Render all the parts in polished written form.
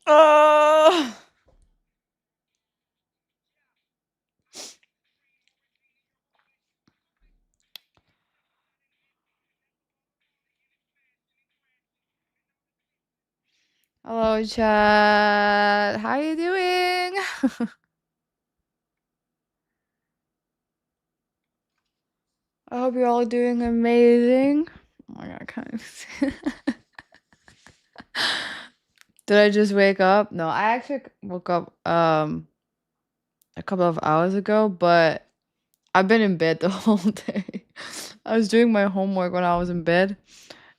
Oh. Hello, chat. How you doing? I hope you're all doing amazing. Oh my god, I can't even Did I just wake up? No, I actually woke up a couple of hours ago, but I've been in bed the whole day. I was doing my homework when I was in bed,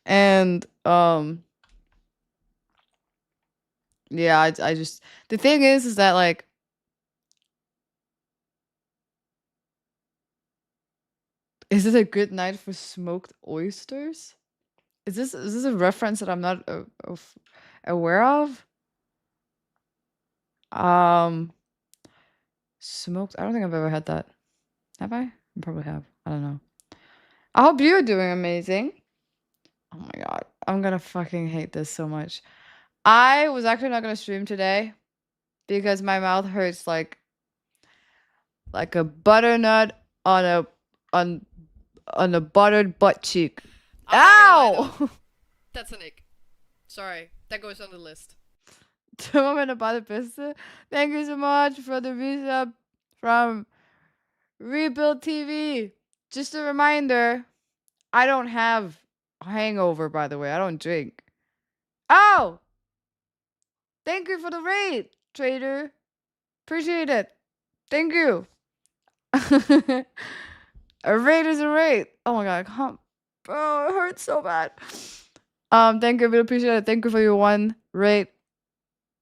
and yeah, I just the thing is that like is it a good night for smoked oysters? Is this a reference that I'm not aware of? Um, smoked. I don't think I've ever had that. Have I? I probably have. I don't know. I hope you're doing amazing. Oh my god, I'm gonna fucking hate this so much. I was actually not gonna stream today because my mouth hurts like a butternut on a on on a buttered butt cheek. I'm not gonna lie Ow! though. That's an ick. Sorry, that goes on the list. Two women about the business. Thank you so much for the resub from Rebuild TV. Just a reminder, I don't have a hangover, by the way. I don't drink. Oh! Thank you for the raid, trader. Appreciate it. Thank you. A raid is a raid. Oh my god, I can't. Oh, it hurts so bad. Thank you. Really appreciate it. Thank you for your one raid.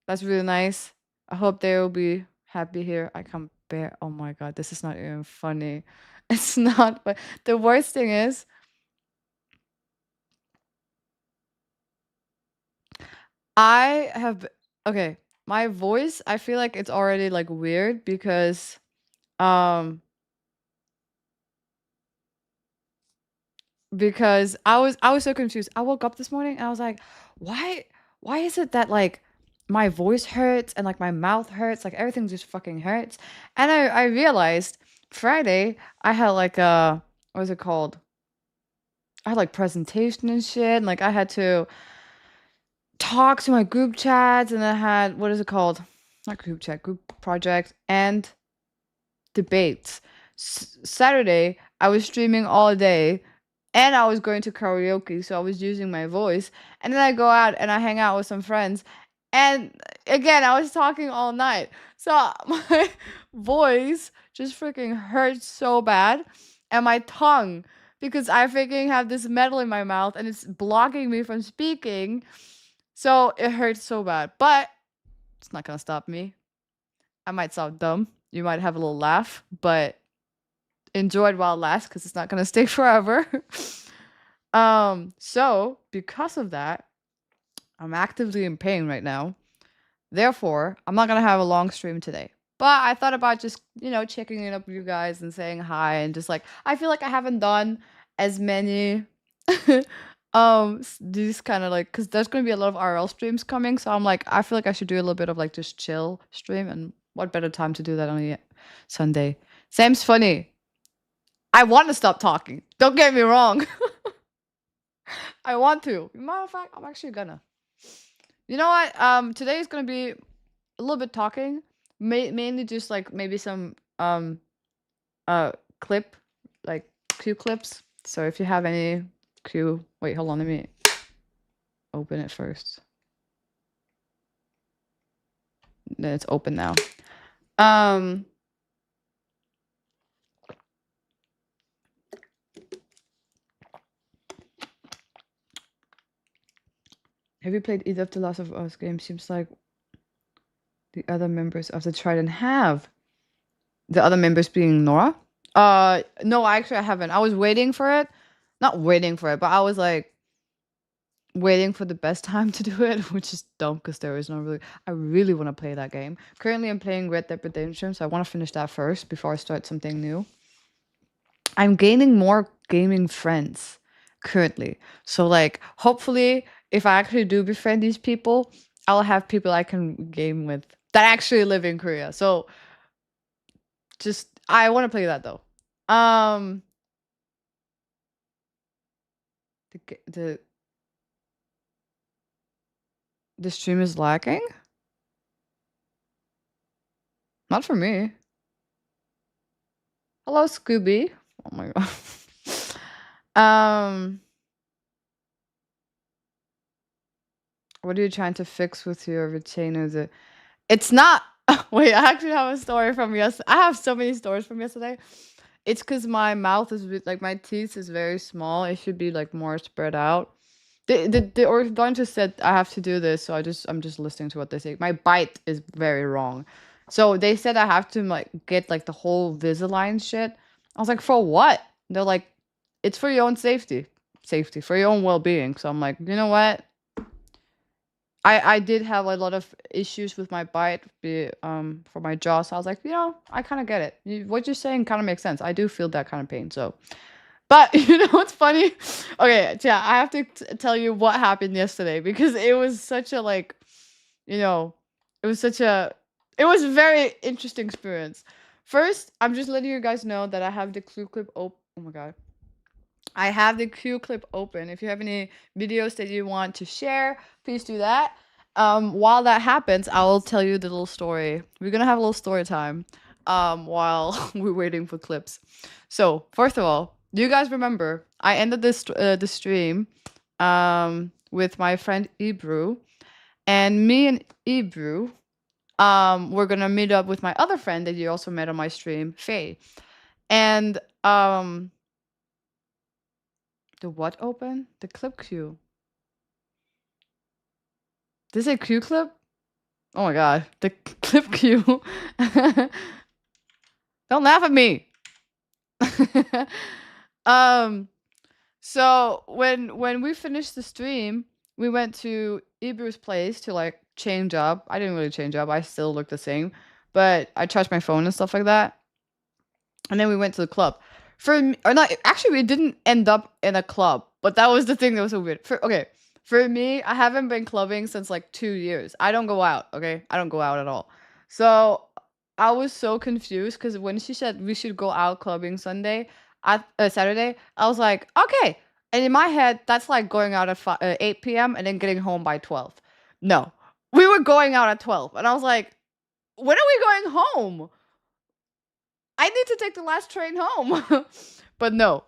That's really nice. I hope they will be happy here. I can't bear. Oh my god, this is not even funny. It's not. But the worst thing is, I have. Okay, my voice. I feel like it's already like weird um because I was so confused. I woke up this morning and I was like, why is it that like my voice hurts and like my mouth hurts, like everything just fucking hurts. And I realized Friday I had like a what is it called? I had like presentation and shit, and like I had to talk to my group chats, and I had what is it called? Not group chat, group project and debates. Saturday I was streaming all day and I was going to karaoke, so I was using my voice. And then I go out and I hang out with some friends. And again, I was talking all night. So my voice just freaking hurts so bad. And my tongue, because I freaking have this metal in my mouth and it's blocking me from speaking. So it hurts so bad. But it's not gonna stop me. I might sound dumb. You might have a little laugh, but enjoy it while it lasts because it's not gonna stay forever. So because of that, I'm actively in pain right now. Therefore, I'm not gonna have a long stream today. But I thought about just, checking it up with you guys and saying hi and just like I feel like I haven't done as many these kind of like because there's gonna be a lot of RL streams coming, so I'm like I feel like I should do a little bit of like just chill stream, and what better time to do that on a Sunday. Sam's funny. I want to stop talking. Don't get me wrong. I want to. Matter of fact, I'm actually gonna. You know what? Today is gonna be a little bit talking, mainly just like maybe some clip, like Q clips. So if you have any Q, wait, hold on, let me open it first. Then it's open now. Um. Have you played either of the Last of Us games? Seems like the other members of the Trident have. The other members being Nora? No, actually I haven't. I was waiting for it. Not waiting for it, but I was like waiting for the best time to do it, which is dumb because there is no really. I really want to play that game. Currently, I'm playing Red Dead Redemption, so I want to finish that first before I start something new. I'm gaining more gaming friends currently, so like hopefully, if I actually do befriend these people, I'll have people I can game with that actually live in Korea. So just I want to play that though. Um, the g- the stream is lacking. Not for me. Hello, Scooby. Oh my god. um, what are you trying to fix with your retainer? It's not. Wait, I actually have a story from yesterday. I have so many stories from yesterday. It's because my mouth is like my teeth is very small. It should be like more spread out. The orthodontist said I have to do this, so I'm just listening to what they say. My bite is very wrong, so they said I have to like get like the whole Visalign shit. I was like, for what? They're like, it's for your own safety for your own well being. So I'm like, you know what? I did have a lot of issues with my bite for my jaw, so I was like, I kind of get it. What you're saying kind of makes sense. I do feel that kind of pain, so. But you know what's funny? Okay, yeah, I have to tell you what happened yesterday because it was such a like, you know, it was such a, it was a very interesting experience. First, I'm just letting you guys know that I have the clue clip open. Oh my god. I have the Q clip open. If you have any videos that you want to share, please do that. While that happens, I will tell you the little story. We're gonna have a little story time while we're waiting for clips. So, first of all, do you guys remember I ended this the stream with my friend Ebru, and me and Ebru we're gonna meet up with my other friend that you also met on my stream, Faye. And the what open? The clip queue. This is a Q clip? Oh my god, the clip queue. Don't laugh at me. um so when we finished the stream, we went to Ibru's place to like change up. I didn't really change up. I still look the same, but I charged my phone and stuff like that. And then we went to the club. For me, or not, actually, we didn't end up in a club, but that was the thing that was so weird. For me, I haven't been clubbing since like 2 years. I don't go out, okay? I don't go out at all. So I was so confused because when she said we should go out clubbing Saturday, I was like, okay. And in my head, that's like going out at 8 p.m. and then getting home by 12. No, we were going out at 12. And I was like, when are we going home? I need to take the last train home. But no.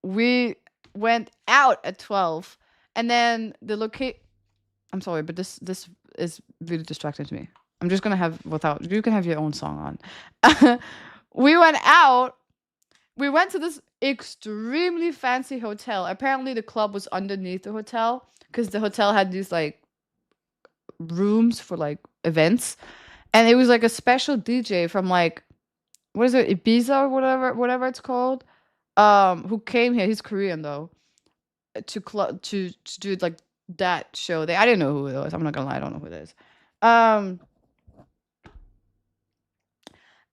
We went out at 12 and then the locate I'm sorry, but this is really distracting to me. I'm just gonna have without you can have your own song on. We went out, we went to this extremely fancy hotel. Apparently the club was underneath the hotel because the hotel had these like rooms for like events. And it was like a special DJ from like what is it, Ibiza or whatever it's called. Who came here? He's Korean though. To do like that show. I didn't know who it was. I'm not gonna lie, I don't know who it is. Um,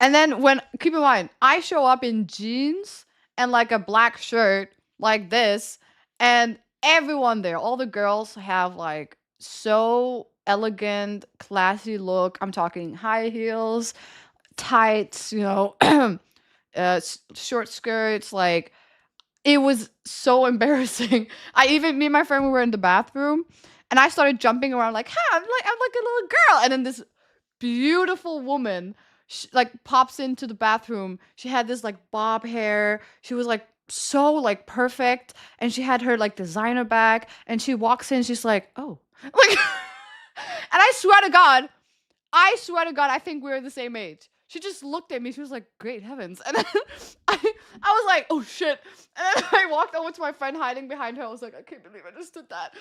and then when keep in mind, I show up in jeans and like a black shirt like this, and everyone there, all the girls have like so elegant, classy look. I'm talking high heels, tights, short skirts, like it was so embarrassing. Me and my friend, we were in the bathroom, and I started jumping around like, I'm like a little girl, and then this beautiful woman, like pops into the bathroom. She had this like bob hair. She was like so like perfect, and she had her like designer bag. And she walks in, she's like, oh, like, and I swear to God, I think we're the same age. She just looked at me. She was like, "Great heavens!" And then I was like, "Oh shit!" And then I walked over to my friend hiding behind her. I was like, "I can't believe I just did that."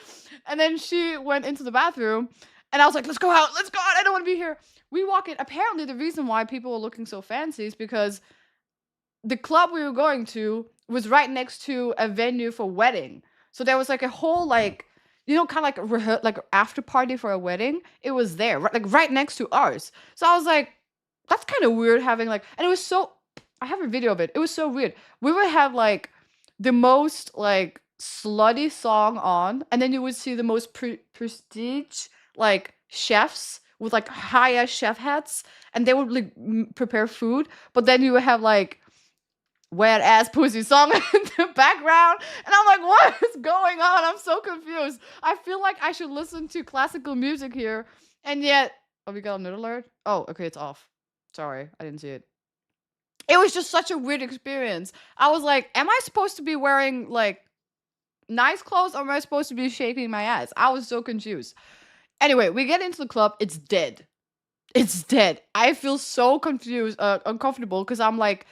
And then she went into the bathroom, and I was like, "Let's go out! Let's go out! I don't want to be here." We walk in. Apparently, the reason why people were looking so fancy is because the club we were going to was right next to a venue for wedding. So there was like a whole like kind of like like after party for a wedding. It was there, like right next to ours. So I was like, that's kind of weird having like, and it was so. I have a video of it. It was so weird. We would have like the most like slutty song on, and then you would see the most prestige like chefs with like high-ass chef hats, and they would like prepare food, but then you would have like wet ass pussy song in the background, and I'm like, what is going on? I'm so confused. I feel like I should listen to classical music here, and yet, oh, we got a note alert. Oh, okay, it's off. Sorry, I didn't see it. It was just such a weird experience. I was like, am I supposed to be wearing like nice clothes, or am I supposed to be shaking my ass? I was so confused. Anyway, we get into the club. It's dead. It's dead. I feel so confused, uncomfortable, because I'm like,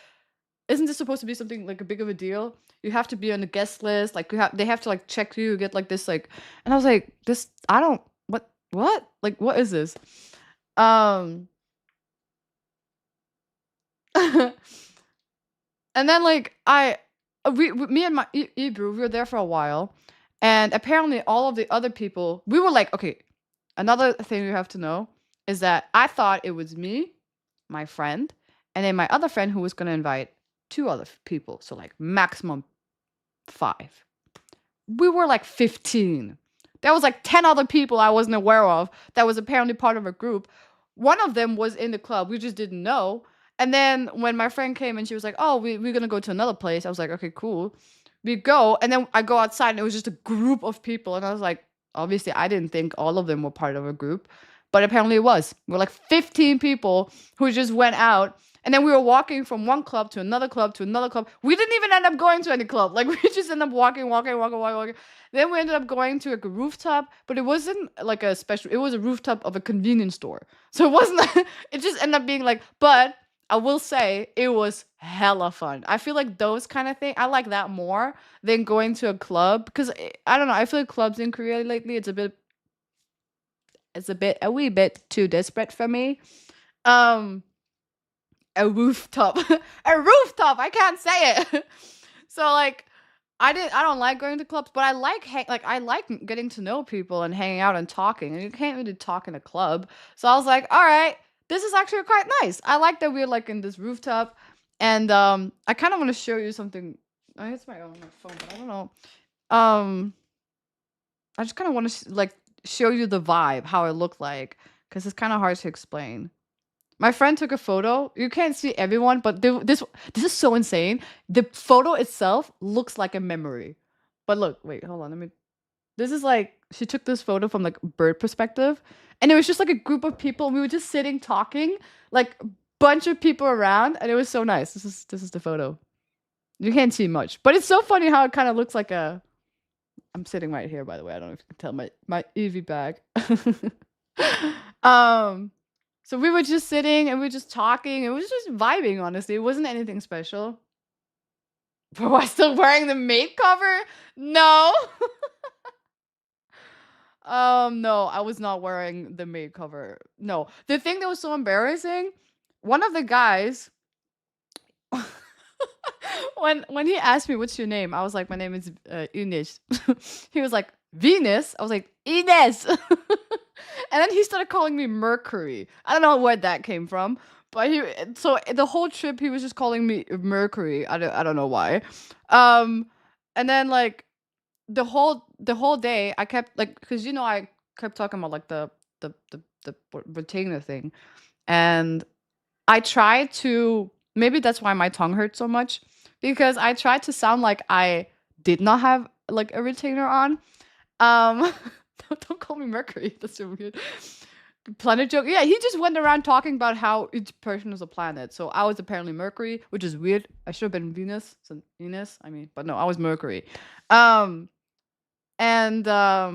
isn't this supposed to be something like a big of a deal? You have to be on the guest list. Like they have to like check you, get like this like, and I was like, this, I don't, what? Like, what is this? Um, and then like me and my Ibru, we were there for a while, and apparently all of the other people, we were like, okay, another thing you have to know is that I thought it was me, my friend, and then my other friend who was gonna invite two other people, so like maximum 5. We were like 15. There was like 10 other people I wasn't aware of that was apparently part of a group. One of them was in the club. We just didn't know. And then when my friend came and she was like, oh, we're going to go to another place. I was like, okay, cool. We go. And then I go outside and it was just a group of people. And I was like, obviously, I didn't think all of them were part of a group. But apparently it was. We're like 15 people who just went out. And then we were walking from one club to another club to another club. We didn't even end up going to any club. Like, we just ended up walking. Then we ended up going to like a rooftop, but it wasn't like a special, it was a rooftop of a convenience store. So it wasn't, it just ended up being like, but I will say it was hella fun. I feel like those kind of thing, I like that more than going to a club. Because I don't know, I feel like clubs in Korea lately, a wee bit too desperate for me. Um, a rooftop, a rooftop. I can't say it. So like, I don't like going to clubs, but I like I like getting to know people and hanging out and talking. And you can't really talk in a club. So I was like, all right, this is actually quite nice. I like that we're like in this rooftop, and I kind of want to show you something. It's my own phone, but I don't know. Um, I just kind of want to like show you the vibe, how it looked like, because it's kind of hard to explain. My friend took a photo. You can't see everyone, but this is so insane. The photo itself looks like a memory. But look, wait, hold on. Let me. This is like she took this photo from like bird perspective, and it was just like a group of people. And we were just sitting talking, like a bunch of people around, and it was so nice. This is the photo. You can't see much, but it's so funny how it kind of looks like a. I'm sitting right here, by the way. I don't know if you can tell my Eevee bag. um. So we were just sitting and we were just talking. It was just vibing, honestly. It wasn't anything special. But was I still wearing the maid cover? No. No, I was not wearing the maid cover. No. The thing that was so embarrassing, one of the guys when he asked me what's your name, I was like, my name is Ines. He was like, Venus. I was like, Ines. And then he started calling me Mercury. I don't know where that came from, but so the whole trip he was just calling me Mercury. I don't know why. Um, and then like the whole day I kept like, because I kept talking about like the retainer thing, and I tried to, maybe that's why my tongue hurt so much, because I tried to sound like I did not have like a retainer on. Um, don't call me Mercury. That's so weird. Planet joke. Yeah, he just went around talking about how each person is a planet. So I was apparently Mercury, which is weird. I should have been Venus. So Venus, I mean, but no, I was Mercury. Um, and what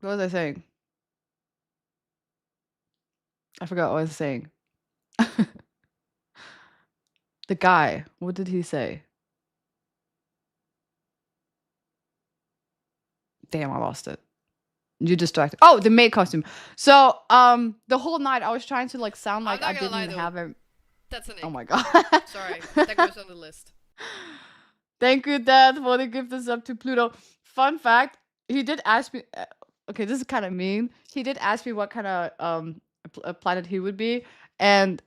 was I saying? I forgot what I was saying. The guy, what did he say? Damn, I lost it. You distracted. Oh, the maid costume. So, the whole night I was trying to like sound like I didn't lie, have a. That's an ick. Oh my god. Sorry, that goes on the list. Thank you, Dad, for the gift this up to Pluto. Fun fact: he did ask me. Okay, this is kind of mean. He did ask me what kind of a planet he would be, and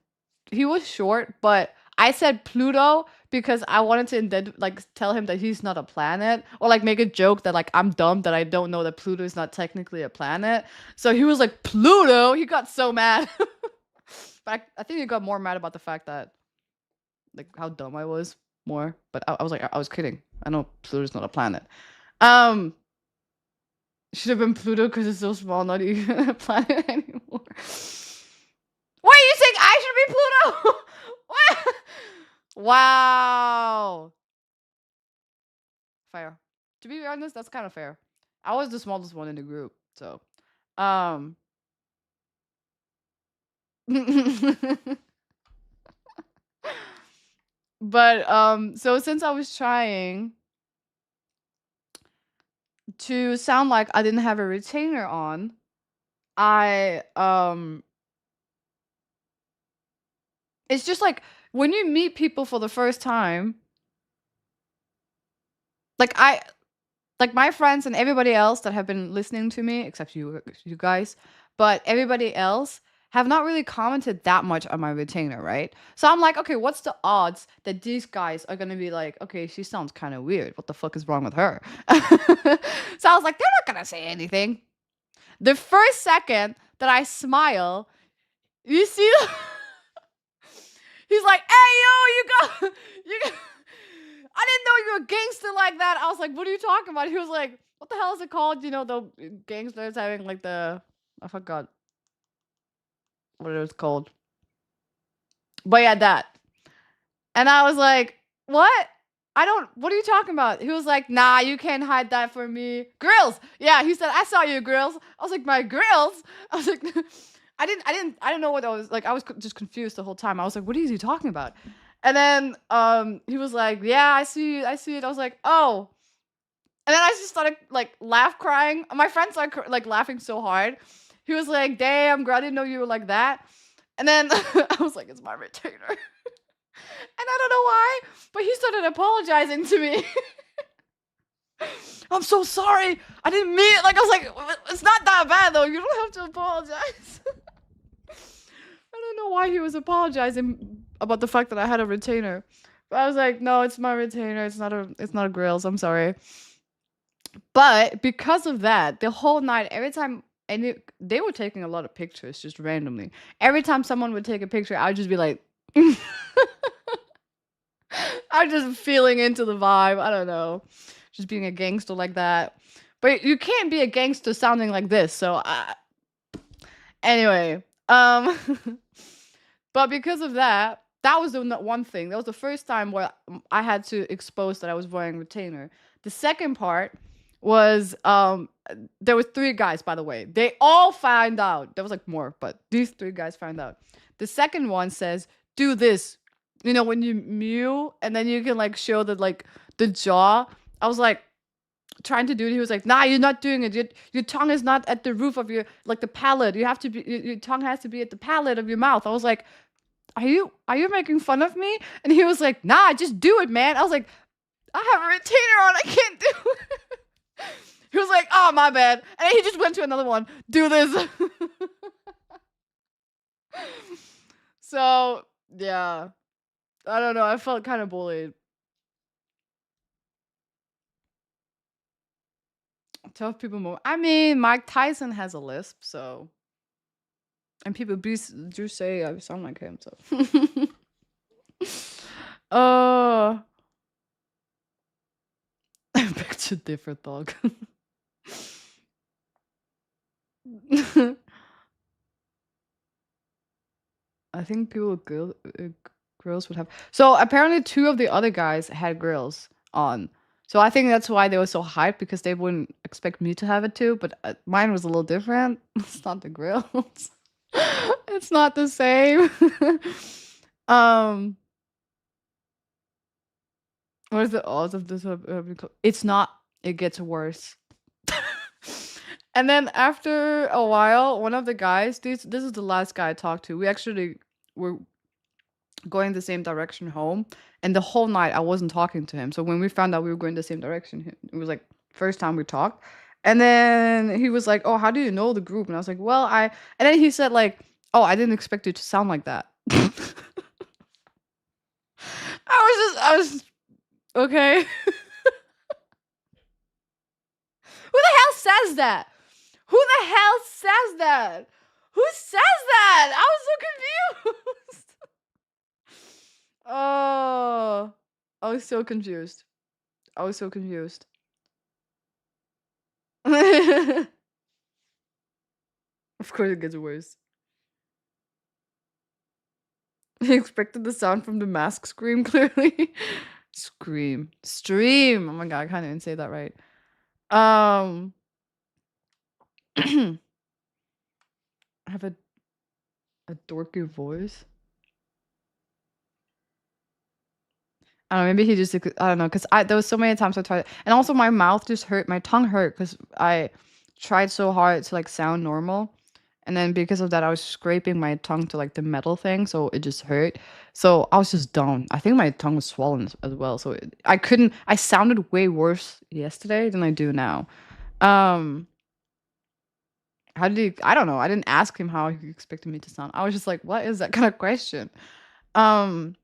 he was short, but I said Pluto because I wanted to like tell him that he's not a planet, or like make a joke that like I'm dumb that I don't know that Pluto is not technically a planet. So he was like, Pluto. He got so mad. But I think he got more mad about the fact that like how dumb I was more. But I was like, I was kidding. I know Pluto's not a planet. Um, should have been Pluto because it's so small, not even a planet anymore. Why are you saying I should be Pluto? What? Wow. Fair. To be honest, that's kind of fair. I was the smallest one in the group, so um but so since I was trying to sound like I didn't have a retainer on, I it's just like when you meet people for the first time, like my friends and everybody else that have been listening to me, except you guys, but everybody else have not really commented that much on my retainer, right? So I'm like, okay, what's the odds that these guys are gonna be like, okay, she sounds kind of weird. What the fuck is wrong with her? So I was like, they're not gonna say anything. The first second that I smile, you see, he's like, hey yo, you got. I didn't know you were a gangster like that. I was like, what are you talking about? He was like, what the hell is it called? You know, the gangsters having like I forgot what it was called. But yeah, that. And I was like, what? What are you talking about? He was like, nah, you can't hide that from me. Grills. Yeah, he said, I saw your grills. I was like, my grills? I was like, I didn't know what I was like. I was just confused the whole time. I was like, what is he talking about? And then he was like, yeah, I see it. I was like, oh. And then I just started like crying. My friends started like laughing so hard. He was like, damn, girl, I didn't know you were like that. And then I was like, it's my retainer. And I don't know why, but he started apologizing to me. I'm so sorry. I didn't mean it. Like, I was like, it's not that bad though. You don't have to apologize. I don't know why he was apologizing about the fact that I had a retainer. But I was like, no, it's my retainer. It's not a grills. I'm sorry. But because of that, the whole night, every time they were taking a lot of pictures just randomly. Every time someone would take a picture, I'd just be like I'm just feeling into the vibe. I don't know. Just being a gangster like that. But you can't be a gangster sounding like this. So anyway, but because of that, that was the one thing. That was the first time where I had to expose that I was wearing retainer. The second part was there was 3 guys, by the way. They all found out. There was like more, but these 3 guys found out. The second one says, do this. You know, when you mew and then you can like show the jaw. I was like trying to do it. He was like, nah, you're not doing it. Your tongue is not at the roof of your like the palate. You have to be your tongue has to be at the palate of your mouth. I was like, are you making fun of me? And he was like, nah, just do it, man. I was like, I have a retainer on, I can't do it. He was like, oh, my bad. And then he just went to another one. Do this. So yeah, I don't know. I felt kind of bullied. Tough people move. I mean, Mike Tyson has a lisp, so. And people do say I sound like him, so. Back to different dog. I think people with grills would have. So apparently 2 of the other guys had grills on. So I think that's why they were so hyped, because they wouldn't expect me to have it too. But mine was a little different. It's not the grills. It's not the same. What is the odds of this? It's not. It gets worse. And then after a while, one of the guys, this is the last guy I talked to. We actually were going the same direction home, and the whole night I wasn't talking to him. So when we found out we were going the same direction, it was like first time we talked. And then he was like, "Oh, how do you know the group?" And I was like, "Well, I." And then he said like, "Oh, I didn't expect you to sound like that." was okay. Who the hell says that? Who the hell says that? Who says that? I was so confused. Oh, I was so confused. I was so confused. Of course, it gets worse. He expected the sound from the mask scream, clearly. Scream. Stream. Oh my god, I can't even say that right. I have a dorky voice. I don't know, maybe he just, I don't know, because there was so many times I tried, and also my mouth just hurt, my tongue hurt, because I tried so hard to, like, sound normal, and then because of that, I was scraping my tongue to, like, the metal thing, so it just hurt, so I was just done. I think my tongue was swollen as well, so I sounded way worse yesterday than I do now. Um, how did he, I don't know, I didn't ask him how he expected me to sound. I was just like, what is that kind of question? Um,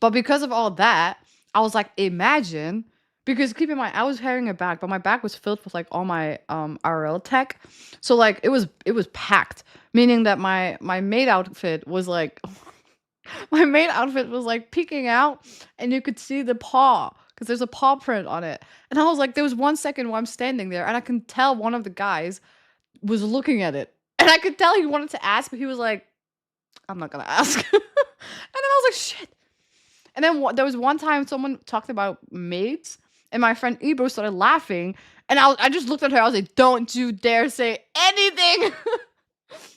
But because of all that, I was like, imagine, because keep in mind, I was carrying a bag, but my bag was filled with like all my RL tech. So like it was packed, meaning that my maid outfit was like my maid outfit was like peeking out and you could see the paw because there's a paw print on it. And I was like, there was 1 second where I'm standing there and I can tell one of the guys was looking at it. And I could tell he wanted to ask, but he was like, I'm not gonna ask. And then I was like, shit. And then there was one time someone talked about maids, and my friend Ebro started laughing, and I just looked at her. I was like, "Don't you dare say anything!"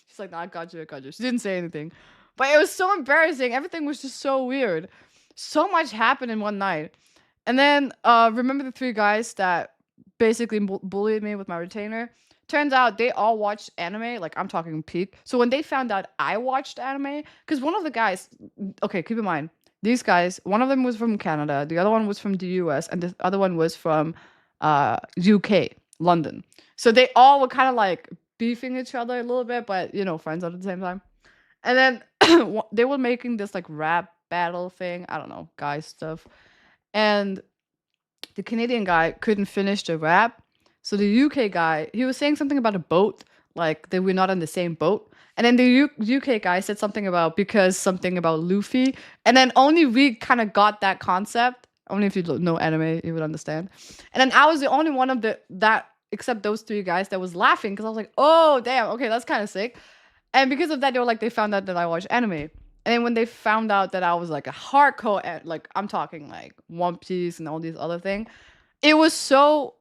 She's like, "No, I got you, I got you." She didn't say anything, but it was so embarrassing. Everything was just so weird. So much happened in one night, and then remember the 3 guys that basically bullied me with my retainer? Turns out they all watched anime. Like I'm talking peak. So when they found out I watched anime, because one of the guys, okay, keep in mind these guys, one of them was from Canada, the other one was from the US, and the other one was from UK, London. So they all were kind of like beefing each other a little bit, but friends at the same time. And then they were making this like rap battle thing. I don't know, guy stuff. And the Canadian guy couldn't finish the rap. So the UK guy, he was saying something about a boat, like they were not on the same boat. And then the UK guy said something about because something about Luffy. And then only we kind of got that concept. Only if you know anime, you would understand. And then I was the only one of that except those 3 guys that was laughing because I was like, oh damn, okay, that's kind of sick. And because of that, they found out that I watch anime. And then when they found out that I was like a hardcore, like I'm talking like One Piece and all these other things, it was so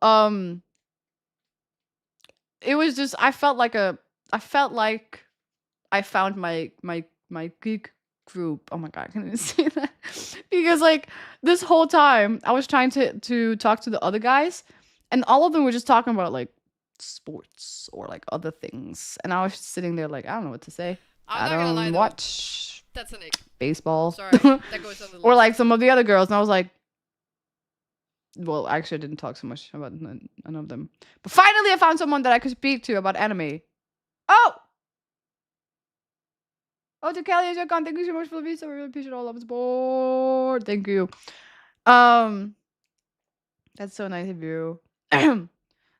it was just I felt like I found my geek group. Oh my god, I can't even say that. Because like this whole time I was trying to talk to the other guys and all of them were just talking about like sports or like other things. And I was just sitting there like I don't know what to say. I'm I not gonna lie don't though. watch That's an ick. baseball. Sorry, that goes on the list. Or like some of the other girls and I was like, well, actually, I didn't talk so much about none of them. But finally, I found someone that I could speak to about anime. Oh! Oh, to Kelly as your con. Thank you so much for the visa. We really appreciate all of support. Thank you. That's so nice of you.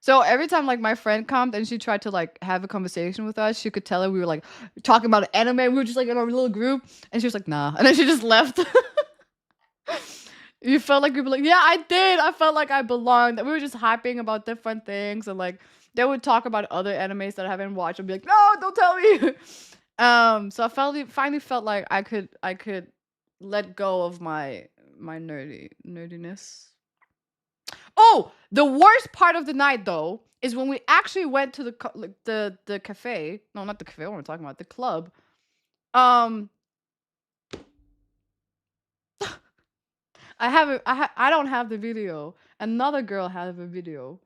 So every time like my friend comes and she tried to like have a conversation with us, she could tell her we were like talking about anime. We were just like in our little group, and she was like, "Nah," and then she just left. You felt like you'd be like, yeah, I did. I felt like I belonged. We were just hyping about different things, and like they would talk about other animes that I haven't watched, and be like, no, don't tell me. So I finally felt like I could let go of my nerdiness. Oh, the worst part of the night though is when we actually went to the cafe. No, not the cafe. What am I talking about? The club. Um, I don't have the video. Another girl has a video,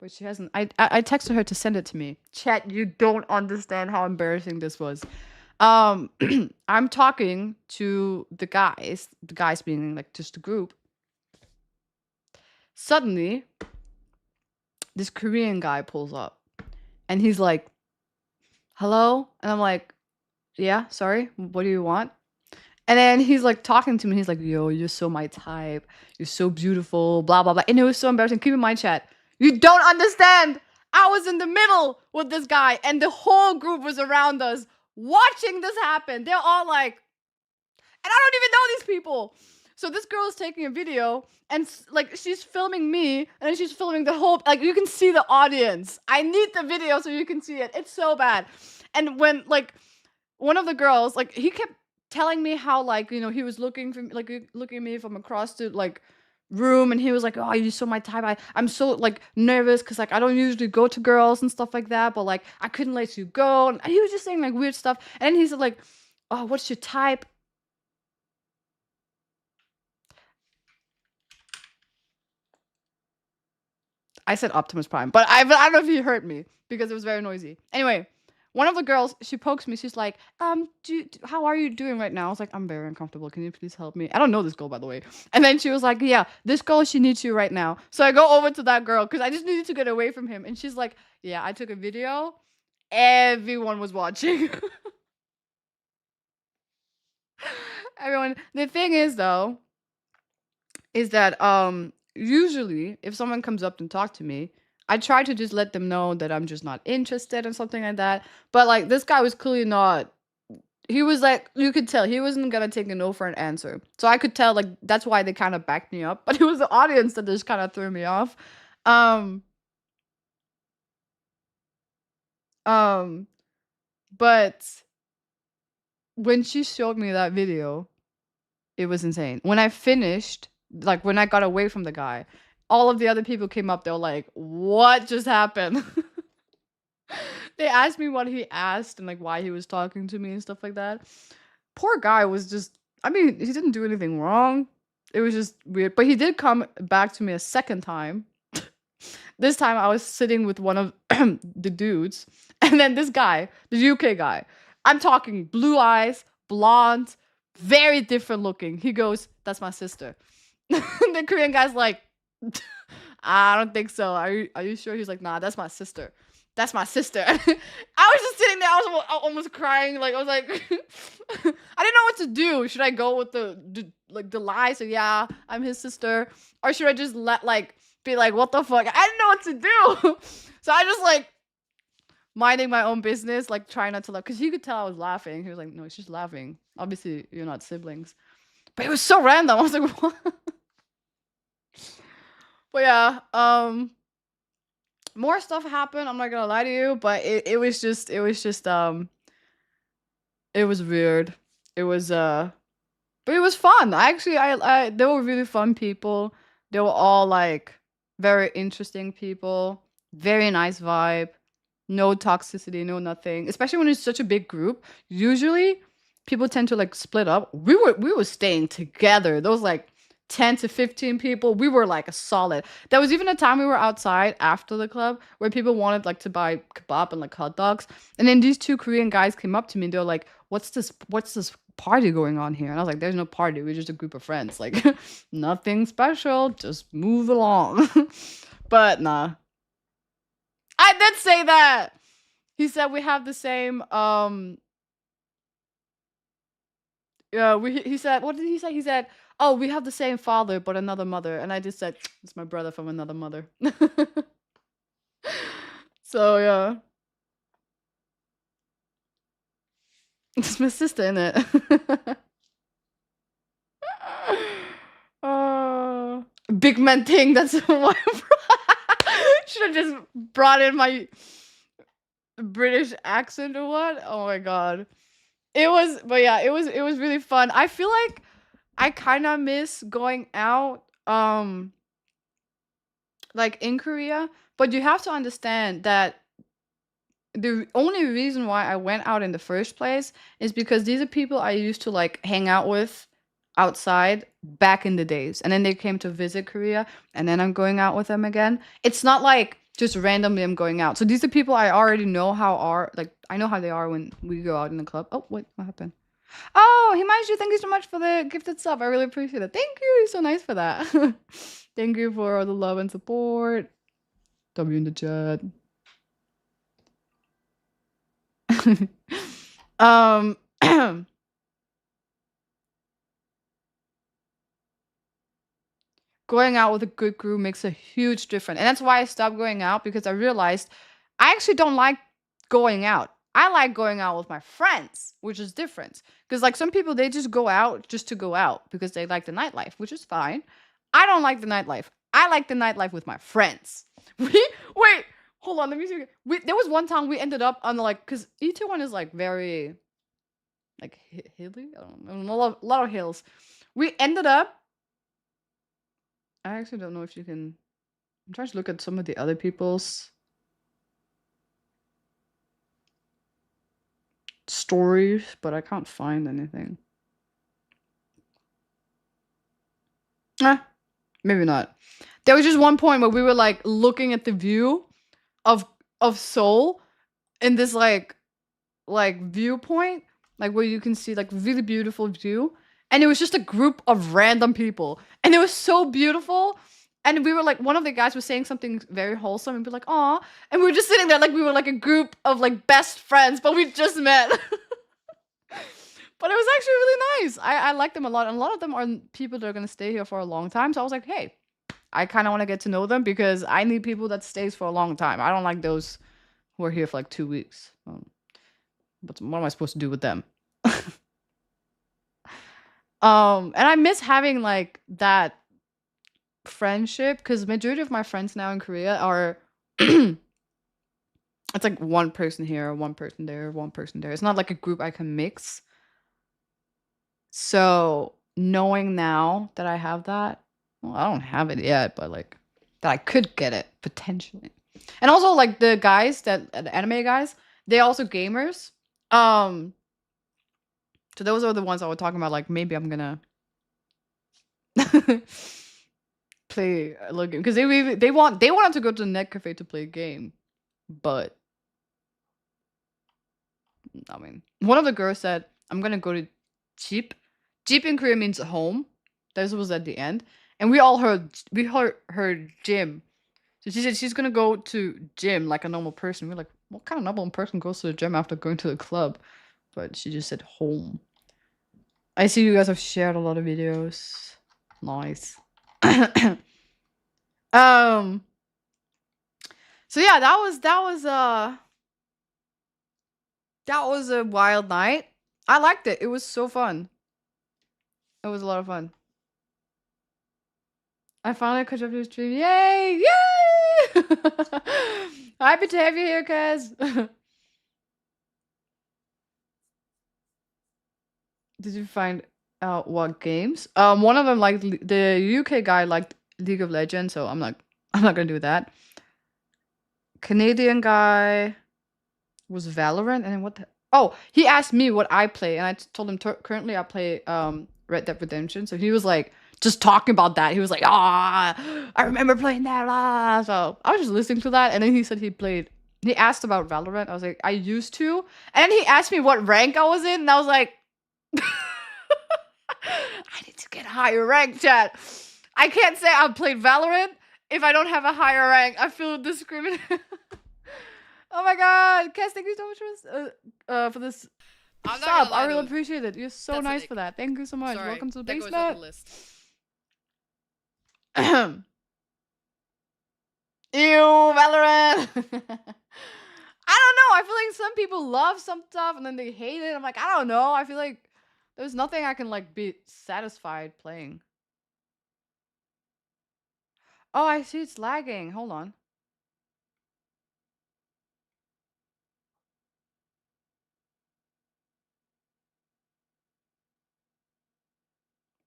but she hasn't. I texted her to send it to me. Chat, you don't understand how embarrassing this was. I'm talking to the guys being like just a group. Suddenly, this Korean guy pulls up, and he's like, "Hello," and I'm like, "Yeah, sorry, what do you want?" And then he's like talking to me. He's like, "Yo, you're so my type. You're so beautiful." Blah blah blah. And it was so embarrassing. Keep in mind, chat. You don't understand. I was in the middle with this guy, and the whole group was around us watching this happen. They're all like, and I don't even know these people. So this girl is taking a video, and like she's filming me, and then she's filming the whole. Like you can see the audience. I need the video so you can see it. It's so bad. And when like one of the girls, like he kept telling me how like he was looking for like looking at me from across the like room, and he was like, "Oh, you're so my type. I'm so like nervous because like I don't usually go to girls and stuff like that, but like I couldn't let you go." And he was just saying like weird stuff, and then he said like, "Oh, what's your type?" I said Optimus Prime, but I don't know if he heard me because it was very noisy. Anyway, one of the girls, she pokes me. She's like, how are you doing right now? I was like, I'm very uncomfortable. Can you please help me? I don't know this girl, by the way. And then she was like, yeah, this girl, she needs you right now. So I go over to that girl because I just needed to get away from him. And she's like, yeah, I took a video. Everyone was watching. Everyone. The thing is, though, is that usually if someone comes up and talk to me, I try to just let them know that I'm just not interested or something like that. But like this guy was clearly not. He was like, you could tell he wasn't gonna take a no for an answer. So I could tell like that's why they kind of backed me up. But it was the audience that just kind of threw me off. Um um but when she showed me that video, it was insane. When I finished, like when I got away from the guy, all of the other people came up. They were like, "What just happened?" They asked me what he asked and like why he was talking to me and stuff like that. Poor guy was just. I mean, he didn't do anything wrong. It was just weird. But he did come back to me a second time. This time I was sitting with one of the dudes, and then this guy, the UK guy. I'm talking blue eyes, blonde, very different looking. He goes, "That's my sister." The Korean guy's like, "I don't think so. Are you sure?" He's like, "Nah, that's my sister. That's my sister." I was just sitting there. I was almost crying. Like I was like, I didn't know what to do. Should I go with the lie? So yeah, I'm his sister, or should I just be like, what the fuck? I didn't know what to do. So I just like minding my own business, like trying not to laugh, because he could tell I was laughing. He was like, no, she's laughing. Obviously, you're not siblings. But it was so random. I was like, what? But yeah, more stuff happened. I'm not gonna lie to you, but it was weird. It was but it was fun. I they were really fun people. They were all like very interesting people. Very nice vibe. No toxicity, no nothing. Especially when it's such a big group. Usually people tend to like split up. We were staying together. Those like 10 to 15 people, we were like a solid. There was even a time we were outside after the club where people wanted like to buy kebab and like hot dogs. And then these two Korean guys came up to me and they were like, What's this party going on here?" And I was like, "There's no party. We're just a group of friends. Like nothing special. Just move along." But nah. I did say that. He said we have the same yeah, he said, what did he say? He said, "Oh, we have the same father but another mother." And I just said, "It's my brother from another mother." So yeah. It's my sister in it. Big man thing. That's why should have just brought in my British accent or what? Oh my god. It was, but yeah, it was really fun. I feel like I kind of miss going out like in Korea, but you have to understand that the only reason why I went out in the first place is because these are people I used to like hang out with outside back in the days. And then they came to visit Korea and then I'm going out with them again. It's not like just randomly I'm going out. So these are people I already know how are like I know how they are when we go out in the club. Oh, wait, what happened? Oh, Himanshu, thank you so much for the gifted sub. I really appreciate it. Thank you. You're so nice for that. Thank you for all the love and support. W in the chat. um going out with a good group makes a huge difference. And that's why I stopped going out, because I realized I actually don't like going out. I like going out with my friends, which is different. Because like some people, they just go out just to go out because they like the nightlife, which is fine. I don't like the nightlife. I like the nightlife with my friends. Wait, hold on, let me see. There was one time we ended up on like, because E21 is like very like hilly. I don't know, a lot of hills. We ended up. I actually don't know if you can. I'm trying to look at some of the other people's stories, but I can't find anything. Maybe not. There was just one point where we were like looking at the view of Seoul in this like viewpoint, like where you can see like really beautiful view, and it was just a group of random people, and it was so beautiful. And we were like, one of the guys was saying something very wholesome, and we're like, "Aw," and we were just sitting there like we were like a group of like best friends, but we just met. But it was actually really nice. I like them a lot, and a lot of them are people that are gonna stay here for a long time. So I was like, hey, I kind of want to get to know them because I need people that stays for a long time. I don't like those who are here for like 2 weeks. But what am I supposed to do with them? And I miss having like that friendship, because majority of my friends now in Korea are it's like one person here, one person there, one person there. It's not like a group I can mix. So knowing now that I have that, well, I don't have it yet, but like that I could get it potentially. And also like the guys that the anime guys, they also gamers. So those are the ones I was talking about. Like maybe I'm gonna play a little game, because they wanted to go to the net cafe to play a game, but I mean, one of the girls said I'm gonna go to Jeep. Jeep in Korea means home. This was at the end, and we heard her gym. So she said she's gonna go to gym like a normal person. We're like, what kind of normal person goes to the gym after going to the club? But she just said home. I see you guys have shared a lot of videos. Nice. um. So yeah, that was a wild night. I liked it. It was so fun. It was a lot of fun. I finally caught up to the stream. Yay! Yay! Happy to have you here, cuz. Did you find out what games? One of them like the UK guy liked League of Legends, so I'm not gonna do that. Canadian guy was Valorant, and then what? Oh, he asked me what I play, and I told him currently I play Red Dead Redemption. So he was like just talking about that. He was like, "Ah, I remember playing that." Ah. So I was just listening to that, and then he said he played. He asked about Valorant. I was like, I used to, and then he asked me what rank I was in, and I was like, I need to get higher rank, chat. I can't say I've played Valorant if I don't have a higher rank. I feel discriminated. Oh my god, Cass, thank you so much for this I'm not sub. gonna lie, I really though. appreciate it. You're so That's an nice ick. for that. Thank you so much. Sorry, Welcome to the that goes on the basement. list. Ew, Valorant. I don't know. I feel like some people love some stuff and then they hate it. I'm like, I don't know. I feel like there's nothing I can like be satisfied playing. Oh, I see it's lagging. Hold on.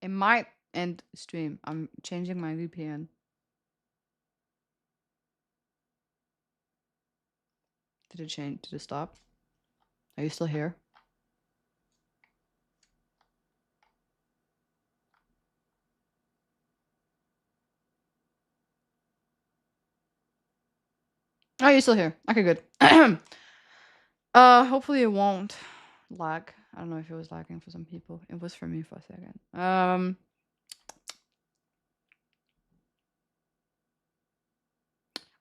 It might end stream. I'm changing my VPN. Did it change? Did it stop? Are you still here? Oh, you're still here. Okay, good. Hopefully it won't lag. I don't know if it was lagging for some people. It was for me for a second.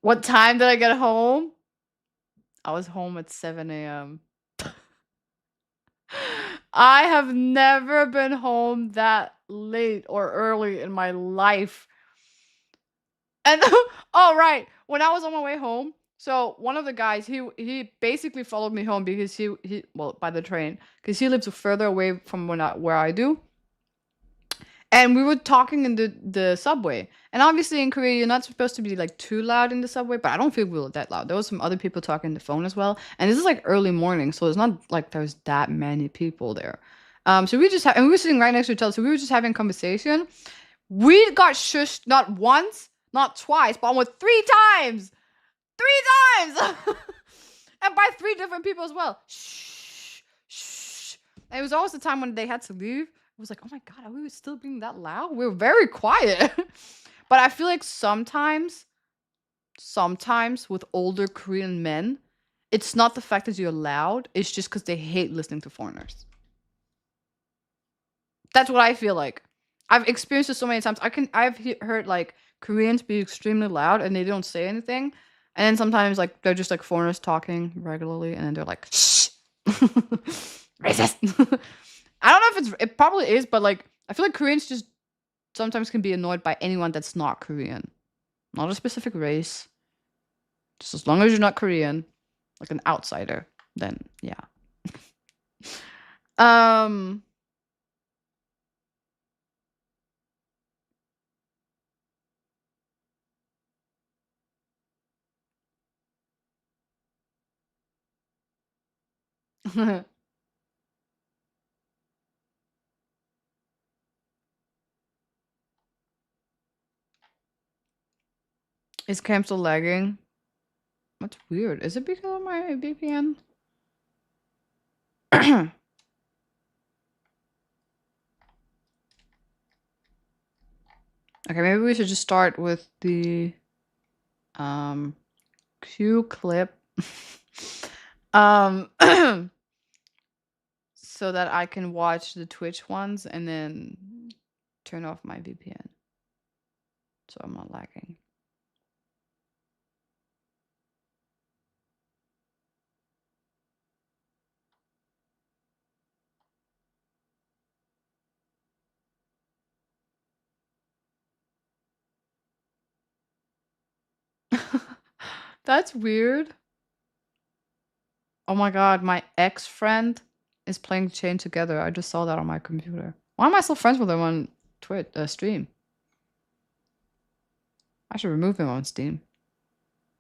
What time did I get home? I was home at 7 a.m. I have never been home that late or early in my life. And oh right, when I was on my way home, so one of the guys he basically followed me home because he well by the train because he lives further away from where I do. And we were talking in the subway. And obviously in Korea, you're not supposed to be like too loud in the subway, but I don't feel we were that loud. There was some other people talking on the phone as well. And this is like early morning, so it's not like there's that many people there. So we just and we were sitting right next to each other, so we were just having a conversation. We got shushed not once, not twice, but almost 3 times. 3 times! And by 3 different people as well. Shh, shh. And it was always the time when they had to leave. I was like, oh my god, are we still being that loud? We were very quiet. But I feel like sometimes with older Korean men, it's not the fact that you're loud, it's just because they hate listening to foreigners. That's what I feel like. I've experienced it so many times. I've heard like Koreans be extremely loud and they don't say anything. And then sometimes like they're just like foreigners talking regularly and then they're like, shh. Racist. I don't know if it probably is, but like I feel like Koreans just sometimes can be annoyed by anyone that's not Korean. Not a specific race. Just as long as you're not Korean, like an outsider, then yeah. um Is Cam still lagging? That's weird. Is it because of my VPN? Okay, maybe we should just start with the Q clip. So that I can watch the Twitch ones and then turn off my VPN. So I'm not lagging. That's weird. Oh my god, my ex-friend is playing Chain Together. I just saw that on my computer. Why am I still friends with him on Twitch stream? I should remove him on Steam.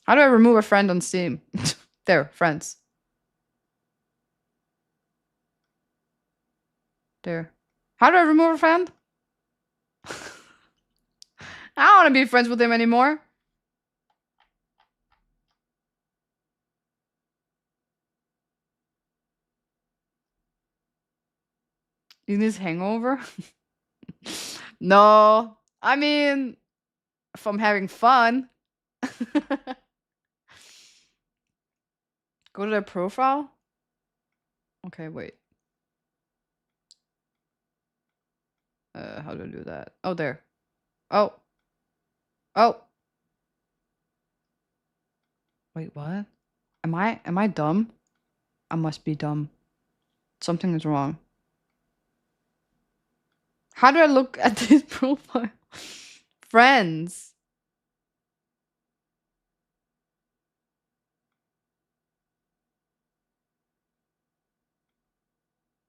How do I remove a friend on Steam? There, friends. There. How do I remove a friend? I don't want to be friends with him anymore. In his hangover? No. I mean, from having fun. Go to their profile? Okay, wait. How do I do that? Oh, there. Oh. Oh. Wait, what? Am I dumb? I must be dumb. Something is wrong. How do I look at this profile? Friends.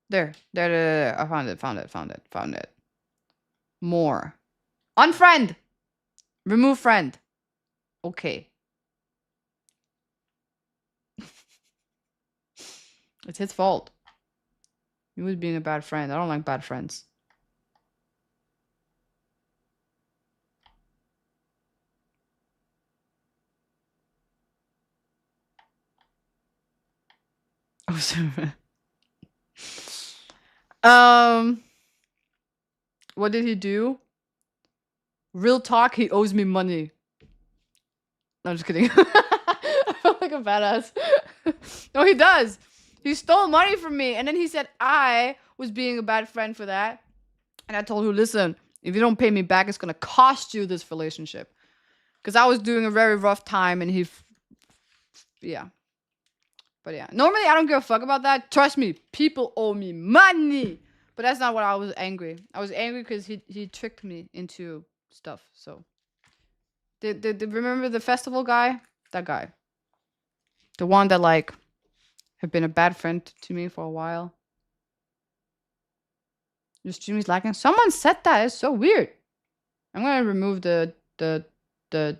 There. I found it. More. Unfriend! Remove friend. Okay. It's his fault. He was being a bad friend. I don't like bad friends. Oh, sorry. What did he do? Real talk, he owes me money. No, I'm just kidding. I feel like a badass. No, he does. He stole money from me, and then he said I was being a bad friend for that. And I told him, listen, if you don't pay me back, it's gonna cost you this relationship. Because I was doing a very rough time, and yeah. But yeah, normally I don't give a fuck about that. Trust me, people owe me money. But that's not what I was angry. I was angry because he tricked me into stuff. So Remember the festival guy? That guy. The one that like had been a bad friend to me for a while. Your stream is lagging. Someone said that. It's so weird. I'm gonna remove the the the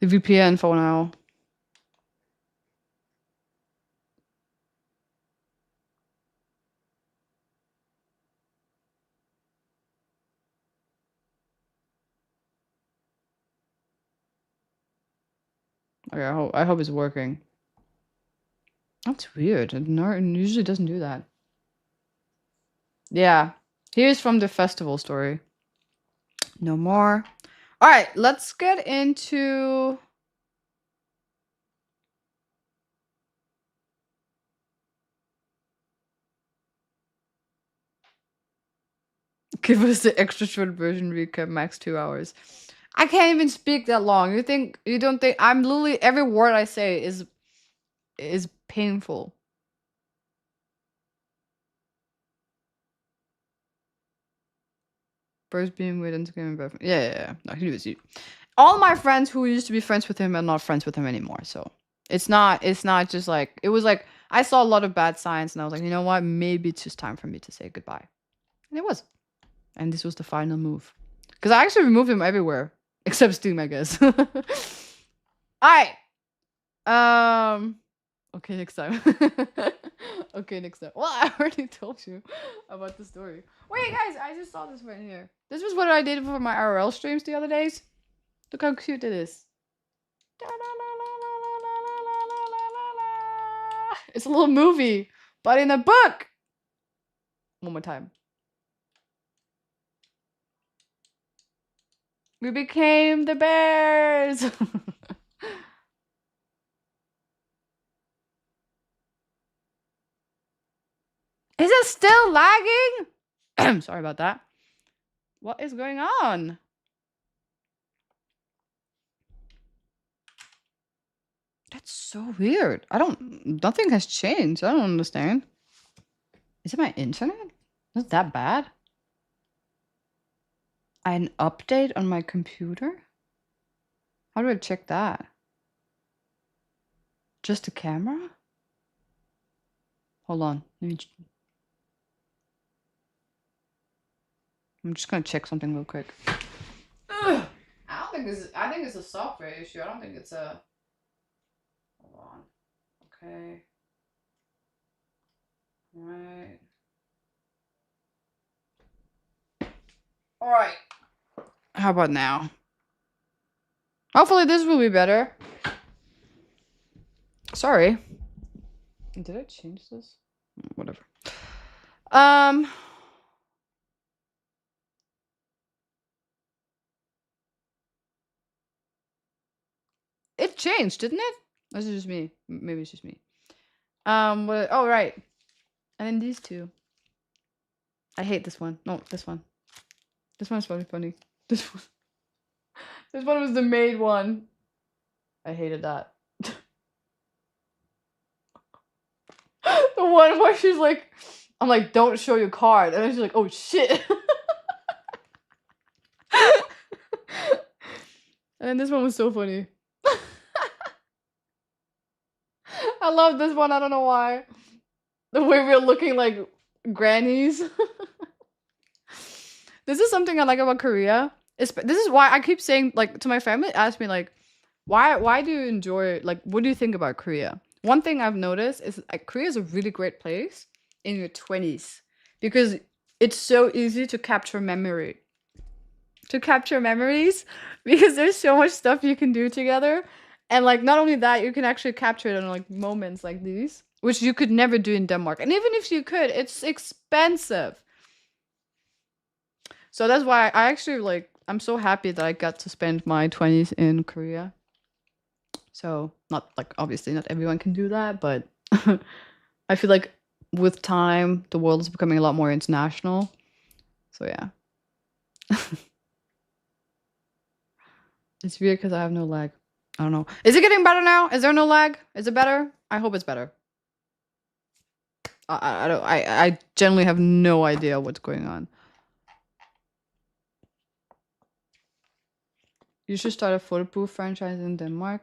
VPN for now. Okay, I hope it's working. That's weird. It usually doesn't do that. Yeah. Here's from the festival story. No more. All right, let's get into give us the extra short version recap, max 2 hours. I can't even speak that long. You don't think I'm literally every word I say is painful. First being with Instagram and yeah. No, he was you. All my friends who used to be friends with him are not friends with him anymore. So it's not just like it was like I saw a lot of bad signs and I was like, you know what? Maybe it's just time for me to say goodbye. And it was. And this was the final move. Because I actually removed him everywhere. Except Steam, I guess. Alright. Okay, next time. Okay, next time. Well, I already told you about the story. Wait, guys, I just saw this right here. This was what I did for my IRL streams the other days. Look how cute it is. It's a little movie, but in a book. One more time. We became the bears. Is it still lagging? Sorry about that. What is going on? That's so weird. Nothing has changed. I don't understand. Is it my internet? Is it that bad? An update on my computer? How do I check that? Just the camera? Hold on. I'm just gonna check something real quick. Ugh. I think it's a software issue. I don't think it's a. Hold on. Okay. Right. All right. How about now? Hopefully this will be better. Sorry. Did I change this? Whatever. It changed, didn't it? Or is it just me? Maybe it's just me. Oh right. And then these two. I hate this one. No, this one. This one's probably funny. This one. This one was the maid one. I hated that. The one where she's like, I'm like, don't show your card. And then she's like, oh shit. And then this one was so funny. I love this one. I don't know why. The way we're looking like grannies. This is something I like about Korea. This is why I keep saying, like, to my family, ask me, like, why do you enjoy, like, what do you think about Korea? One thing I've noticed is like Korea is a really great place in your 20s because it's so easy to capture memory. To capture memories because there's so much stuff you can do together. And like not only that, you can actually capture it in like moments like these, which you could never do in Denmark. And even if you could, it's expensive. So that's why I actually like I'm so happy that I got to spend my 20s in Korea. So not like obviously not everyone can do that, but I feel like with time the world is becoming a lot more international. So yeah. It's weird because I have no lag. I don't know. Is it getting better now? Is there no lag? Is it better? I hope it's better. I generally have no idea what's going on. You should start a photo booth franchise in Denmark.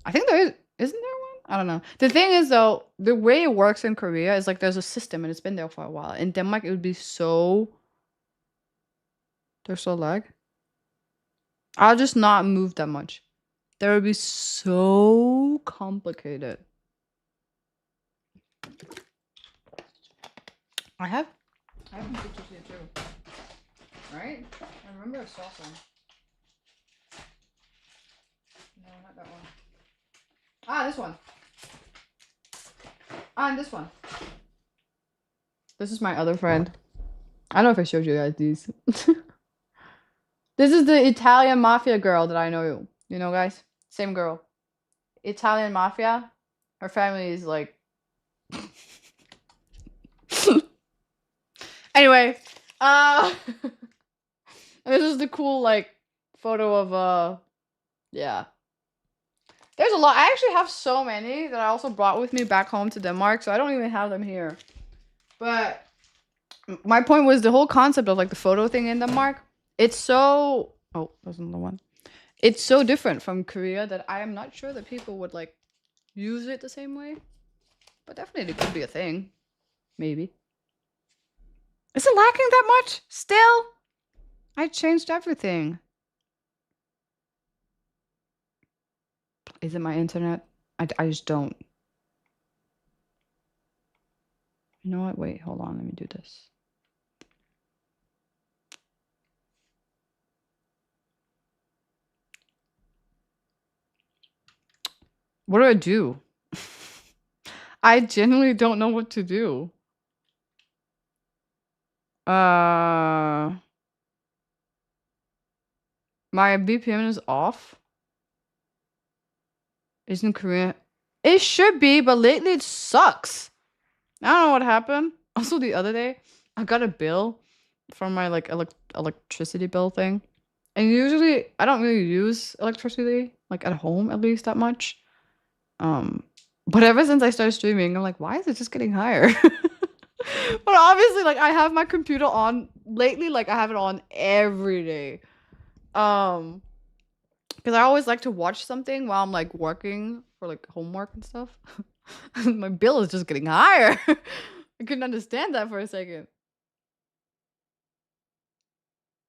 I think there is. Isn't there one? I don't know. The thing is, though, the way it works in Korea is like there's a system and it's been there for a while. In Denmark, it would be so. There's so lag. I'll just not move that much. That would be so complicated. I have some pictures here too. Right? I remember I saw some. No, not that one. Ah, this one. Ah, and this one. This is my other friend. I don't know if I showed you guys these. This is the Italian mafia girl that I know. You know, guys? Same girl. Italian mafia. Her family is like... Anyway. This is the cool, like, photo of, yeah. There's a lot. I actually have so many that I also brought with me back home to Denmark, so I don't even have them here. But my point was the whole concept of, like, the photo thing in Denmark. It's so... Oh, that's another one. It's so different from Korea that I am not sure that people would, like, use it the same way. But definitely it could be a thing. Maybe. Is it lacking that much? Still? I changed everything. Is it my internet? I just don't. You know what? Wait, hold on. Let me do this. What do I do? I genuinely don't know what to do. My VPN is off. Isn't Korea? It should be, but lately it sucks. I don't know what happened. Also, the other day, I got a bill from my like electricity bill thing. And usually I don't really use electricity, like at home at least that much. But ever since I started streaming, I'm like, why is it just getting higher? But obviously, like, I have my computer on lately, like I have it on every day. Because I always like to watch something while I'm like working for like homework and stuff. My bill is just getting higher. I couldn't understand that for a second.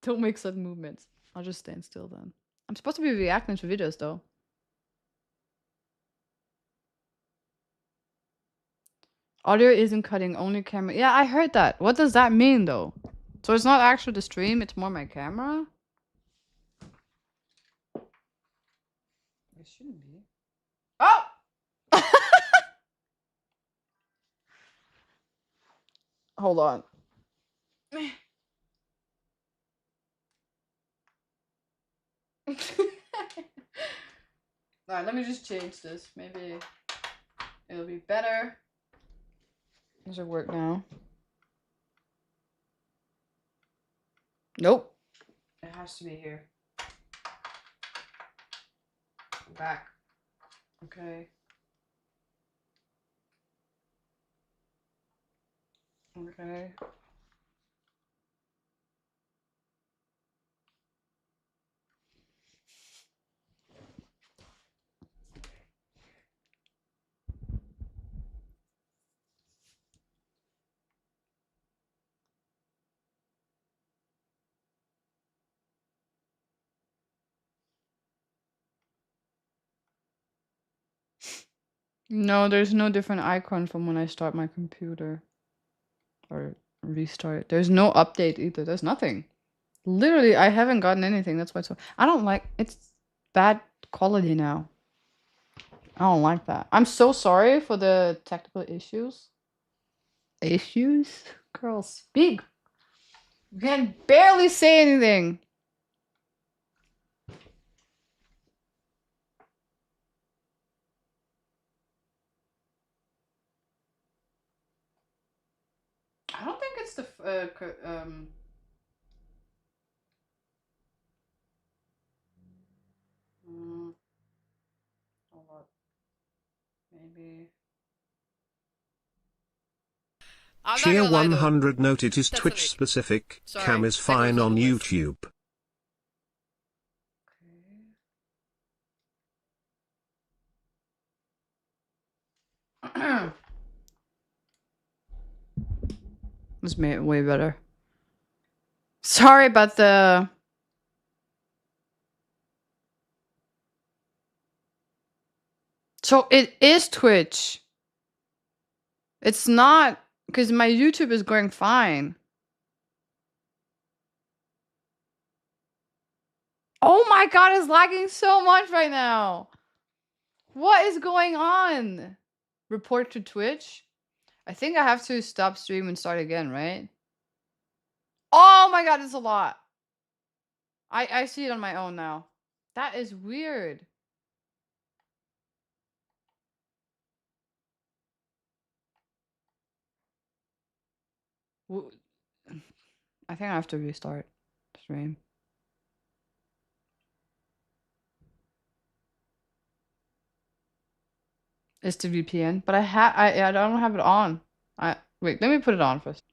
Don't make sudden movements. I'll just stand still then. I'm supposed to be reacting to videos though. Audio isn't cutting, only camera. Yeah, I heard that. What does that mean though? So it's not actually the stream, it's more my camera? It shouldn't be. Oh! Hold on. Alright, let me just change this. Maybe it'll be better. Does it work now? Nope. It has to be here. Back. Okay. Okay. No, there's no different icon from when I start my computer. Or restart. There's no update either. There's nothing. Literally, I haven't gotten anything. That's why it's so... I don't like... It's bad quality now. I don't like that. I'm so sorry for the technical issues. Issues? Girl, speak. You can barely say anything. I don't think it's the hold up. Maybe. I'm not Cheer gonna lie, though. 100 note it is That's Twitch an ick. specific. Sorry, Cam is that goes fine on on the list. YouTube. This made it way better. Sorry about the... So it is Twitch. It's not, because my YouTube is going fine. Oh my god, it's lagging so much right now. What is going on? Report to Twitch? I think I have to stop stream and start again, right? Oh my god, it's a lot. I see it on my own now. That is weird. I think I have to restart stream. It's the VPN, but I don't have it on. Wait, let me put it on first.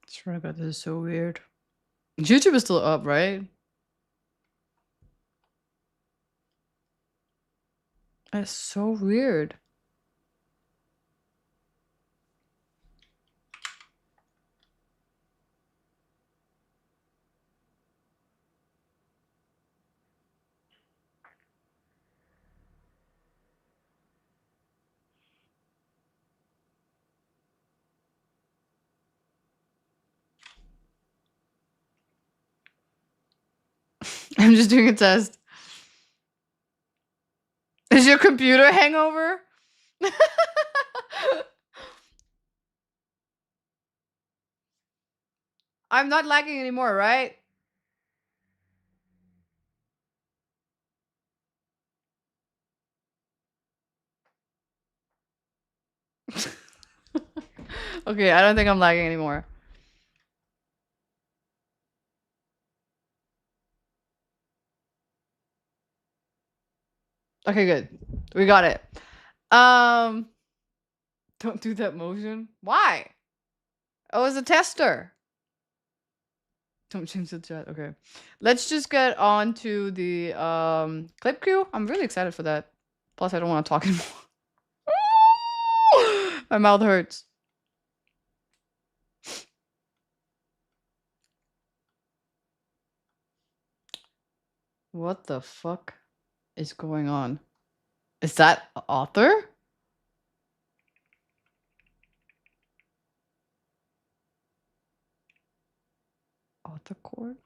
Swear to God, this is so weird. YouTube is still up, right? It's so weird. I'm just doing a test. Is your computer hangover? I'm not lagging anymore, right? Okay, I don't think I'm lagging anymore. Okay, good. We got it. Don't do that motion. Why? I was a tester. Don't change the chat. Okay. Let's just get on to the clip queue. I'm really excited for that. Plus, I don't want to talk anymore. My mouth hurts. What the fuck is going on? Is that author? Author core?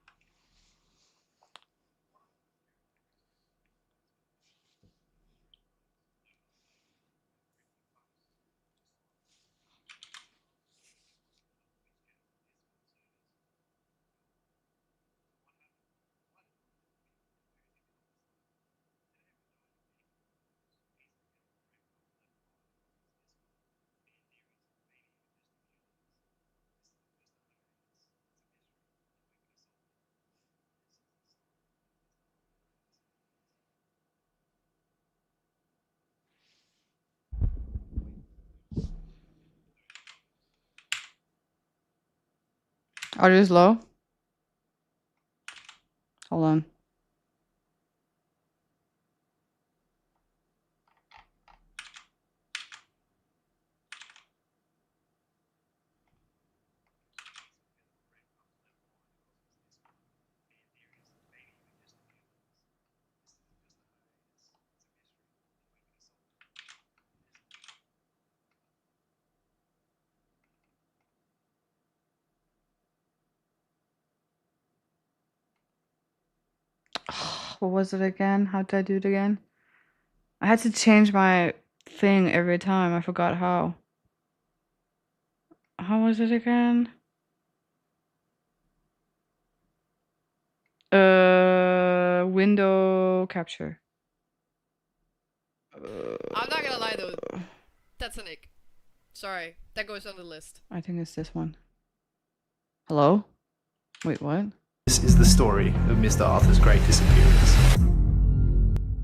Audio is low. Hold on. What was it again? How did I do it again? I had to change my thing every time. I forgot how. How was it again? window capture. I'm not gonna lie though, that's an ick. Sorry, that goes on the list. I think it's this one. Hello? Wait, what? This is the story of Mr. Arthur's great disappearance.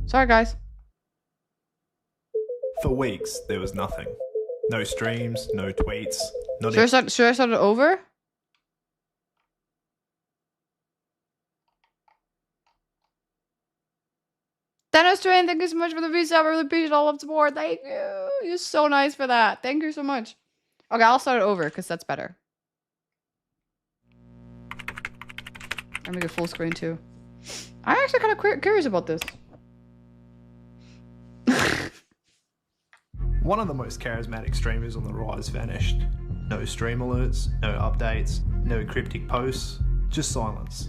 Sorry, guys. For weeks, there was nothing. No streams, no tweets, not Should I start it over? Dennis Train, thank you so much for the visa. I really appreciate all of support. Thank you. You're so nice for that. Thank you so much. Okay, I'll start it over because that's better. I'll make it full screen too. I'm actually kind of curious about this. One of the most charismatic streamers on the rise vanished. No stream alerts, no updates, no cryptic posts, just silence.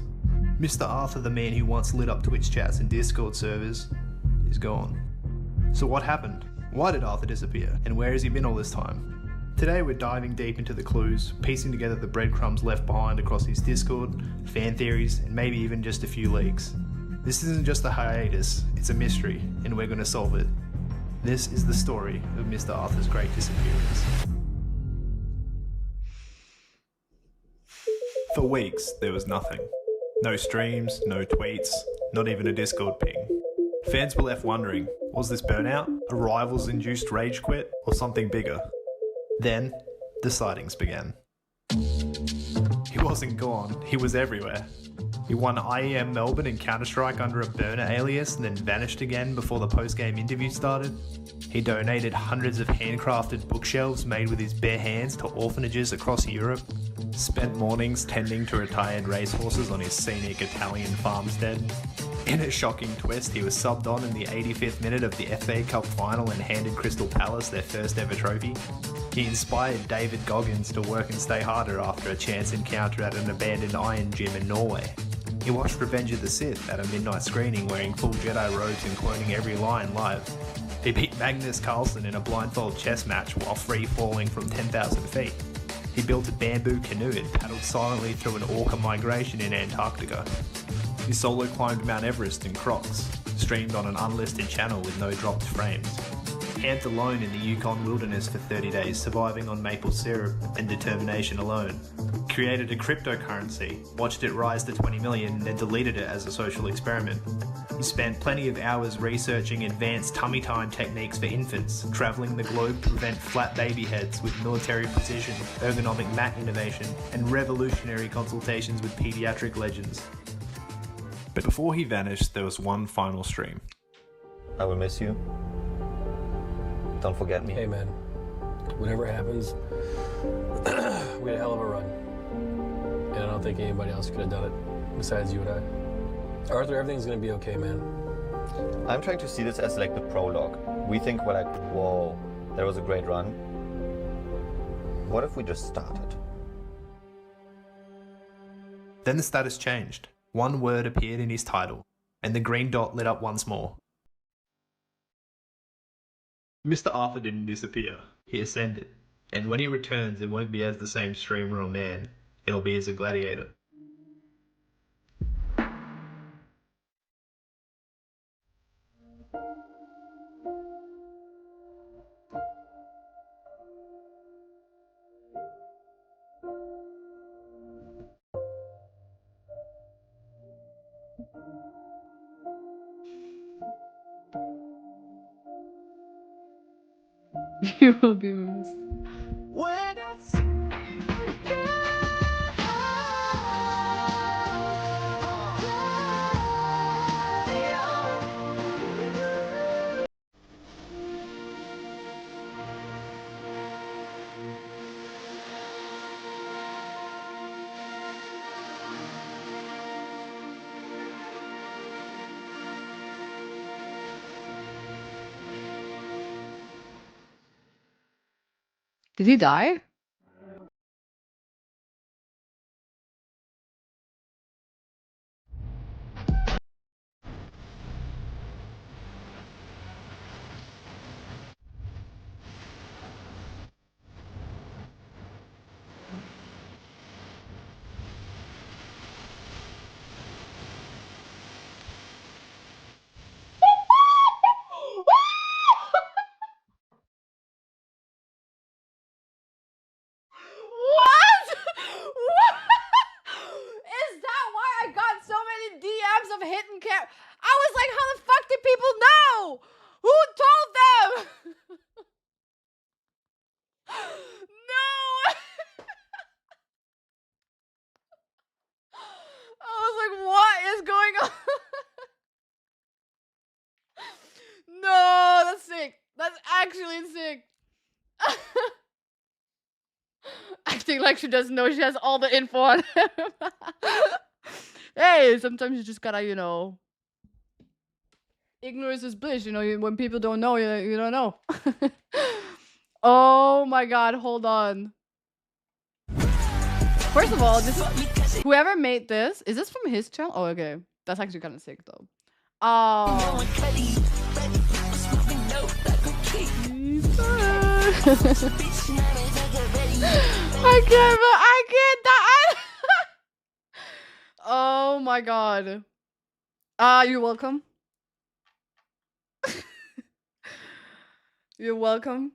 Mr. Arthur, the man who once lit up Twitch chats and Discord servers, is gone. So what happened? Why did Arthur disappear? And where has he been all this time? Today we're diving deep into the clues, piecing together the breadcrumbs left behind across his Discord, fan theories, and maybe even just a few leaks. This isn't just a hiatus, it's a mystery, and we're going to solve it. This is the story of Mr. Arthur's great disappearance. For weeks, there was nothing. No streams, no tweets, not even a Discord ping. Fans were left wondering, was this burnout, a rivals-induced rage quit, or something bigger? Then, the sightings began. He wasn't gone, he was everywhere. He won IEM Melbourne in Counter-Strike under a burner alias and then vanished again before the post-game interview started. He donated hundreds of handcrafted bookshelves made with his bare hands to orphanages across Europe. Spent mornings tending to retired racehorses on his scenic Italian farmstead. In a shocking twist, he was subbed on in the 85th minute of the FA Cup final and handed Crystal Palace their first ever trophy. He inspired David Goggins to work and stay harder after a chance encounter at an abandoned iron gym in Norway. He watched Revenge of the Sith at a midnight screening wearing full Jedi robes and quoting every line live. He beat Magnus Carlsen in a blindfold chess match while free falling from 10,000 feet. He built a bamboo canoe and paddled silently through an orca migration in Antarctica. He solo climbed Mount Everest in Crocs, streamed on an unlisted channel with no dropped frames. Camped alone in the Yukon wilderness for 30 days, surviving on maple syrup and determination alone. Created a cryptocurrency, watched it rise to 20 million, then deleted it as a social experiment. He spent plenty of hours researching advanced tummy time techniques for infants, travelling the globe to prevent flat baby heads with military precision, ergonomic mat innovation, and revolutionary consultations with paediatric legends. But before he vanished, there was one final stream. I will miss you. Don't forget me. Hey man, whatever happens, we had a hell of a run. And I don't think anybody else could have done it besides you and I. Arthur, everything's gonna be okay, man. I'm trying to see this as like the prologue. We think we're like, whoa, that was a great run. What if we just started? Then the status changed. One word appeared in his title, and the green dot lit up once more. Mr. Arthur didn't disappear, he ascended, and when he returns it won't be as the same streamer or man, it'll be as a gladiator. You will be missed. Did he die? actually sick. Acting like she doesn't know she has all the info on him. Hey, sometimes you just gotta, you know. Ignorance is bliss, you know. When people don't know, you don't know. Oh my god, hold on. First of all, this is whoever made this. Is this from his channel? Oh, okay. That's actually kind of sick though. I can't die. Oh my god. You're welcome. You're welcome.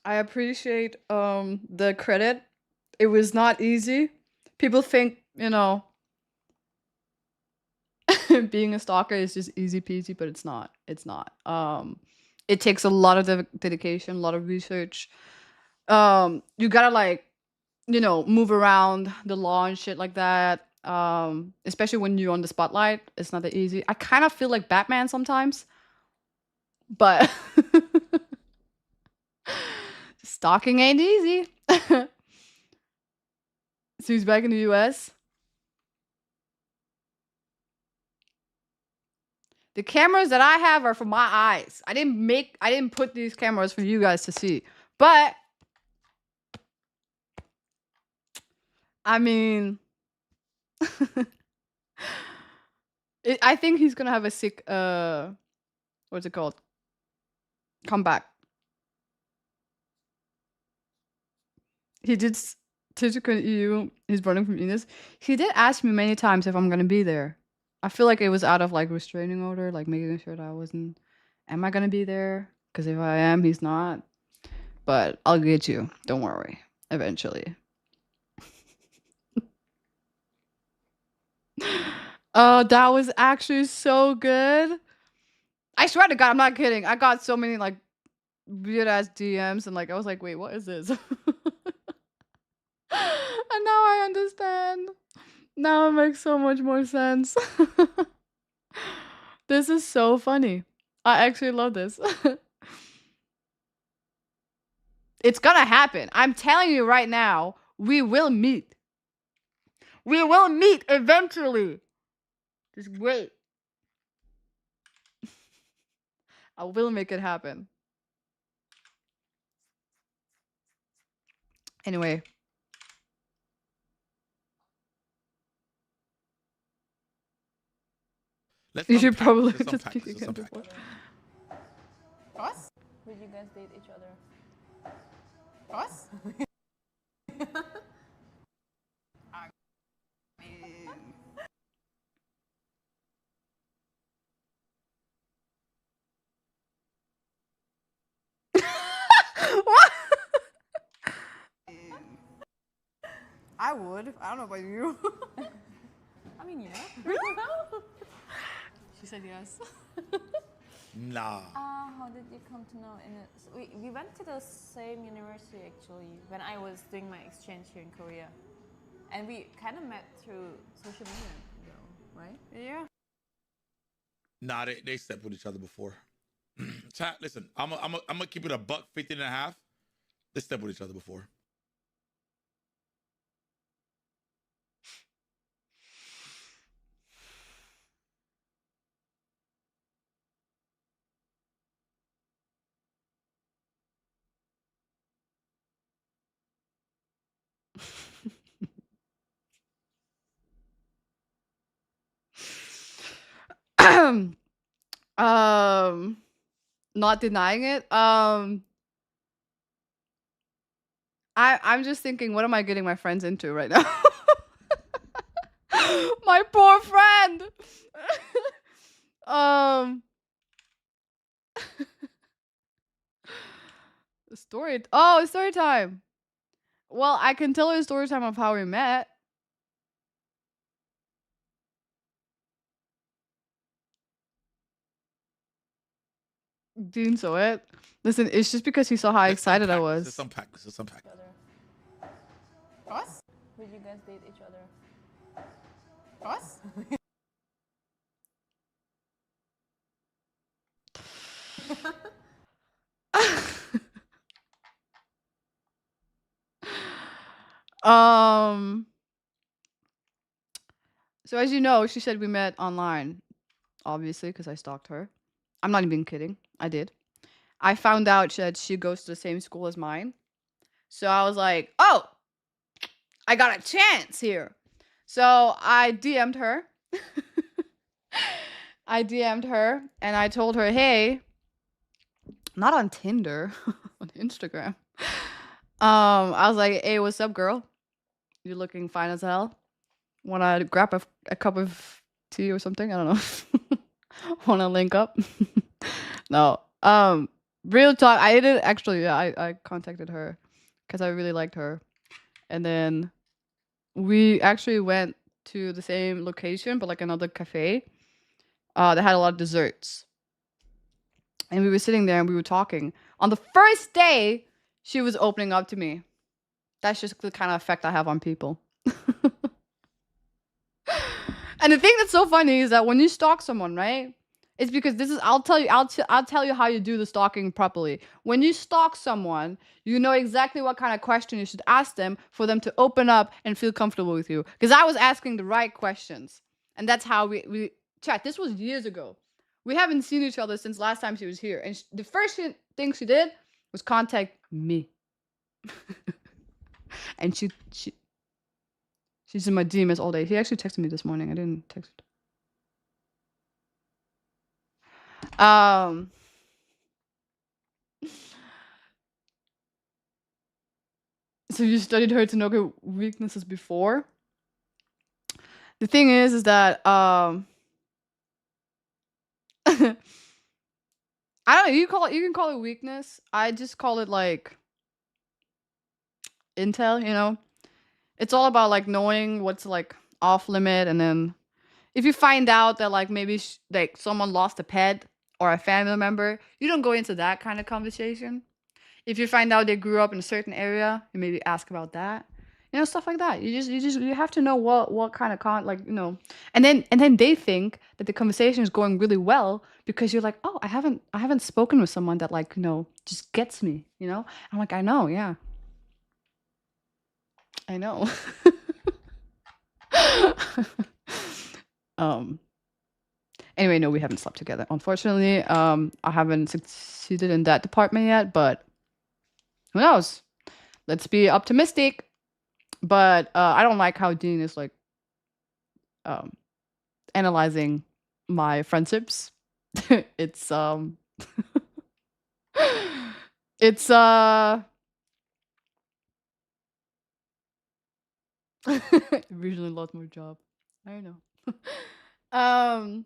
I appreciate the credit. It was not easy. People think, you know, being a stalker is just easy peasy, but it's not. It's not. It takes a lot of dedication, a lot of research. You gotta like, you know, move around the law and shit like that. Especially when you're on the spotlight, it's not that easy. I kind of feel like Batman sometimes, but stalking ain't easy. So he's back in the US. The cameras that I have are for my eyes. I didn't put these cameras for you guys to see. But I mean, I think he's gonna have a sick what's it called? Comeback. He did TwitchCon EU. He's running from Enos. He did ask me many times if I'm gonna be there. I feel like it was out of like restraining order, like making sure that I wasn't. Am I gonna be there? Because if I am, he's not. But I'll get you. Don't worry. Eventually. Oh, that was actually so good. I swear to God, I'm not kidding. I got so many like weird ass DMs and like I was like, wait, what is this? And now I understand. Now it makes so much more sense. This is so funny. I actually love this. It's gonna happen. I'm telling you right now, we will meet. We will meet eventually. Just wait. I will make it happen. Anyway. You should probably just speak again before. Us? Would you guys date each other? Us? What? I would. I don't know about you. I mean, yeah. She said yes. Nah. How did you come to know? We went to the same university actually when I was doing my exchange here in Korea, and we kind of met through social media, though, right? Yeah. Nah, they slept with each other before. Chat, listen, I'm gonna keep it a buck 50.5. They slept with each other before. Not denying it. I'm just thinking, what am I getting my friends into right now? My poor friend. Story. Oh, story time. Well, I can tell you a story time of how we met. Dean saw it. Listen, it's just because he saw how excited I was. Let's unpack this. Let's unpack this. Us? Would you guys date each other? Us? So as you know, she said we met online, obviously, because I stalked her. I'm not even kidding. I did. I found out that she goes to the same school as mine. So I was like, oh, I got a chance here. So I DM'd her. I DM'd her and I told her, hey, not on Tinder, on Instagram. I was like, hey, what's up, girl? You're looking fine as hell. Wanna grab a cup of tea or something? I don't know. Wanna link up? No. Real talk. I did actually. Yeah, I contacted her because I really liked her, and then we actually went to the same location, but like another cafe. That had a lot of desserts, and we were sitting there and we were talking. On the first day, she was opening up to me. That's just the kind of effect I have on people. And the thing that's so funny is that when you stalk someone, right? It's because this is I'll tell you how you do the stalking properly. When you stalk someone, you know exactly what kind of question you should ask them for them to open up and feel comfortable with you. Because I was asking the right questions. And that's how we chat. This was years ago. We haven't seen each other since last time she was here. And the first thing she did was contact me. And she's in my DMs all day. He actually texted me this morning. I didn't text. So you studied her to know her weaknesses before. The thing is that I don't know. You can call it weakness. I just call it like intel. You know, it's all about like knowing what's like off limit, and then if you find out that like maybe like someone lost a pet or a family member, you don't go into that kind of conversation. If you find out they grew up in a certain area, you maybe ask about that. You know, stuff like that. You have to know what kind of like, you know. And then they think that the conversation is going really well because you're like, "Oh, I haven't spoken with someone that like, you know, just gets me, you know?" I'm like, "I know, yeah. I know." Anyway, no, we haven't slept together. Unfortunately, I haven't succeeded in that department yet, but who knows? Let's be optimistic. But I don't like how Dean is like analyzing my friendships. It's it's originally lost my job. I don't know.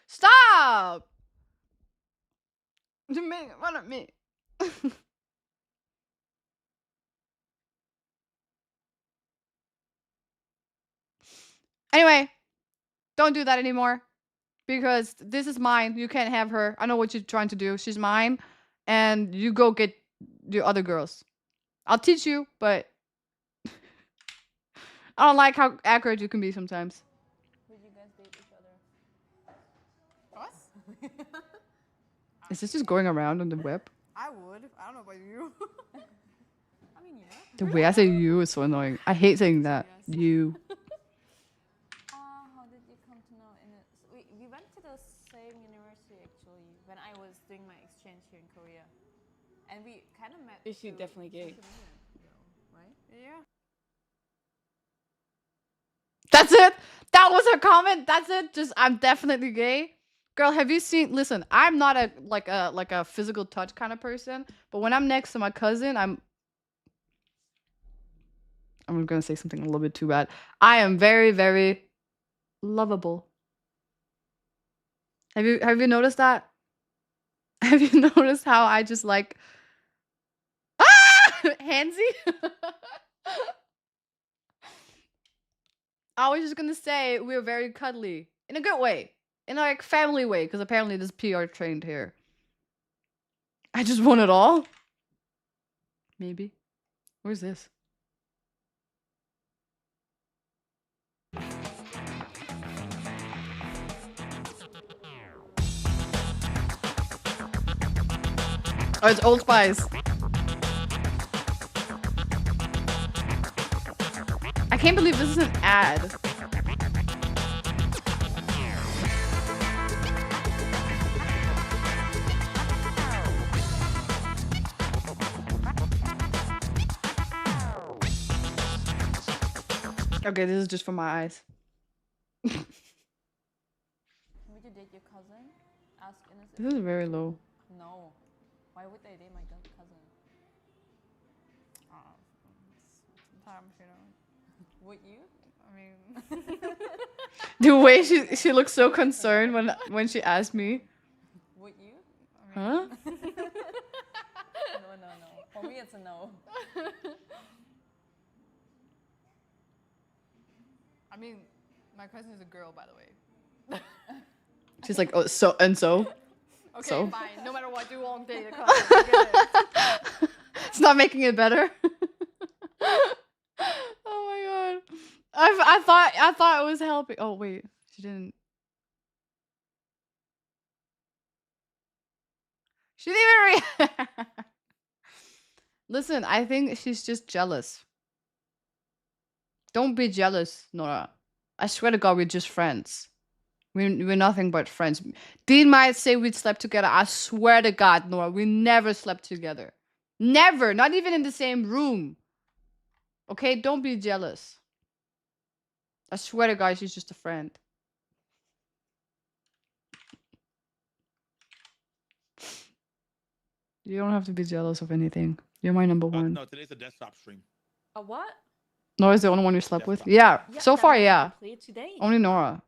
Stop! You make fun of me. Anyway, don't do that anymore. Because this is mine. You can't have her. I know what you're trying to do. She's mine. And you go get the other girls. I'll teach you, but I don't like how accurate you can be sometimes. Would you guys date each other? Us? Is this just going around on the web? I would. I don't know about you. I mean, yeah. The way I say you is so annoying. I hate saying that. Yes. You. How did you come to know? We went to the same university actually when I was doing my exchange here in Korea, and we kind of met. Is she through definitely gay? social media, right? Yeah. That's it. That was her comment. That's it. Just I'm definitely gay. Girl, have you seen? Listen, I'm not a physical touch kind of person, but when I'm next to my cousin, I'm gonna say something a little bit too bad. I am very, very lovable. Have you noticed that? Have you noticed how I just like handsy? I was just gonna say we're very cuddly in a good way, in a like family way, because apparently this PR trained here. I just want it all. Maybe. Where's this? Oh, it's Old Spice. I can't believe this is an ad. Okay, this is just for my eyes. Would you date your cousin? Ask innocent. This is very low. No. Why would they date my cousin? Sometimes, you know. Would you? I mean, The way she looks so concerned when she asked me. Would you? Huh? No. For me, it's a no. I mean, my cousin is a girl, by the way. She's like, oh, so and so. Okay, So? fine. No matter what, you won't date a cousin. I get it. It's not making it better. Oh my god. I thought it was helping. Oh wait, she didn't. She didn't even react. Listen, I think she's just jealous. Don't be jealous, Nora. I swear to God, we're just friends. We're nothing but friends. Dean might say we slept together. I swear to God, Nora, we never slept together. Never. Not even in the same room. Okay, don't be jealous. I swear to God, she's just a friend. You don't have to be jealous of anything. You're my number one. No, today's a desktop stream. A what? Nora's the only one you slept with? Desktop. Yeah, so that far, means I yeah. can play it today. Only Nora.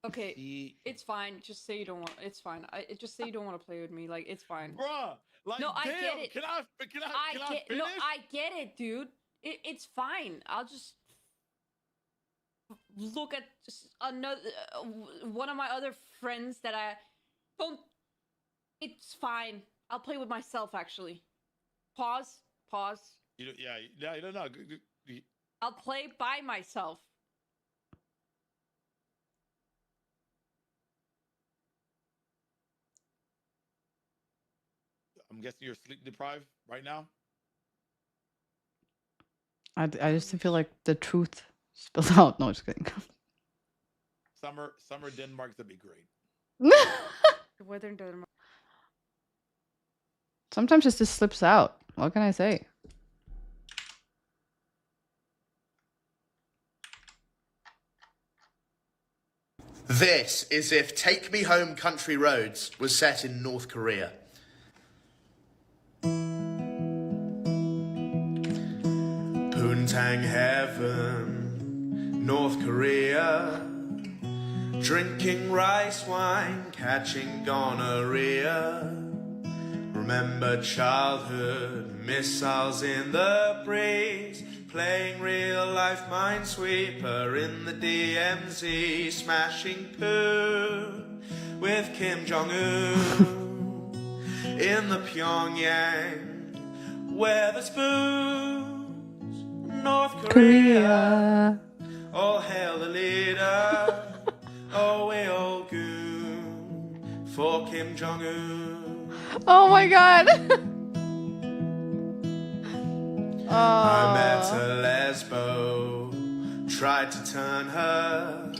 Okay, He, it's fine. Just say you don't want. It's fine. Just say you don't want to play with me. Like, it's fine. bruh, like, No, I damn, get it. Can I get finish? no. I get it, dude. It's fine. I'll just look at just another one of my other friends that I don't. It's fine. I'll play with myself. Actually, pause. You don't, yeah, you don't know. I'll play by myself. I'm guessing you're sleep deprived right now. I just feel like the truth spills out. No, just kidding. Summer Denmark's gonna be great. The weather in Denmark. Sometimes it just slips out. What can I say? This is if Take Me Home Country Roads was set in North Korea. Poontang Heaven, North Korea. Drinking rice wine, catching gonorrhea. Remember childhood, missiles in the breeze. Playing real life minesweeper in the DMZ. Smashing poo with Kim Jong-un. In the Pyongyang, where the spoons. North Korea. All hail the leader. Oh, we all goon for Kim Jong-un. Oh my god. I met a lesbo, tried to turn her.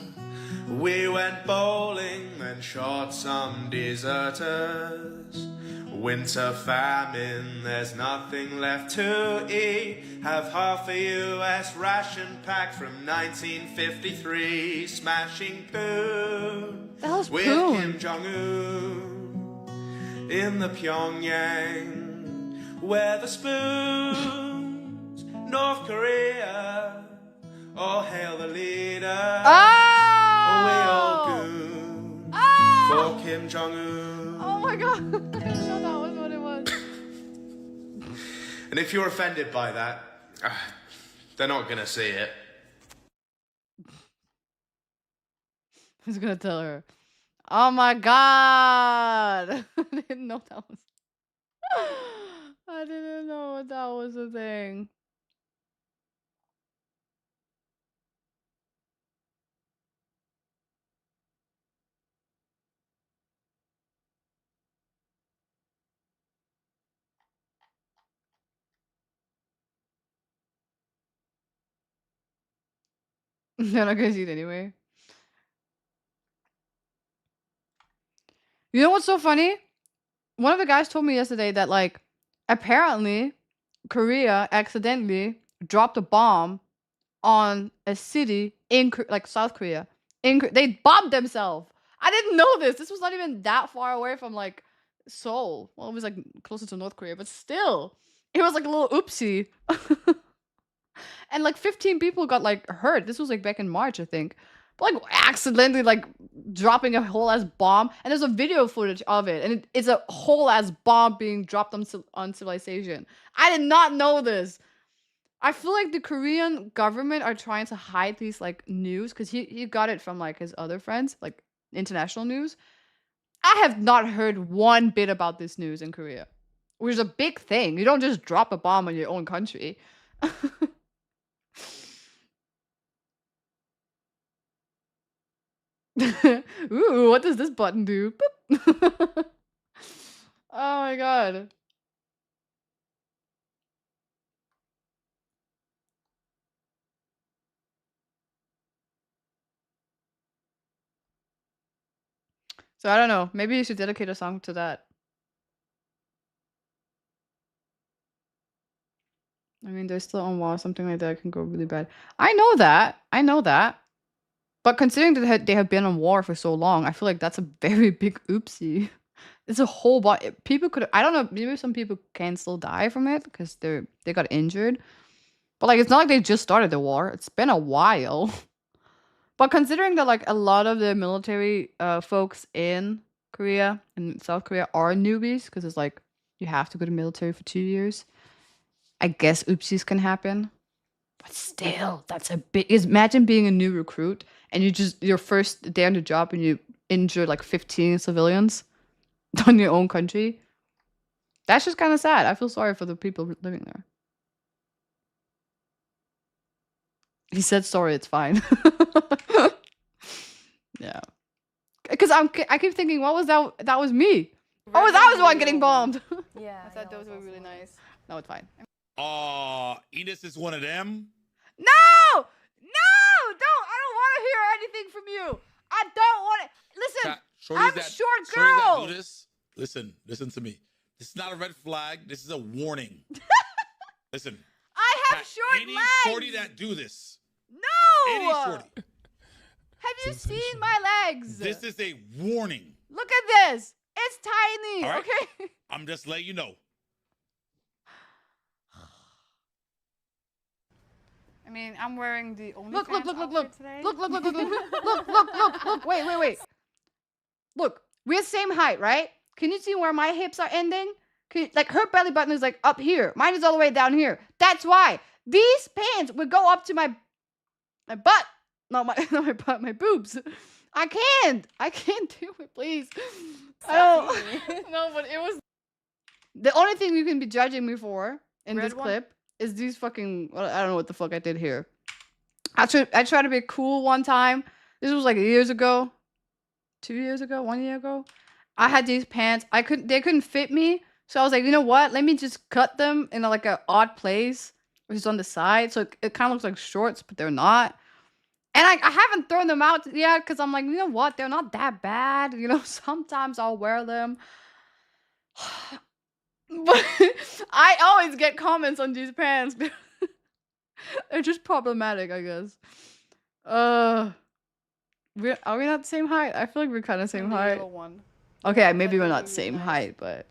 We went bowling, then shot some deserters. Winter famine, there's nothing left to eat. Have half a US ration pack from 1953. Smashing poon The hell's with poon? Kim Jong-un in the Pyongyang, where the spoons, North Korea, all hail the leader. Oh! We all goon for Kim Jong-un. Oh my god. I didn't know that was what it was. And if you're offended by that, they're not gonna see it. Who's gonna tell her? Oh my god. I didn't know that was. I didn't know that was a thing. They're not gonna see it anyway. You know what's so funny? One of the guys told me yesterday that like apparently Korea accidentally dropped a bomb on a city in like South Korea. They bombed themselves. I didn't know this. This was not even that far away from like Seoul. Well, it was like closer to North Korea, but still, it was like a little oopsie. And like 15 people got like hurt. This was like back in March, I think. But like accidentally like dropping a whole ass bomb, and there's a video footage of it, and it's a whole ass bomb being dropped on civilization. I did not know this. I feel like the Korean government are trying to hide these like news because he got it from like his other friends, like international news. I have not heard one bit about this news in Korea, which is a big thing. You don't just drop a bomb on your own country. Ooh, what does this button do? Boop. Oh my god. So I don't know. Maybe you should dedicate a song to that. I mean, they're still on wall. Something like that can go really bad. I know that. I know that. But considering that they have been on war for so long, I feel like that's a very big oopsie. It's a whole bunch. People could. I don't know. Maybe some people can still die from it because they got injured. But like, it's not like they just started the war. It's been a while. But considering that like a lot of the military folks in Korea and South Korea are newbies, because it's like you have to go to military for 2 years. I guess oopsies can happen. But still, that's a big. Imagine being a new recruit and your first day on the job and you injure like 15 civilians on your own country. That's just kind of sad. I feel sorry for the people living there. He said sorry, it's fine. Yeah. Because I keep thinking, what was that? That was me. Oh, that was the one getting bombed. Yeah. I thought those were really nice. No, it's fine. Enos is one of them. No! No! Don't! I don't want to hear anything from you. I don't want it. Listen, I'm a short girl. Do this. Listen to me. This is not a red flag. This is a warning. Listen. I have short any legs. shorty that do this. No! Any shorty. Have you seen my legs? This is a warning. Look at this. It's tiny. All right? Okay. I'm just letting you know. I mean, I'm wearing the only. Look! today. Look! Wait! Look, we're same height, right? Can you see where my hips are ending? Like her belly button is like up here. Mine is all the way down here. That's why these pants would go up to my butt. Not my butt, my boobs. I can't do it, please. I don't. No, but it was. The only thing you can be judging me for in this clip is these fucking. Well, I don't know what the fuck I did here. I tried to be cool one time. This was like years ago, 2 years ago, 1 year ago. I had these pants. They couldn't fit me, so I was like, you know what? Let me just cut them in like an odd place, which is on the side, so it kind of looks like shorts, but they're not. And I haven't thrown them out yet because I'm like, you know what? They're not that bad. You know, sometimes I'll wear them. But I always get comments on these pants. They're just problematic, I guess. Are we not the same height? I feel like we're kind of same height. Okay, maybe we're not same height, but.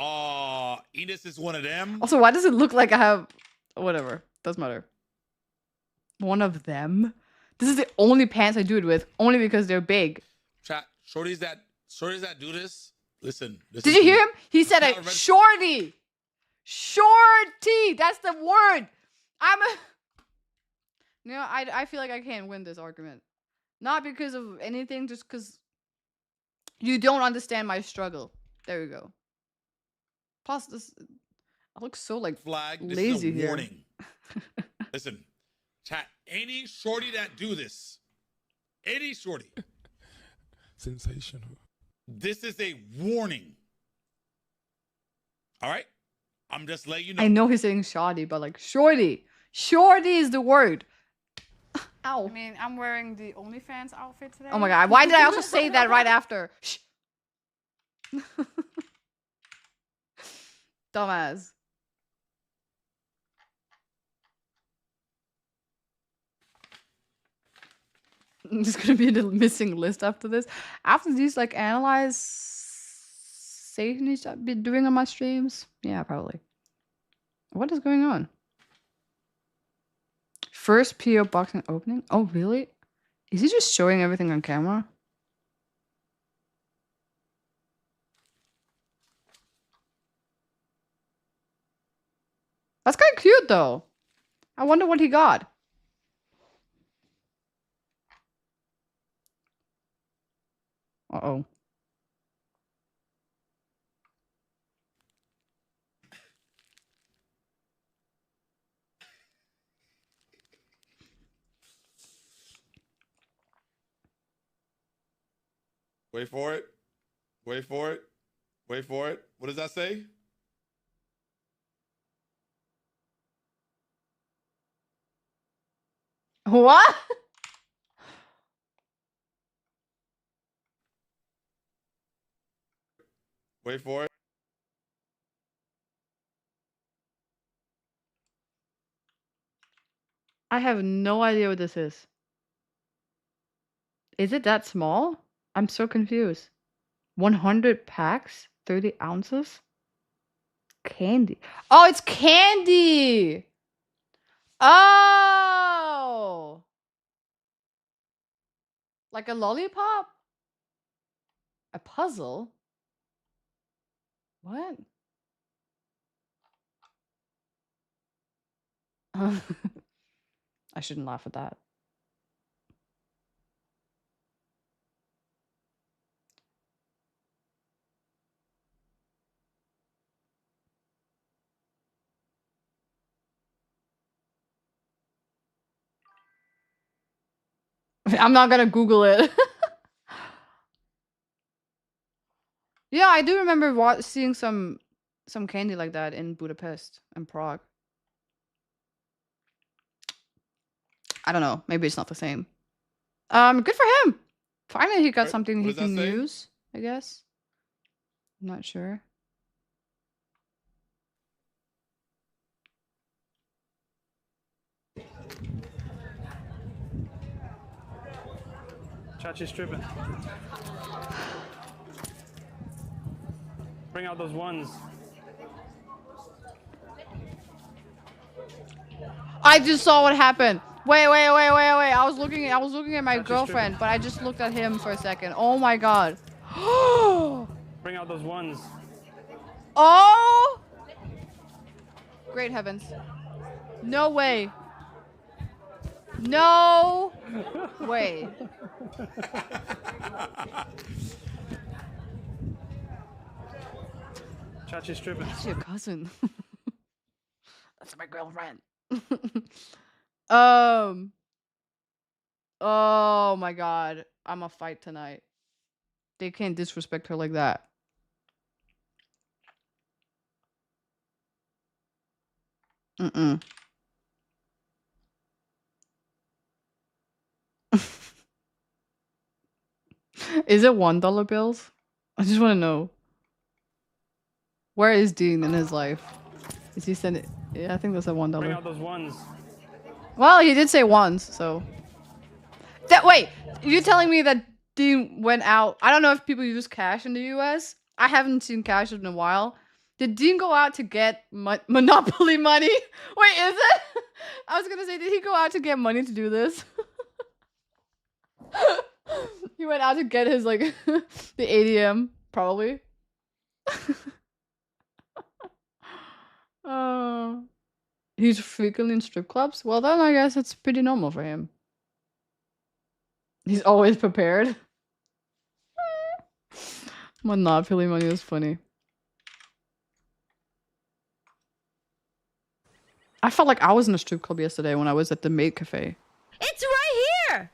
Enos is one of them. Also, why does it look like I have. Whatever. Doesn't matter. One of them? This is the only pants I do it with, only because they're big. Chat, shorties that do this. Listen. Did you hear him? He said a shorty. Shorty. That's the word. I feel like I can't win this argument. Not because of anything, just because you don't understand my struggle. There we go. Plus, I look so like flag. This lazy is a here. warning. Listen. Chat, any shorty that do this, any shorty. Sensational. This is a warning. All right? I'm just letting you know. I know he's saying shoddy, but like shorty. Shorty is the word. Ow. I mean, I'm wearing the OnlyFans outfit today. Oh my god, why did I also say that right after? Shh. Dumbass. There's gonna be a missing list after this. After these, like, analyze Satanies I've been doing on my streams. Yeah, probably. What is going on? First PO box opening? Oh, really? Is he just showing everything on camera? That's kind of cute, though. I wonder what he got. Uh-oh. Wait for it. Wait for it. Wait for it. What does that say? What? Wait for it. I have no idea what this is. Is it that small? I'm so confused. 100 packs? 30 ounces? Candy. Oh, it's candy! Oh! Like a lollipop? A puzzle? What? I shouldn't laugh at that. I'm not gonna Google it. Yeah, I do remember seeing some candy like that in Budapest and Prague. I don't know. Maybe it's not the same. Good for him. Finally, he got What- something what he does that can say? use. I guess. I'm not sure. Chachi's stripping. Bring out those ones. I just saw what happened. Wait. I was looking at my Touch his girlfriend, but I just looked at him for a second. Oh my god. Bring out those ones. Oh! Great heavens. No way. No way. Chachi's stripping. That's your cousin. That's my girlfriend. Oh my god. I'm a fight tonight. They can't disrespect her like that. Mm-mm. Is it $1 bills? I just want to know. Where is Dean in his life? Is he sending? Yeah, I think that's a Bring $1. out those ones. Well, he did say once, so. Wait, you're telling me that Dean went out? I don't know if people use cash in the US. I haven't seen cash in a while. Did Dean go out to get Monopoly money? Wait, is it? I was gonna say, did he go out to get money to do this? He went out to get his, like, the ATM, probably. He's frequently in strip clubs? Well, then I guess it's pretty normal for him. He's always prepared. Monopoly money is funny. I felt like I was in a strip club yesterday when I was at the maid cafe. It's right here.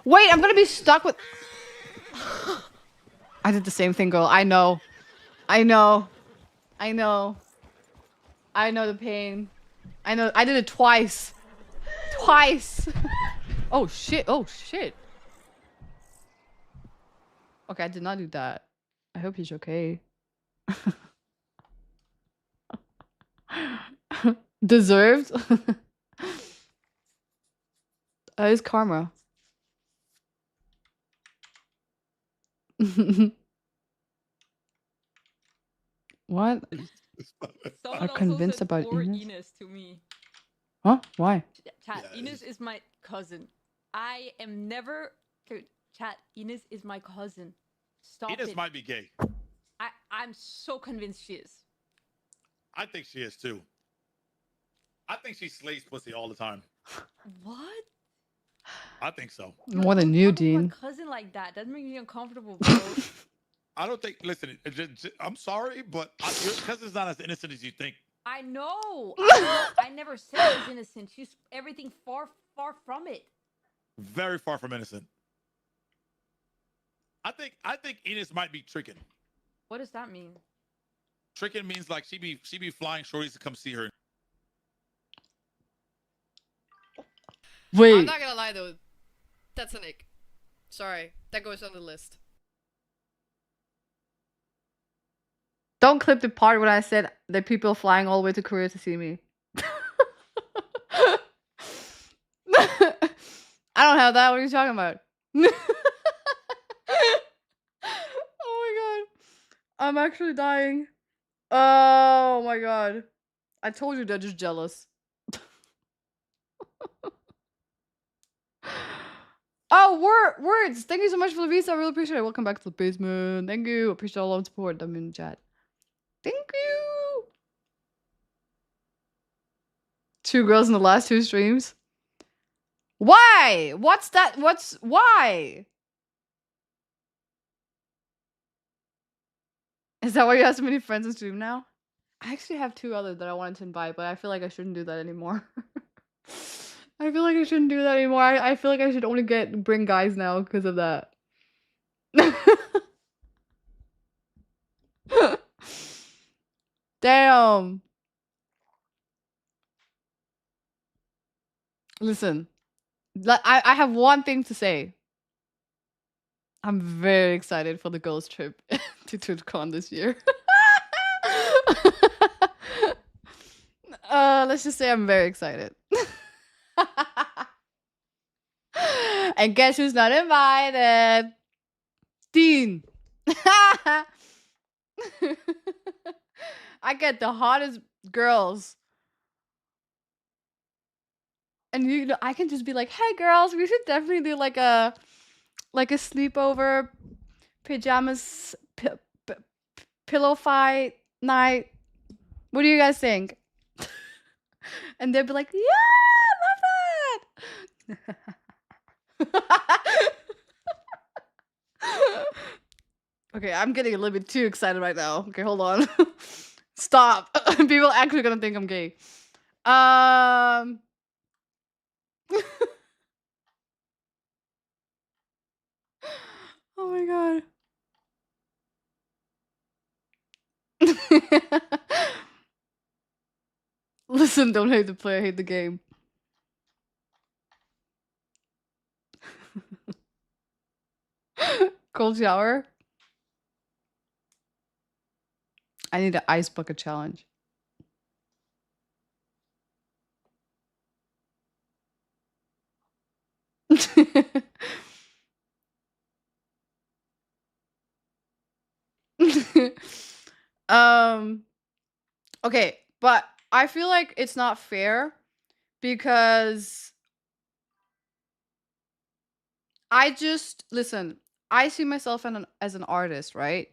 Wait, I'm gonna be stuck with... I did the same thing, girl. I know. I know. I know. I know the pain. I know. I did it twice. twice. Oh shit! Oh shit! Okay, I did not do that. I hope he's okay. Deserved. It's karma. What? Someone Are also convinced said about poor Ines? Ines to me. Huh? Why? Chat, Yeah, Ines is my cousin. I am never. Dude, chat, Ines is my cousin. Stop Ines it. might be gay. I'm so convinced she is. I think she is too. I think she slays pussy all the time. What? I think so. More than Don't you, talk about my Dean. cousin like that. That makes me uncomfortable, bro. I don't think. Listen, I'm sorry, but your cousin's not as innocent as you think. I know. I never said she's innocent. She's everything far from it. Very far from innocent. I think Ines might be tricking. What does that mean? Tricking means like she be flying shorties to come see her. Wait. I'm not gonna lie though. That's an ick. Sorry. That goes on the list. Don't clip the part when I said that people flying all the way to Korea to see me. I don't have that. What are you talking about? Oh my god. I'm actually dying. Oh my god. I told you they're just jealous. Oh, words! Thank you so much for the visa. I really appreciate it. Welcome back to the basement. Thank you. Appreciate all love and support. I'm in the chat. Thank you. 2 girls in the last 2 streams. Why? What's that? Why? Is that why you have so many friends in stream now? I actually have 2 others that I wanted to invite, but I feel like I shouldn't do that anymore. I feel like I shouldn't do that anymore. I feel like I should only bring guys now because of that. Damn. Listen, I have one thing to say. I'm very excited for the girls' trip to TwitchCon this year. Let's just say I'm very excited. And guess who's not invited? Dean. I get the hottest girls. And you know, I can just be like, "Hey girls, we should definitely do like a sleepover pajamas pillow fight night. What do you guys think?" And they'd be like, "Yeah, I love that." Okay, I'm getting a little bit too excited right now. Okay, hold on. Stop. People are actually gonna think I'm gay. Oh my god. Listen, don't hate the player, hate the game. Cold shower. I need an ice bucket challenge. Okay, but I feel like it's not fair because listen, I see myself as an artist, right?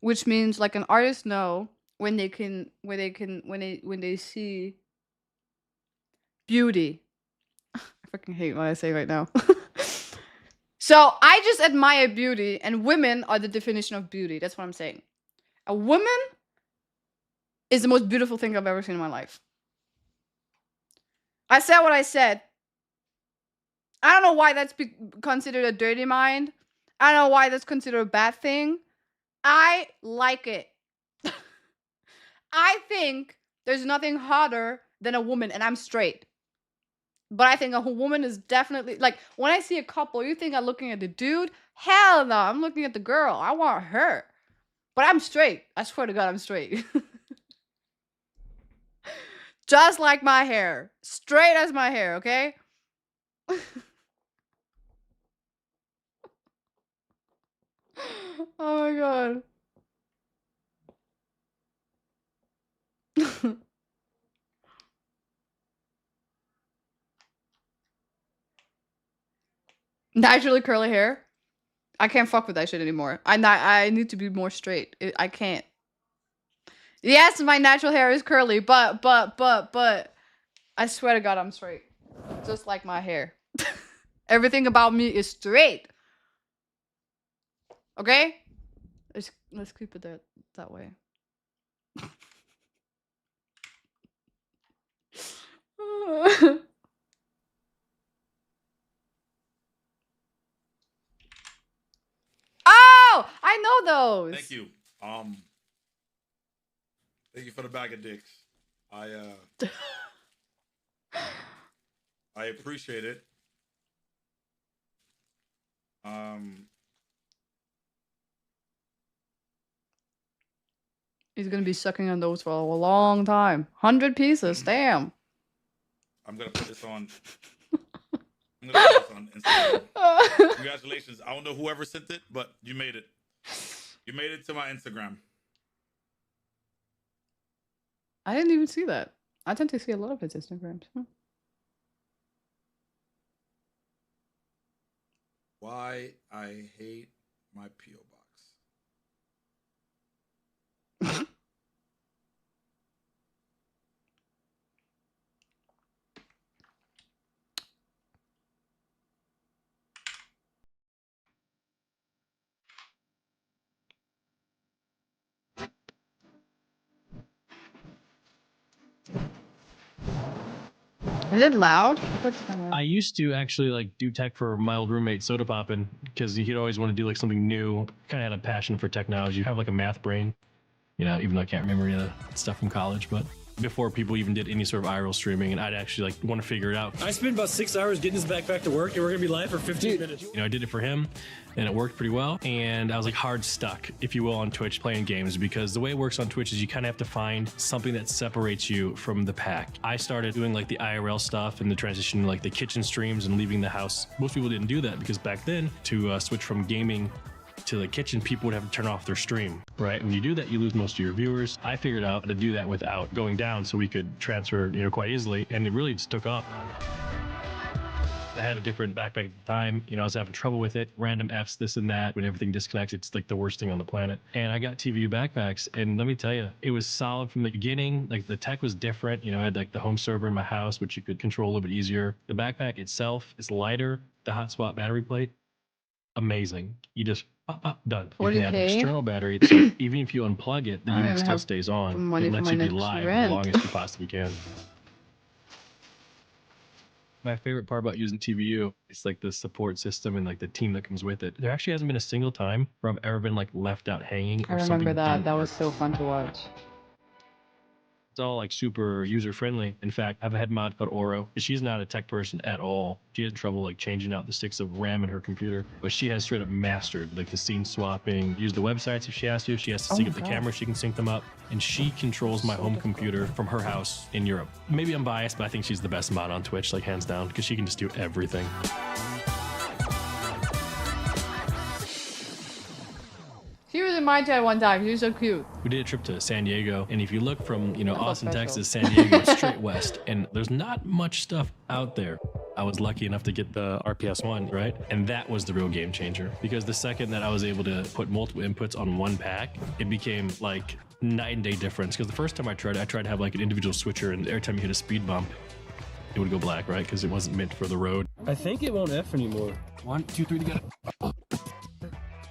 Which means like an artist know when they see beauty. I fucking hate what I say right now. So I just admire beauty, and women are the definition of beauty. That's what I'm saying. A woman is the most beautiful thing I've ever seen in my life. I said what I said. I don't know why that's considered a dirty mind. I don't know why that's considered a bad thing. I like it. I think there's nothing hotter than a woman, and I'm straight. But I think a woman is definitely like when I see a couple, you think I'm looking at the dude? Hell no, I'm looking at the girl. I want her. But I'm straight. I swear to God, I'm straight. Just like my hair. Straight as my hair, okay? Oh my God. Naturally curly hair. I can't fuck with that shit anymore. I need to be more straight. I can't. Yes, my natural hair is curly, but I swear to God, I'm straight. Just like my hair. Everything about me is straight. Okay? Let's keep it that way. Oh, I know those. Thank you. Thank you for the bag of dicks. I appreciate it. He's gonna be sucking on those for a long time. 100 pieces, damn. I'm gonna put this on. I'm gonna put this on Instagram. Congratulations. I don't know whoever sent it, but you made it. You made it to my Instagram. I didn't even see that. I tend to see a lot of his Instagrams. Why I hate my P.O. box. Is it loud? I used to actually like do tech for my old roommate Soda Poppin' because he'd always want to do like something new. Kind of had a passion for technology. Have like a math brain, you know, even though I can't remember any of the stuff from college, but before people even did any sort of IRL streaming, and I'd actually like want to figure it out. I spent about 6 hours getting this backpack to work, and we're gonna be live for 15 minutes. You know, I did it for him, and it worked pretty well. And I was like hard stuck, if you will, on Twitch playing games, because the way it works on Twitch is you kind of have to find something that separates you from the pack. I started doing like the IRL stuff and the transition to like the kitchen streams and leaving the house. Most people didn't do that because back then, to switch from gaming to the kitchen, people would have to turn off their stream, right? When you do that, you lose most of your viewers. I figured out how to do that without going down, so we could transfer, you know, quite easily, and it really just took off. I had a different backpack at the time. You know, I was having trouble with it. Random Fs, this and that. When everything disconnects, it's like the worst thing on the planet. And I got TVU backpacks, and let me tell you, it was solid from the beginning. Like the tech was different. You know, I had like the home server in my house, which you could control a little bit easier. The backpack itself is lighter. The hotspot battery plate, amazing. You just pop, done. You can add an external battery, so even if you unplug it, the unit still stays on. It lets you be live as long as you possibly can. My favorite part about using TVU is like the support system and like the team that comes with it. There actually hasn't been a single time where I've ever been like left out hanging. I remember that. That was so fun to watch. It's all like super user friendly. In fact, I have a head mod called Oro. She's not a tech person at all. She has trouble like changing out the sticks of RAM in her computer, but she has straight up mastered like the scene swapping, use the websites if she has to. She has to sync up the camera, she can sync them up, and she controls my home computer from her house in Europe. Maybe I'm biased, but I think she's the best mod on Twitch, like hands down, because she can just do everything. She was in my chat one time. She was so cute. We did a trip to San Diego, and if you look from, you know, Austin, Texas, San Diego, it's straight west, and there's not much stuff out there. I was lucky enough to get the RPS-1, right? And that was the real game changer, because the second that I was able to put multiple inputs on one pack, it became like night and day difference. Because the first time I tried to have like an individual switcher, and every time you hit a speed bump, it would go black, right? Because it wasn't meant for the road. I think it won't F anymore. 1, 2, 3 together.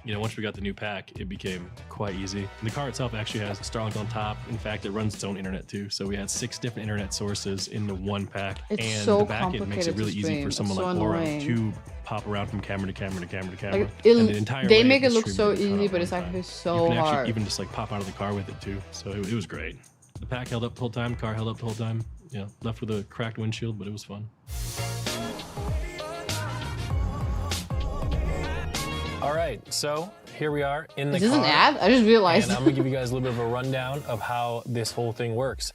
You know, once we got the new pack, it became quite easy. And the car itself actually has Starlink on top. In fact, it runs its own internet too. So we had 6 different internet sources in the one pack. It's and so the back end makes it really easy for someone like Aura to pop around from camera to camera to camera to camera. Like, and the entire they way make it is look so streamed easy, but it's actually so you can hard. actually even just like pop out of the car with it too. So it was great. The pack held up the whole time, car held up the whole time. You know, left with a cracked windshield, but it was fun. All right, so here we are in the Is this car. an ad? I just realized. And I'm gonna give you guys a little bit of a rundown of how this whole thing works.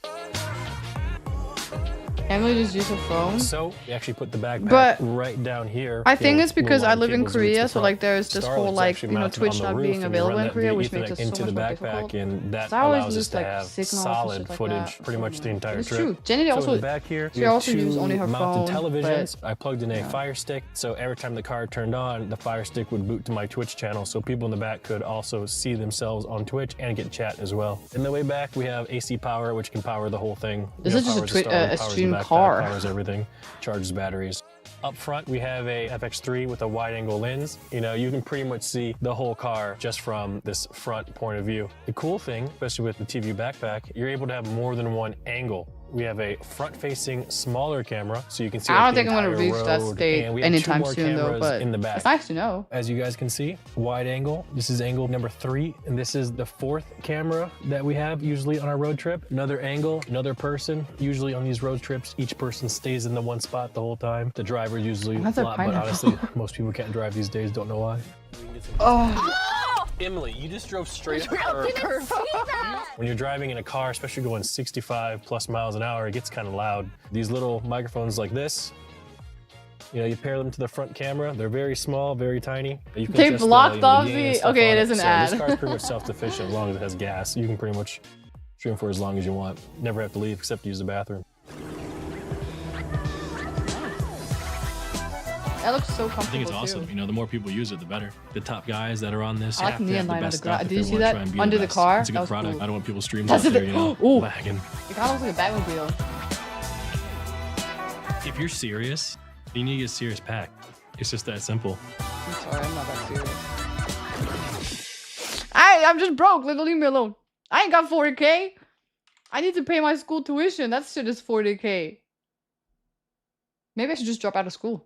Emily just use her phone. So we actually put the backpack But right down here. I think You know, it's because I little live in cables reach the Korea, so front. like there's this whole Starlight's like actually you know mounted Twitch on the not roof, being and we available run in that Korea, via which makes Ethernet it so into much the more backpack, difficult. and that So I always allows us lose to like have signal solid and shit like footage that. pretty much the entire It's trip. true. Jenny So also in the back here, she we have also used two only her mounted phone, televisions. but I plugged in a Fire Stick, so every time the car turned on, the Fire Stick would boot to my Twitch channel, so people in the back could also see themselves on Twitch and get chat as well. In the way back, we have AC power, which can power the whole thing. This is just a powers the stream backpack, car. powers everything, charges batteries. Up front, we have a FX3 with a wide-angle lens. You know, you can pretty much see the whole car just from this front point of view. The cool thing, especially with the TV backpack, you're able to have more than one angle. We have a front-facing smaller camera, so you can see I don't like, the think I'm gonna entire reach that road, state and we have anytime two more soon though, cameras but in the back. it's nice to know. As you guys can see, wide angle. This is angle number 3, and this is the 4th camera that we have usually on our road trip. Another angle, another person. Usually on these road trips, each person stays in the one spot the whole time. The driver usually That's a a lot, but pineapple. honestly, most people can't drive these days, don't know why. Oh, Emily, you just drove straight up I her. didn't see that. When you're driving in a car, especially going 65 plus miles an hour, it gets kind of loud. These little microphones like this, you know, you pair them to the front camera. They're very small, very tiny. You can They adjust blocked the off gain the- and stuff okay, on it is an So ad. This car's pretty much self-sufficient as long as it has gas. You can pretty much stream for as long as you want. Never have to leave except to use the bathroom. that looks so comfortable I think it's awesome. too. You know, the more people use it, the better. The top guys that are on this I like have the to have neon the light on best the ground. stuff if Did you they see wanna that? try and be Under the best. car? It's a That good was product. cool. I don't want people streaming That's out the there, you thing. know, Ooh. lagging. It kind of looks like a Batmobile. If you're serious, you need to get a serious pack. It's just that simple. I'm sorry, I'm not that serious. I'm just broke. Leave me alone. I ain't got 40K. I need to pay my school tuition. That shit is 40K. Maybe I should just drop out of school.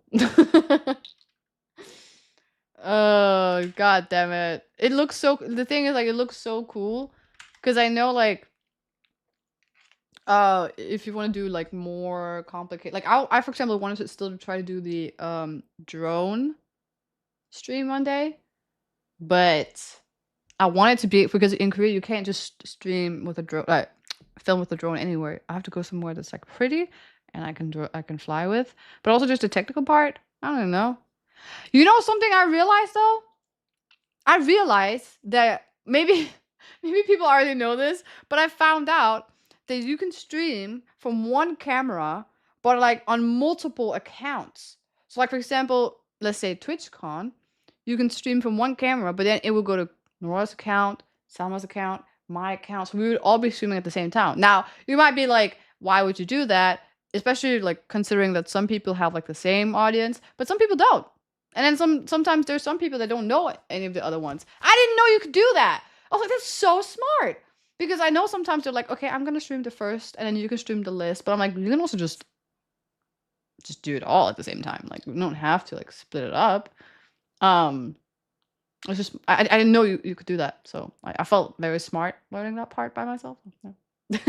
Oh, god damn it. It looks so... The thing is, like, it looks so cool. Because I know, like... if you want to do, like, more complicated... Like, I, for example, wanted to still try to do the, drone stream one day. But... I want it to be... Because in Korea, you can't just stream with a drone... Like, film with a drone anywhere. I have to go somewhere that's, like, pretty. And I can fly with. But also just the technical part. I don't know. You know something I realized though? I realized that maybe people already know this, but I found out that you can stream from one camera, but like on multiple accounts. So like for example, let's say TwitchCon, you can stream from one camera, but then it will go to Nora's account, Salma's account, my account. So we would all be streaming at the same time. Now, you might be like, why would you do that? Especially like considering that some people have like the same audience, but some people don't. And then sometimes there's some people that don't know any of the other ones. I didn't know you could do that. I was like, that's so smart. Because I know sometimes they're like, okay, I'm gonna stream the first, and then you can stream the list. But I'm like, you can also just do it all at the same time. Like, you don't have to like split it up. It's just I didn't know you could do that. So I felt very smart learning that part by myself. Yeah.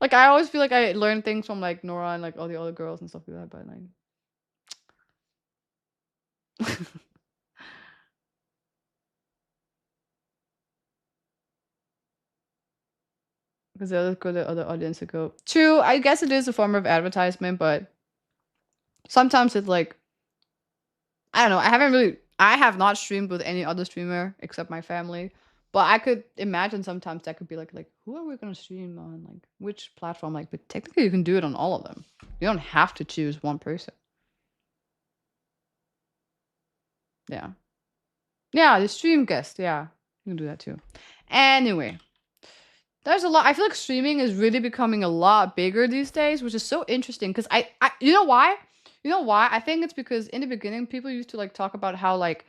Like I always feel like I learn things from like Nora and like all the other girls and stuff like that, but like because the other audience would go. True, I guess it is a form of advertisement, but sometimes it's like I don't know. I have not streamed with any other streamer except my family, but I could imagine sometimes that could be like who are we gonna stream on, like which platform? Like, but technically you can do it on all of them. You don't have to choose one person. Yeah. Yeah, the stream guest. Yeah, you can do that too. Anyway, there's a lot. I feel like streaming is really becoming a lot bigger these days, which is so interesting. Because I you know why? You know why? I think it's because in the beginning, people used to like talk about how like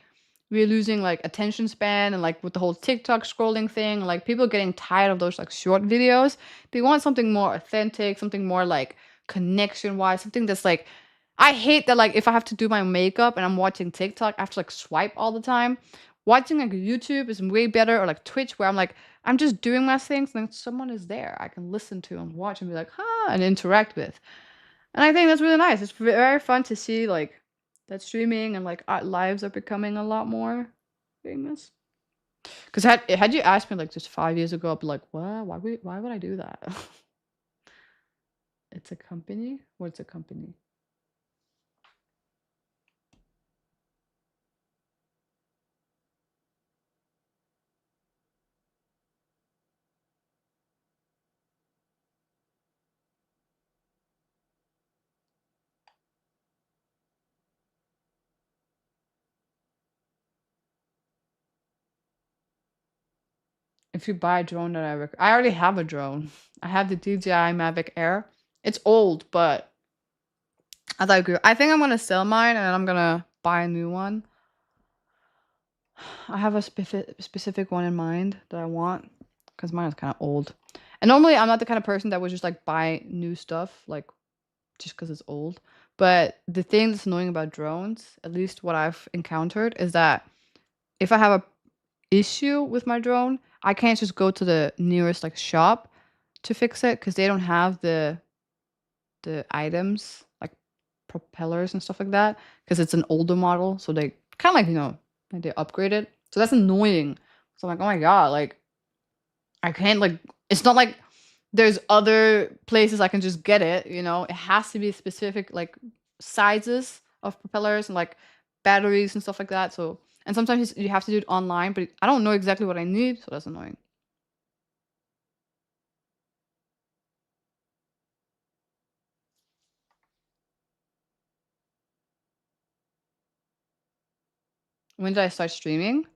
we're losing like attention span and like with the whole TikTok scrolling thing, like people getting tired of those like short videos. They want something more authentic, something more like connection wise, something that's like. I hate that, like, if I have to do my makeup and I'm watching TikTok, I have to, like, swipe all the time. Watching, like, YouTube is way better, or, like, Twitch, where I'm, like, I'm just doing my things, and then someone is there I can listen to and watch and be like, and interact with. And I think that's really nice. It's very fun to see, like, that streaming and like our lives are becoming a lot more famous. Because had you asked me like just 5 years ago, I'd be like, what? Why would I do that? It's a company? What's a company? If you buy a drone that I already have a drone. I have the DJI Mavic Air. It's old, but as I grew, I think I'm gonna sell mine and I'm gonna buy a new one. I have a specific one in mind that I want because mine is kind of old. And normally I'm not the kind of person that would just like buy new stuff like just because it's old. But the thing that's annoying about drones, at least what I've encountered, is that if I have a issue with my drone, I can't just go to the nearest like shop to fix it because they don't have the items like propellers and stuff like that because it's an older model, so they kind of like like they upgrade it. So that's annoying. So I'm like, oh my god, like I can't like it's not like there's other places I can just get it, it has to be specific like sizes of propellers and like batteries and stuff like that. So and sometimes you have to do it online, but I don't know exactly what I need, so that's annoying. When did I start streaming?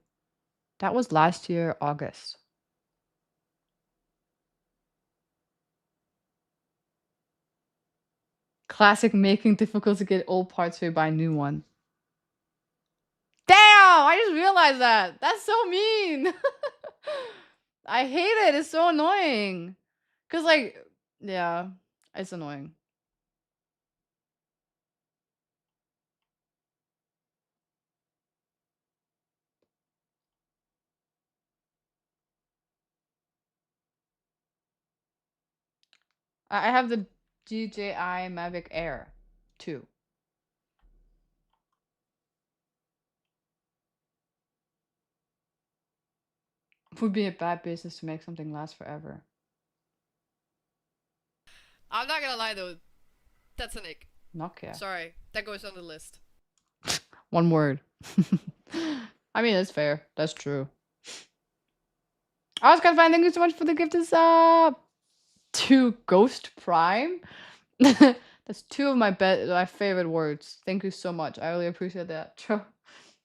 That was last year, August. Classic making difficult to get old parts so you buy a new one. Damn! I just realized that. That's so mean. I hate it. It's so annoying. Cause like, yeah, it's annoying. I have the DJI Mavic Air 2. Would be a bad business to make something last forever. I'm not gonna lie though. That's an ick. Nokia. Sorry, that goes on the list. One word. I mean, it's fair. That's true. I was gonna find. Thank you so much for the gift of to Ghost Prime. That's two of my favorite words. Thank you so much. I really appreciate that.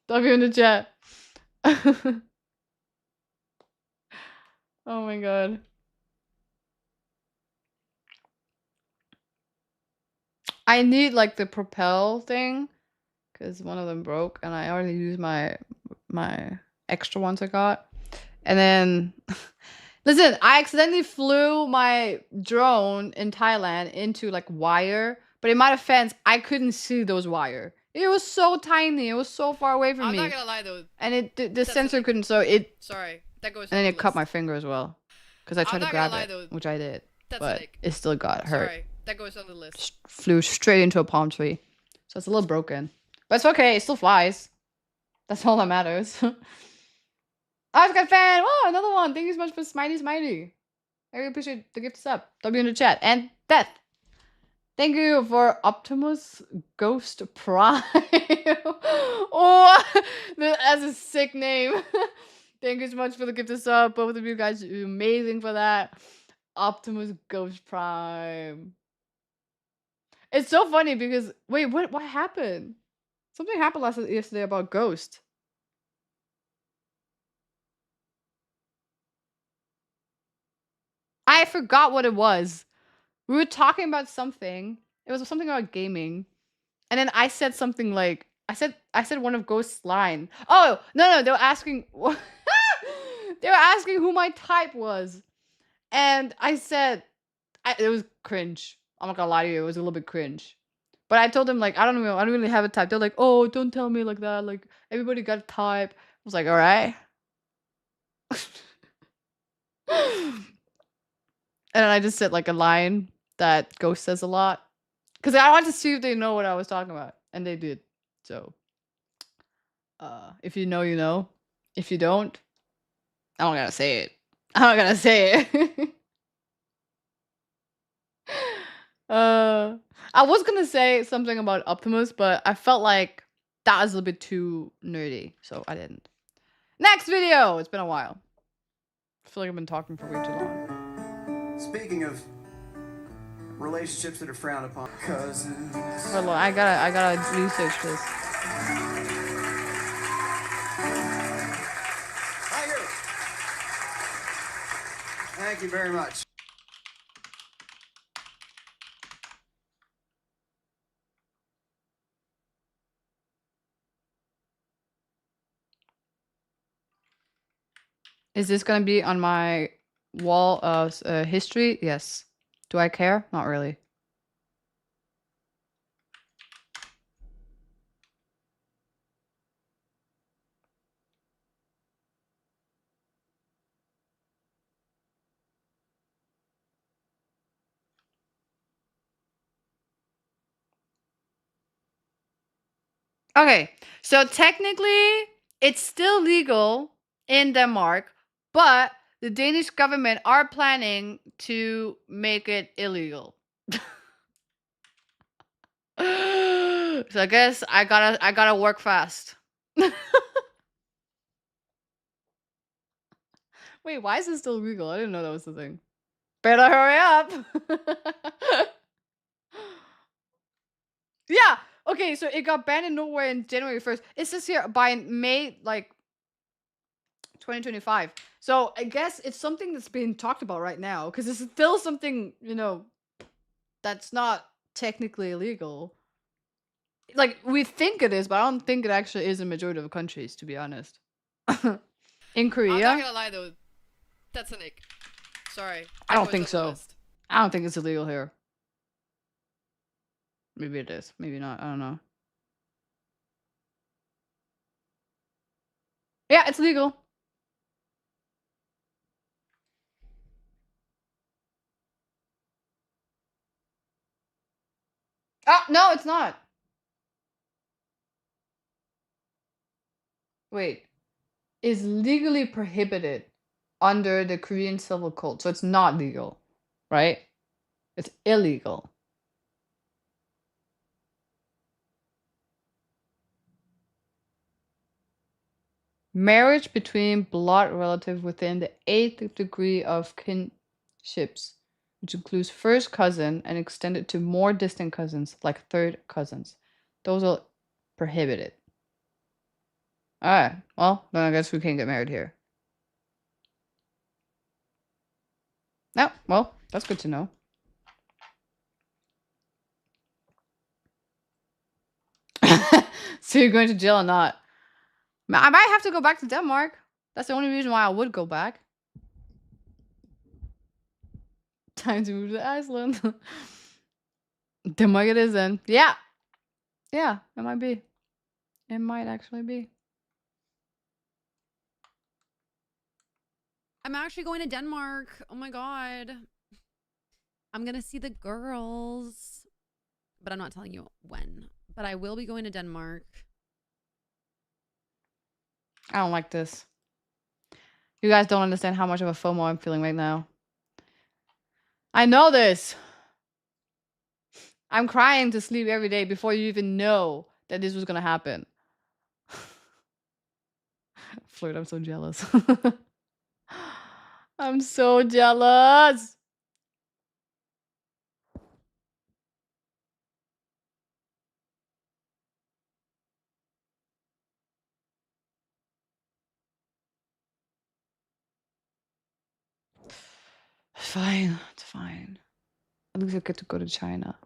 Love you in the chat. Oh my god. I need like the propel thing because one of them broke and I already used my extra ones I got. And then listen, I accidentally flew my drone in Thailand into like wire, but in my defense, I couldn't see those wire. It was so tiny. It was so far away from me. I'm not gonna lie though. And the sensor couldn't, so it. Sorry, that goes. And then it cut my finger as well, because I tried to grab it, though. which I did, That's but like, it still got hurt. Sorry, that goes on the list. Flew straight into a palm tree, so it's a little broken, but it's okay. It still flies. That's all that matters. I was got fan. Oh, another one. Thank you so much for Smiley. I really appreciate the gift sub. W in the chat and Death. Thank you for Optimus Ghost Prime. Oh, that's a sick name. Thank you so much for the gift sub. Both of you guys are amazing for that. Optimus Ghost Prime. It's so funny because wait, what happened? Something happened yesterday about Ghost. I forgot what it was. We were talking about something. It was something about gaming. And then I said something like I said one of Ghost's line. Oh, no, they were asking they were asking who my type was. And I said it was cringe. I'm not gonna lie to you, it was a little bit cringe. But I told them like I don't know, I don't really have a type. They're like, oh, don't tell me like that. Like everybody got a type. I was like, all right. And then I just said like a line that Ghost says a lot. Because I wanted to see if they know what I was talking about. And they did. So, if you know, you know. If you don't, I'm not gonna say it. I'm not gonna say it. I was gonna say something about Optimus, but I felt like that was a little bit too nerdy, so I didn't. Next video! It's been a while. I feel like I've been talking for way too long. Speaking of relationships that are frowned upon, cousins. Hold on, I gotta research this. Tiger! Thank you very much. Is this gonna be on my wall of history? Yes. Do I care? Not really. Okay, so technically, it's still legal in Denmark, but the Danish government are planning to make it illegal. So I guess I gotta work fast. Wait, why is this still legal? I didn't know that was the thing. Better hurry up. Yeah. Okay, so it got banned in Norway in January 1st. It says here by May, like, 2025. So I guess it's something that's being talked about right now because it's still something, you know, that's not technically illegal. Like, we think it is, but I don't think it actually is in majority of countries, to be honest. In Korea? I'm not gonna lie though. That's an ick. Sorry. I don't think so. I don't think it's illegal here. Maybe it is. Maybe not. I don't know. Yeah, it's legal. Oh, no, it's not. Wait. Is legally prohibited under the Korean Civil Code. So it's not legal, right? It's illegal. Marriage between blood relatives within the 8th degree of kinships, which includes first cousin and extended to more distant cousins, like third cousins. Those are prohibited. Alright, well, then I guess we can't get married here. No, well, that's good to know. So you're going to jail or not? I might have to go back to Denmark. That's the only reason why I would go back. Time to move to Iceland. Denmark it is then. Yeah. Yeah, it might be. It might actually be. I'm actually going to Denmark. Oh my god. I'm gonna see the girls. But I'm not telling you when. But I will be going to Denmark. I don't like this. You guys don't understand how much of a FOMO I'm feeling right now. I know this. I'm crying to sleep every day before you even know that this was gonna happen. Flirt, I'm so jealous. I'm so jealous. Fine, it's fine. At least I get to go to China.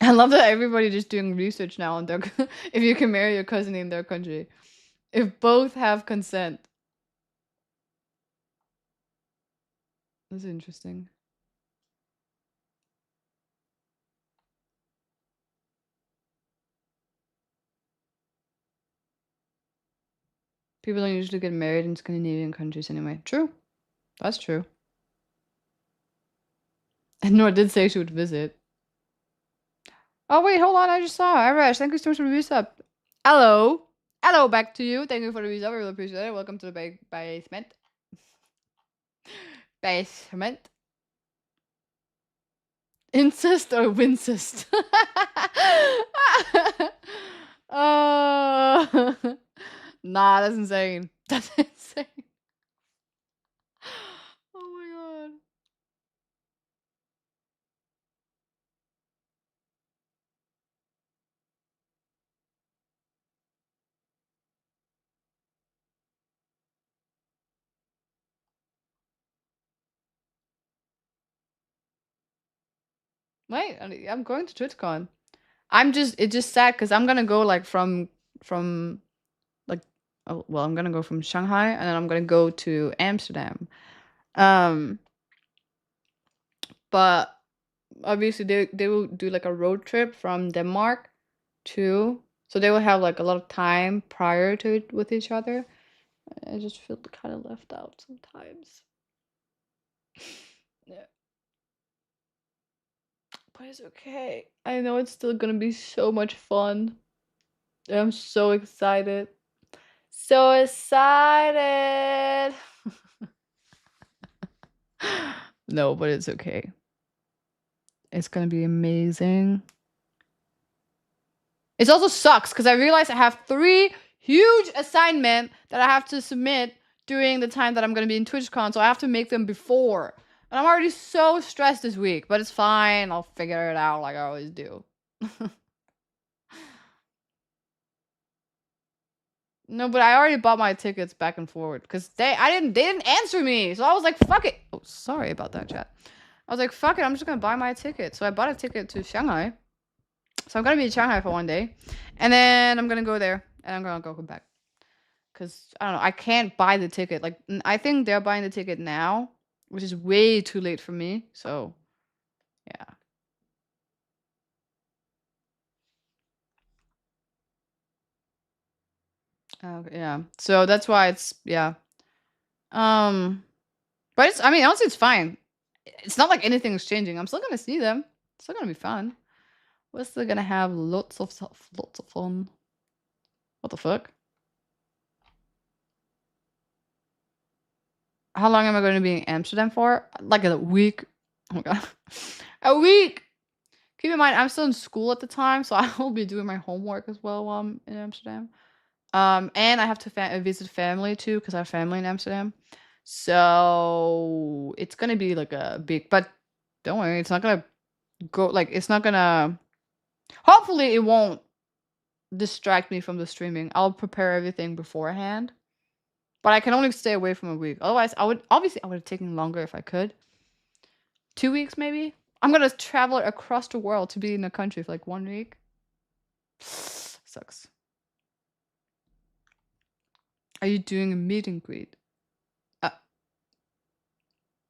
I love that everybody just doing research now on their if you can marry your cousin in their country. If both have consent. That's interesting. People don't usually get married in Scandinavian countries anyway. True. That's true. And Nora did say she would visit. Oh wait, hold on, I just saw Arash. Thank you so much for the resub. Hello. Hello back to you. Thank you for the resub. I really appreciate it. Welcome to the basement. Basement. Incest or wincest? Nah, that's insane. That's insane. Oh my god. Wait, I'm going to TwitchCon. It's just sad because I'm gonna go like from like, oh, well, I'm gonna go from Shanghai and then I'm gonna go to Amsterdam. But obviously they will do like a road trip from Denmark to, so they will have like a lot of time prior to it with each other. I just feel kind of left out sometimes. Yeah. But it's okay. I know it's still gonna be so much fun. I'm so excited. So excited. No, but it's okay. It's gonna be amazing. It also sucks because I realized I have 3 huge assignments that I have to submit during the time that I'm gonna be in TwitchCon, so I have to make them before. And I'm already so stressed this week, but it's fine. I'll figure it out like I always do. No, but I already bought my tickets back and forward because they didn't answer me. So I was like, fuck it. Oh, sorry about that, chat. I was like, fuck it, I'm just gonna buy my ticket. So I bought a ticket to Shanghai. So I'm gonna be in Shanghai for 1 day. And then I'm gonna go there and I'm gonna go back. Cause I don't know, I can't buy the ticket. Like I think they're buying the ticket now, which is way too late for me. So yeah. Okay, yeah. So that's why it's yeah. But it's, I mean, honestly, it's fine. It's not like anything's changing. I'm still gonna see them. It's still gonna be fun. We're still gonna have lots of fun. What the fuck? How long am I going to be in Amsterdam for? Like a week. Oh my god. A week! Keep in mind, I'm still in school at the time, so I will be doing my homework as well while I'm in Amsterdam. And I have to visit family too, because I have family in Amsterdam. So it's gonna be like a big, but don't worry, it's not gonna go, like, it's not gonna, hopefully it won't distract me from the streaming. I'll prepare everything beforehand. But I can only stay away from a week. Otherwise, I would have taken longer if I could. 2 weeks maybe? I'm gonna travel across the world to be in a country for like 1 week. Sucks. Are you doing a meet and greet? I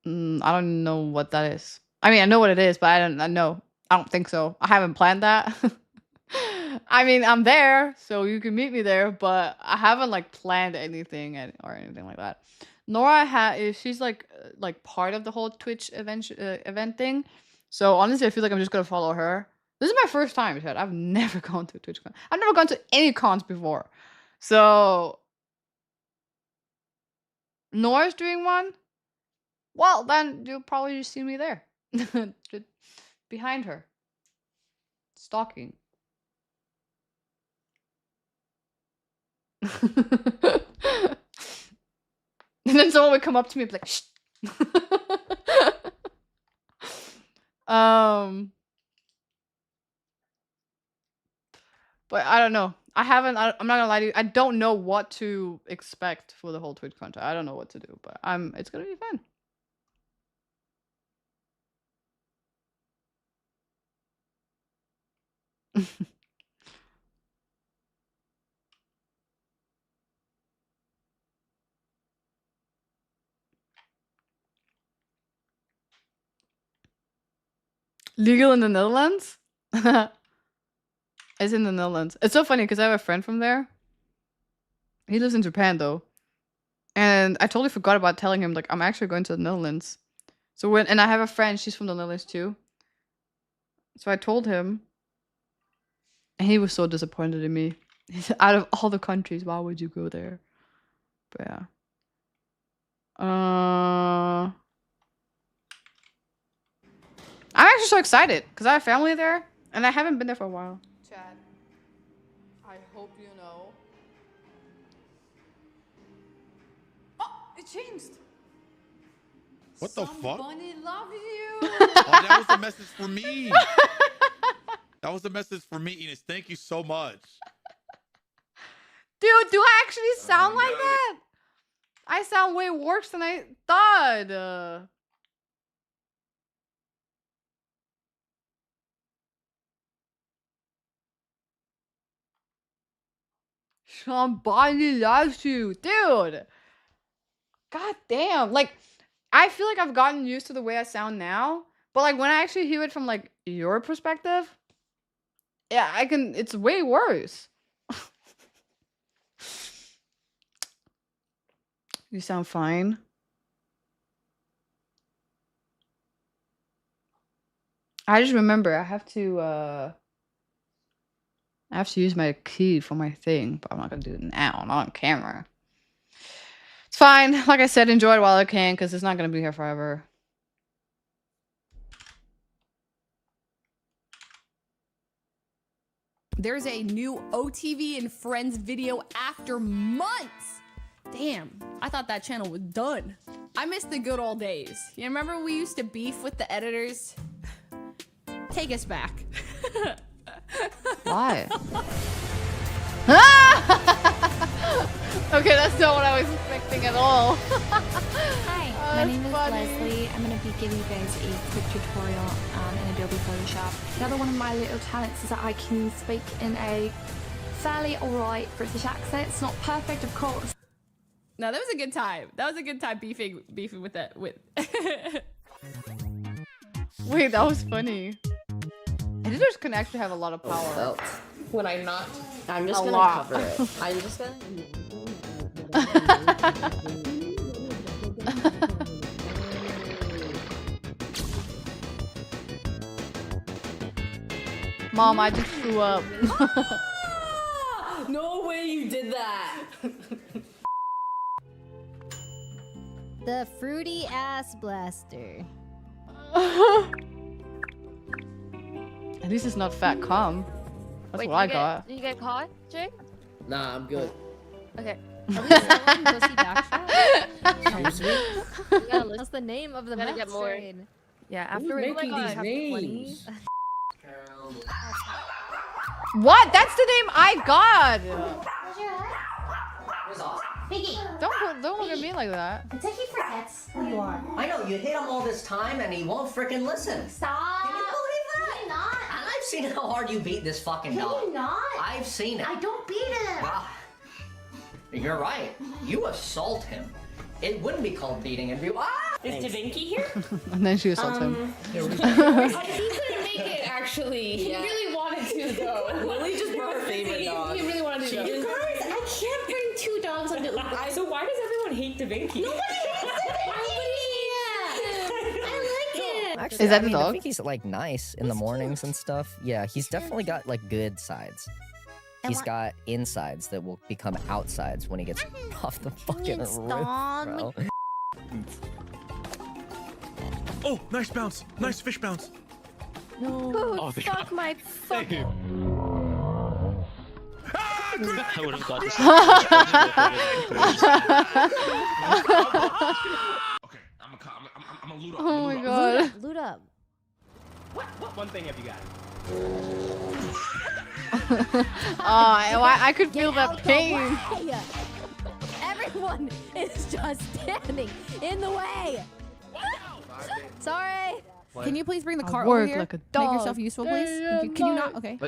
don't know what that is. I mean, I know what it is, but I don't think so. I haven't planned that. I mean, I'm there, so you can meet me there, but I haven't like planned anything or anything like that. Nora she's like part of the whole Twitch event thing. So honestly, I feel like I'm just gonna follow her. This is my first time, chat. I've never gone to a TwitchCon. I've never gone to any cons before. So Nora's doing one. Well, then you'll probably just see me there, behind her, stalking. And then someone would come up to me and be like, shh. But I don't know. I'm not gonna lie to you. I don't know what to expect for the whole Twitch content. I don't know what to do, but it's gonna be fun. Legal in the Netherlands? It's in the Netherlands. It's so funny because I have a friend from there. He lives in Japan though. And I totally forgot about telling him, like, I'm actually going to the Netherlands. So and I have a friend, she's from the Netherlands too. So I told him. And he was so disappointed in me. He said, out of all the countries, why would you go there? But yeah. I'm actually so excited because I have family there and I haven't been there for a while. Chad, I hope you know. Oh, it changed. What the fuck? Somebody loves you. Oh, that was the message for me. That was the message for me, Enos. Thank you so much. Dude, do I actually sound like that? I sound way worse than I thought. Somebody loves you, dude. God damn. Like, I feel like I've gotten used to the way I sound now, but like when I actually hear it from like your perspective, yeah, it's way worse. You sound fine. I just remember I have to use my key for my thing, but I'm not gonna do it now, not on camera. It's fine. Like I said, enjoy it while I can, because it's not gonna be here forever. There's a new OTV and Friends video after months. Damn, I thought that channel was done. I miss the good old days. You remember we used to beef with the editors? Take us back. Why? Okay, that's not what I was expecting at all. Hi, my name is Leslie. I'm going to be giving you guys a quick tutorial in Adobe Photoshop. Another one of my little talents is that I can speak in a fairly alright British accent. It's not perfect, of course. No, that was a good time. That was a good time beefing with that. Wait, that was funny. Editors can actually have a lot of power. When I'm not, I'm just gonna cover it. I'm just gonna. Mom, I just threw up. No way you did that. The fruity ass blaster. At least it's not fat cum. That's Wait, what I got. Did you get caught, Jake? Nah, I'm good. Okay. Excuse me? What's the name of the Gotta get more. master? Yeah, Who's after we making like, these have names? 20. What? That's the name I got. Don't look at me like that. Until he forgets who you are. I know, you hit him all this time and he won't freaking listen. Stop! Can you believe that? Can you not? And I've seen how hard you beat this fucking dog. Can you not? I've seen it. I don't beat him. Well, you're right. You assault him. It wouldn't be called beating if you... Ah! Is Da Vinci here? And then she assaults him. He couldn't make it, actually. He really wanted to, though. Lily just brought her favorite dog. He really wanted to. You guys, I can't bring 2 dogs on the... So why does everyone hate Da Vinci? Nobody hates Da Vinci! I like him! Actually, Is that I the mean, dog? I think he's like nice in the mornings and stuff. Yeah, he's definitely got like good sides. He's got insides that will become outsides when he gets off the fucking roof, bro. Oh, nice bounce. Nice fish bounce. No. Oh, Fuck my fuck. I would have got this. Okay, I'm gonna loot up. Oh my god. Loot up. What one thing have you got? I could feel that pain. Everyone is just standing in the way. Sorry. Can you please bring the I car work over here? like a dog. Make yourself useful, please. Day and Can you night. not? Okay.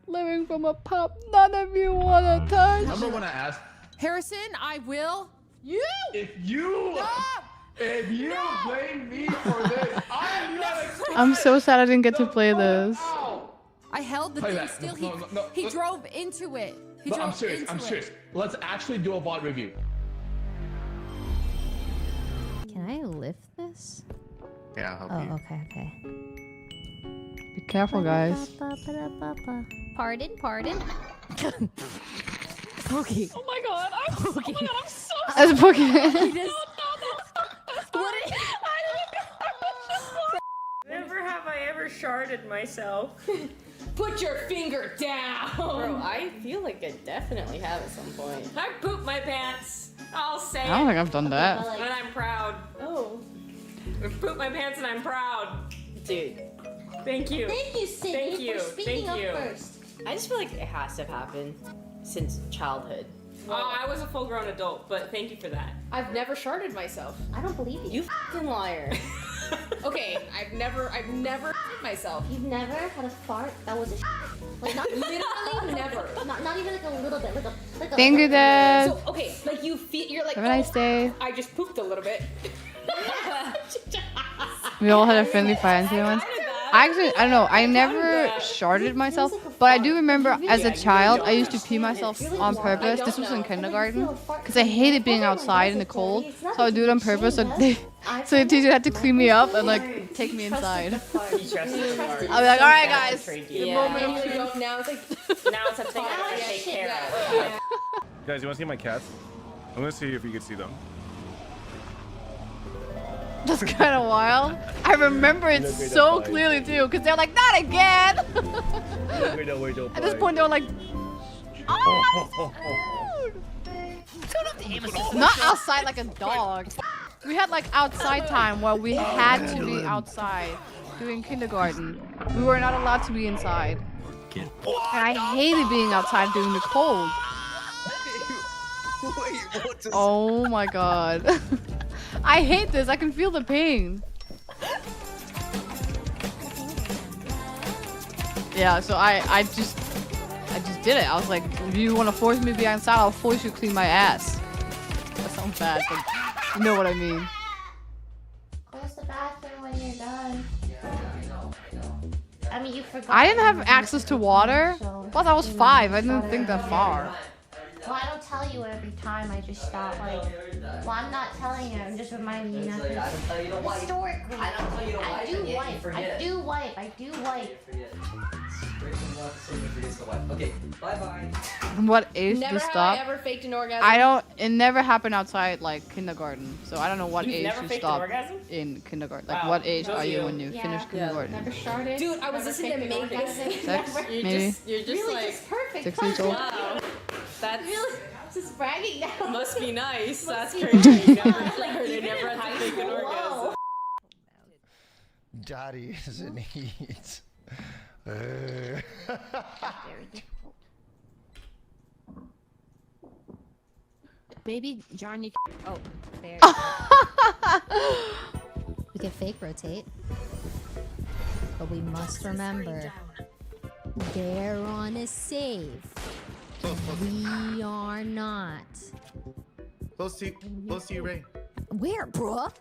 Living from a pup, none of you wanna touch. Remember when I asked? Harrison, I will. You. If you blame me for this, I'm not. I'm so sad I didn't get to play this. I held the Play thing that. still. No, He drove into it. He drove I'm serious. into I'm it. serious. Let's actually do a bot review. I lift this? Yeah, I'll help Oh, you. okay. Be careful, guys. Pardon? Pookie. Oh my god, I'm so As a Pookie. What is Never have I ever sharded myself. Put your finger down. Bro, I feel like I definitely have at some point. I pooped my pants. I'll say I don't think I've done that. And I'm proud. Oh. I pooped my pants and I'm proud. Dude. Thank you. Thank you, Cindy, Thank you. for speaking Thank you. up first. I just feel like it has to have happened since childhood. I was a full-grown adult, but thank you for that. I've never sharded myself. I don't believe you. You fucking liar. Okay, I've never sharded myself. You've never had a fart that was a like not Literally never. not even like a little bit, like a Thank you, Dad. So okay, like you feel you're like Have a nice day. I just pooped a little bit. We all had a friendly fire incident once. I don't know. I never sharded myself, but I do remember as a child, I used to pee myself on purpose. This was in kindergarten, because I hated being outside in the cold, so I would do it on purpose. So the teacher had to clean me up and like take me inside. I'll be like, all right, guys. The moment of truth. Now it's like Now it's something I have to take care of. Guys, you want to see my cats? I'm gonna see if you can see them. That's kind of wild. I remember it so clearly too, because they're like, not again. At this point, they were like, oh, not outside like a dog. We had like outside time where we had to be outside doing kindergarten. We were not allowed to be inside. And I hated being outside during the cold. Oh my god. I hate this. I can feel the pain. Yeah, so I just did it. I was like, if you want to force me to be outside, I'll force you to clean my ass. That sounds bad, but you know what I mean. Close the bathroom when you're done. I mean, you forgot. I didn't have access to water. Plus, I was 5. I didn't think that far. Well, I don't tell you every time. I just stop. Like, well, I'm not telling you. I'm just reminding you. Not I don't tell you to wipe. Historically, I don't tell you to wipe. I do and yet you wipe. forget. I do wipe. I do wipe. Okay, bye-bye. What age never to have stop? I ever faked an orgasm. I don't. It never happened outside like kindergarten, so I don't know what You've age never you faked an stop orgasm? in kindergarten. Like, Wow. what age Go are you you. when you finish kindergarten? Never sharded. Dude, I was Never listening to faked an Make This. Sex, You're maybe. You're just Really, like just perfect. 6 years old. wow. That's Really, just bragging now. must be nice. That's be crazy. nice. They never had to fake an orgasm. Daddy is in heat. Very difficult. Baby John, you oh, there. We can fake rotate. But we must remember, they're on a save. We are not. Close to you, Ray. Where, bruh?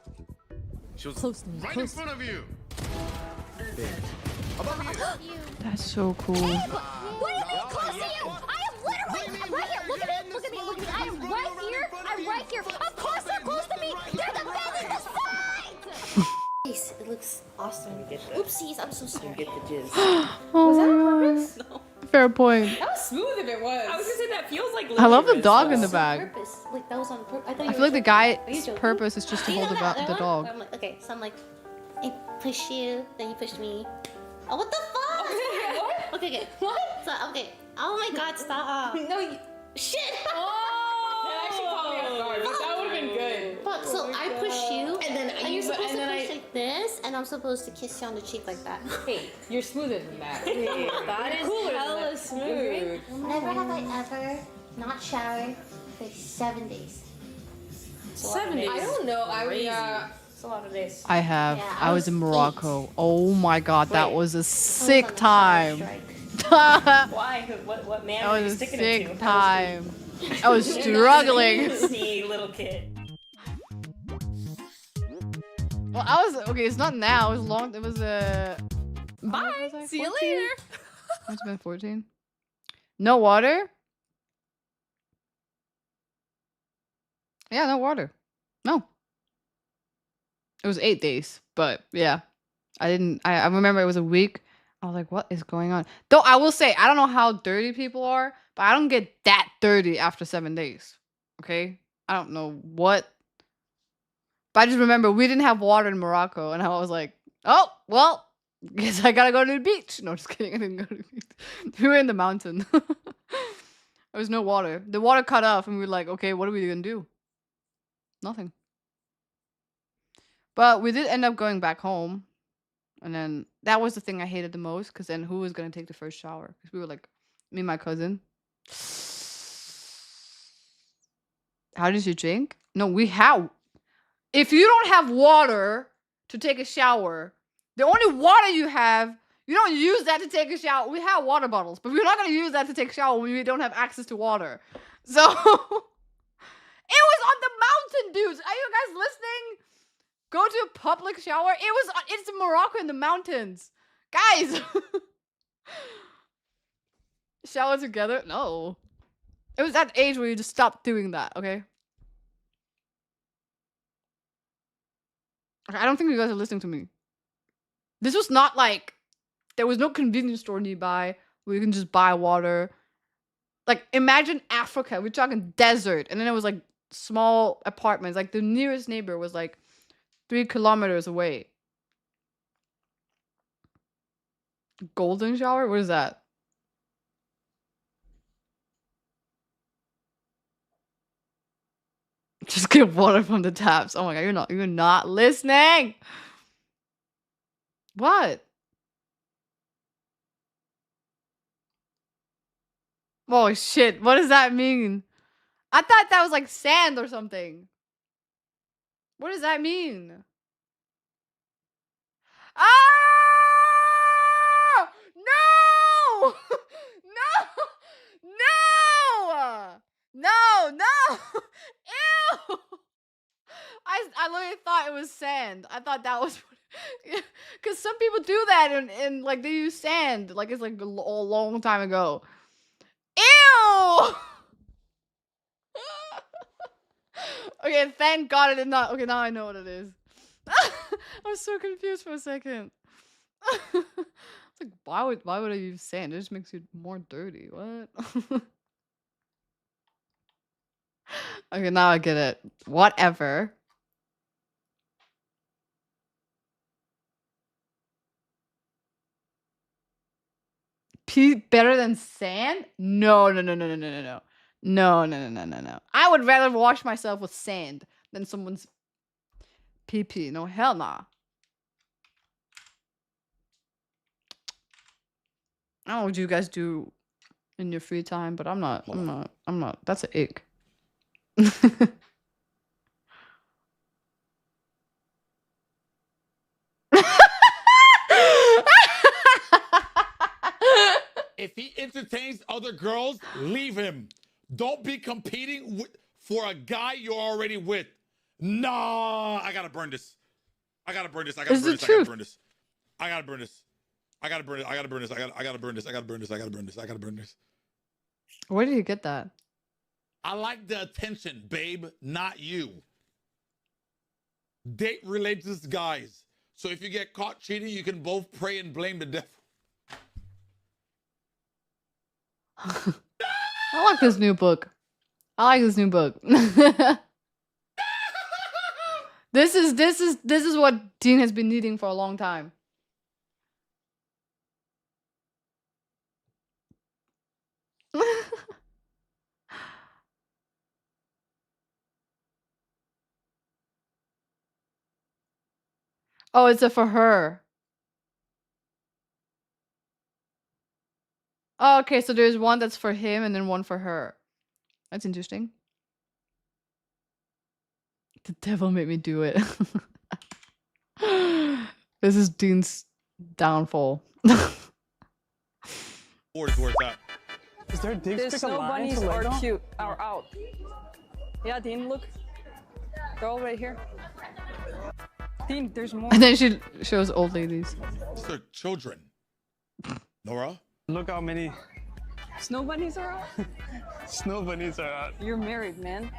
She was Close to me. right Close. in front of you. Above you. That's so cool. What do you mean close to you? I am literally right here. Look at me. Look at me. Look at me. I am right here. I'm right here. Of course they're close to me. They're the bed in the side. It looks awesome. Oopsies, I'm so sorry. Get the jizz. Oh Was that on my purpose? God. Fair point. That was smooth if it was. I was gonna say that feels like. I love the Lily dog in Rose. the bag. Purpose. Like, that was on purpose. I thought you I were feel like the joking. Are you guy's joking? purpose is just to Do you hold know that the one? dog. I'm like, okay, so I'm like, I push you, then you push me. Oh, what the fuck? What? Okay, okay. What? So, okay. Oh my god, stop. No, you. Shit! That actually caught me off guard, but that would have been good. Fuck, so I push you, And then and you're supposed to and then push like this, and I'm supposed to kiss you on the cheek like that. Hey, you're smoother than that. That is Cooler than hella that. smooth. Never have I ever not showered for 7 days. 7 days. I don't know. Crazy. It's a lot of days. I have. Yeah, I was in Morocco. Oh my god, that Wait. was a sick time. That Why? What man That were you was a sticking sick it to? time. I was struggling. See, little kid. Well, I was okay. It's not now. It was long. It was Bye. was I, See you 14? later. Must have been 14. No water. Yeah, no water. No. It was 8 days, but yeah. I remember it was a week. I was like, what is going on? Though I will say, I don't know how dirty people are, but I don't get that dirty after 7 days. Okay? I don't know what. But I just remember we didn't have water in Morocco, and I was like, oh, well, guess I gotta go to the beach. No, just kidding. I didn't go to the beach. We were in the mountain. There was no water. The water cut off, and we were like, okay, what are we gonna do? Nothing. But we did end up going back home. And then that was the thing I hated the most, because then who was going to take the first shower? Because we were like, me and my cousin. How did you drink? No, we have. If you don't have water to take a shower, the only water you have, you don't use that to take a shower. We have water bottles, but we're not going to use that to take a shower when we don't have access to water. So, it was on the mountain, dudes. Are you guys listening? Go to a public shower. It's in Morocco in the mountains. Guys. Shower together? No. It was that age where you just stopped doing that, okay? I don't think you guys are listening to me. This was not like, there was no convenience store nearby where you can just buy water. Like, imagine Africa. We're talking desert. And then it was like small apartments. Like, the nearest neighbor was like 3 kilometers away. Golden shower? What is that? Just get water from the taps. Oh my god, you're not listening. What? Oh shit, what does that mean? I thought that was like sand or something. What does that mean? Ah! No! No! Ew! I literally thought it was sand. I thought that was because some people do that and like they use sand. Like it's like a long time ago. Ew! Okay, thank God I did not. Okay, now I know what it is. I was so confused for a second. It's like, why would I use sand? It just makes you more dirty. What? Okay, now I get it. Whatever. Pee better than sand? No. No. I would rather wash myself with sand than someone's pee. No, hell nah. I don't know what you guys do in your free time, but I'm not. That's an ick. If he entertains other girls, leave him. Don't be competing for a guy you're already with. Nah, I gotta burn this. I gotta burn this. I gotta burn this. I gotta burn this. I gotta burn this. I gotta burn it. I gotta burn this. I gotta burn this. I gotta burn this. I gotta burn this. I gotta burn this. Where did you get that? I like the attention, babe, not you. Date religious guys. So if you get caught cheating, you can both pray and blame the devil. I like this new book. This is what Dean has been needing for a long time. Oh, it's a for her. Oh, okay, so there's one that's for him and then one for her. That's interesting. The devil made me do it. This is Dean's downfall. Where's that? Is there a dig There's stick no alliance bunnies or are Lego? cute are out. Yeah, Dean, look. They're all right here. Dean, there's more. And then she shows old ladies. These are children. Nora? Look how many Snow bunnies are out? Snow bunnies are out. You're married, man.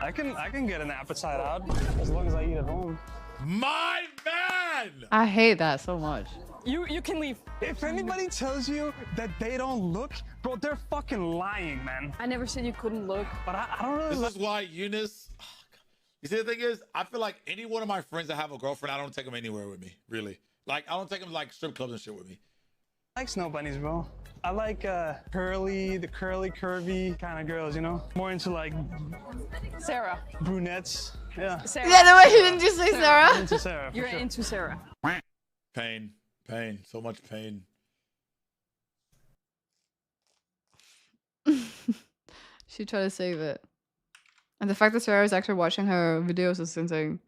I can get an appetite out as long as I eat at home. My man! I hate that so much. You can leave. If anybody tells you that they don't look, bro, they're fucking lying, man. I never said you couldn't look. But I don't really. This is why Eunice. You see, the thing is, I feel like any one of my friends that have a girlfriend, I don't take them anywhere with me. Really, like I don't take them like strip clubs and shit with me. I like snow bunnies, bro. I like curly, curvy kind of girls, you know? More into like Sarah. brunettes. Yeah. Sarah. Yeah, the way didn't you say Sarah? Into Sarah. You're sure. into Sarah. Pain, pain, so much pain. She tried to save it. And the fact that Sarah is actually watching her videos is insane.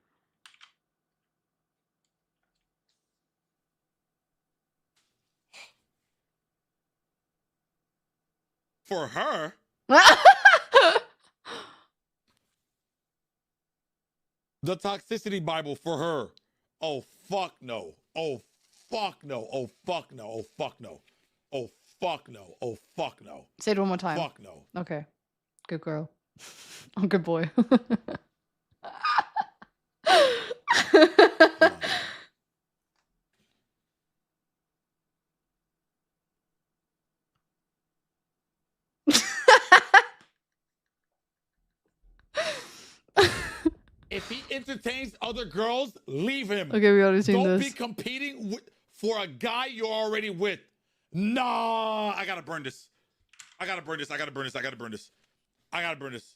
For her? The toxicity Bible for her. Oh, fuck no. Oh, fuck no. Oh, fuck no. Oh, fuck no. Oh, fuck no. Oh, fuck no. Say it one more time. Fuck no. Okay. Good girl. Oh, good boy. If he entertains other girls, leave him. Okay, we already seen Don't this. be competing for a guy you're already with. Nah, I gotta burn this. I gotta burn this. I gotta burn this. I gotta burn this. I gotta burn this.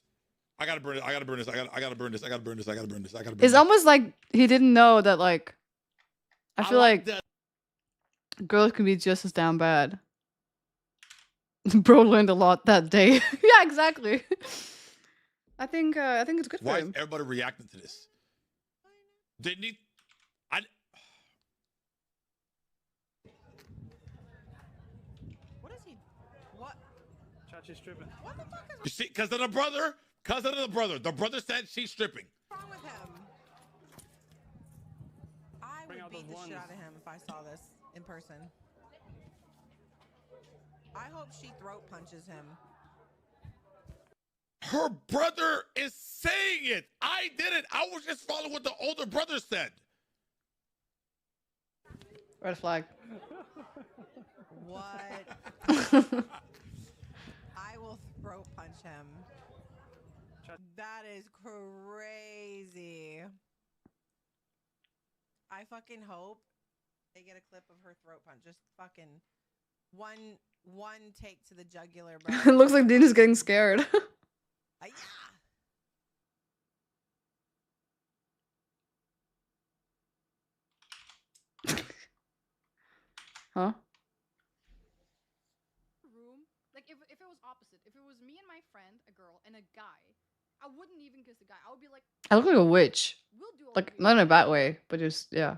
I gotta burn it. I gotta burn this. I gotta burn this. I gotta burn this. I gotta burn this. I gotta burn this. It's almost like he didn't know that, like, I feel like girls can be just as damn bad. Bro learned a lot that day. Yeah, exactly. I think it's good for Why him. is everybody reacting to this? Didn't he? What is he? What? Chachi's stripping. What the fuck is You see, because of the brother. Cousin of the brother. The brother said she's stripping. wrong with him? I would beat the shit out of him if I saw this in person. I hope she throat punches him. Her brother is saying it. I didn't. I was just following what the older brother said. Red flag. What? I will throat punch him. That is crazy. I fucking hope they get a clip of her throat punch. Just fucking one take to the jugular. It looks like Dean is getting scared. Yeah. Huh? Room. Like if it was opposite, if it was me and my friend, a girl, and a guy, I wouldn't even kiss the guy. I would be like, I look like a witch. we'll do all Like, the not in a bad way, but just, yeah.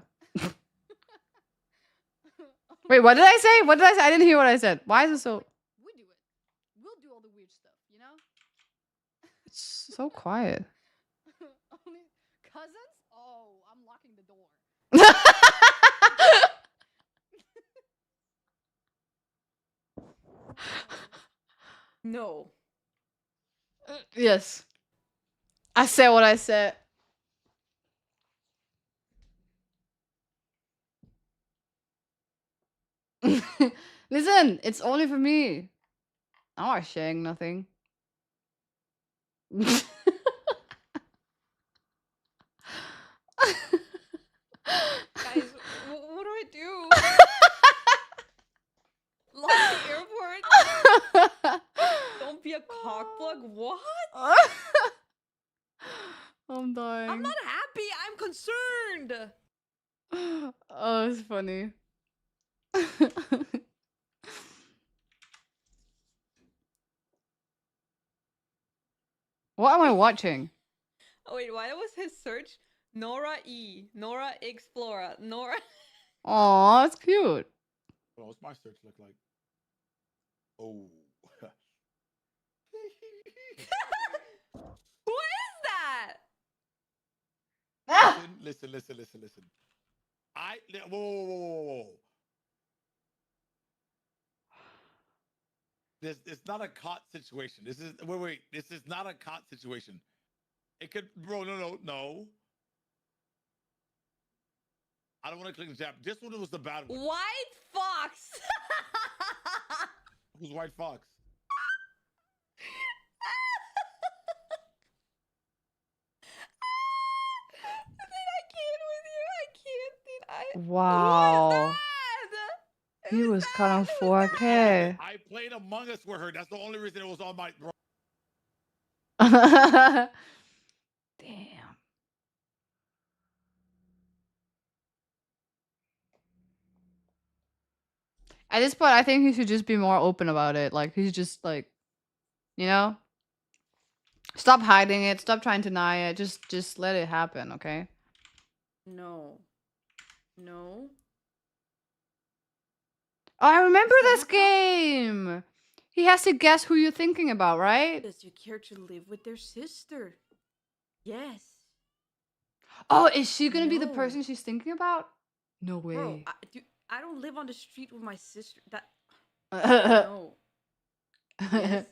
Wait, what did I say? What did I say? I didn't hear what I said. Why is it so... we do it. We'll do all the weird stuff, you know? It's so quiet. Only cousins? Oh, I'm locking the door. No. Yes. I said what I said. Listen, it's only for me. I'm not sharing nothing. Guys, what do I do? Lock the airport? Don't be a cockplug? What? I'm dying. I'm not happy. I'm concerned. Oh, it's funny. What am I watching? Oh wait, why was his search Nora E, Nora Explorer, Nora? Aw, it's cute. Well, what's my search look like? Oh. Who is that? Listen. Whoa. it's not a caught situation. This is wait. This is not a caught situation. It could, bro. No. I don't want to click the jab. This one was the bad one. White Fox. Who's White Fox? Wow. He was cut on 4K. I played Among Us with her. That's the only reason it was on my. Bro. Damn. At this point, I think he should just be more open about it. Like, he's just like, you know? Stop hiding it. Stop trying to deny it. Just let it happen, okay? No. Oh, I remember this game! He has to guess who you're thinking about, right? Does your character live with their sister? Yes. Oh, is she gonna be the No. person she's thinking about? No way. Bro, I don't live on the street with my sister. That no. Yes.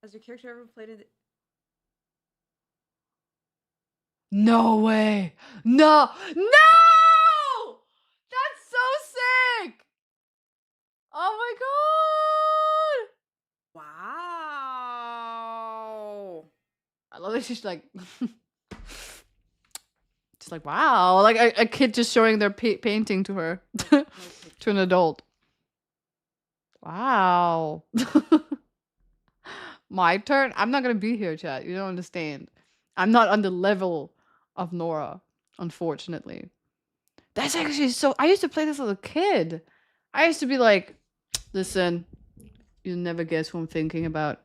Has your character ever played it? No way. No! That's so sick! Oh my god! Wow. I love that she's like... She's like, wow. Like a kid just showing their painting to her. To an adult. Wow. My turn? I'm not gonna be here, chat. You don't understand. I'm not on the level of Nora, unfortunately. That's actually so... I used to play this as a kid. I used to be like, listen, you'll never guess who I'm thinking about.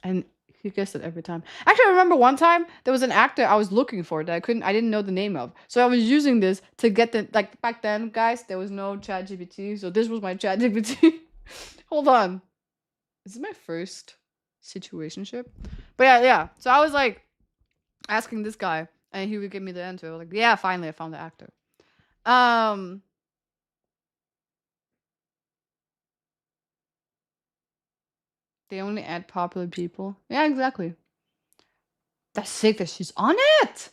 And he guessed it every time. Actually, I remember one time, there was an actor I was looking for that I didn't know the name of. So I was using this to get the... Like, back then, guys, there was no ChatGPT. So this was my ChatGPT. Hold on. This is my first situationship. But yeah. So I was like, asking this guy, and he would give me the answer. I was like, yeah, finally I found the actor. They only add popular people. Yeah, exactly. That's sick that she's on it.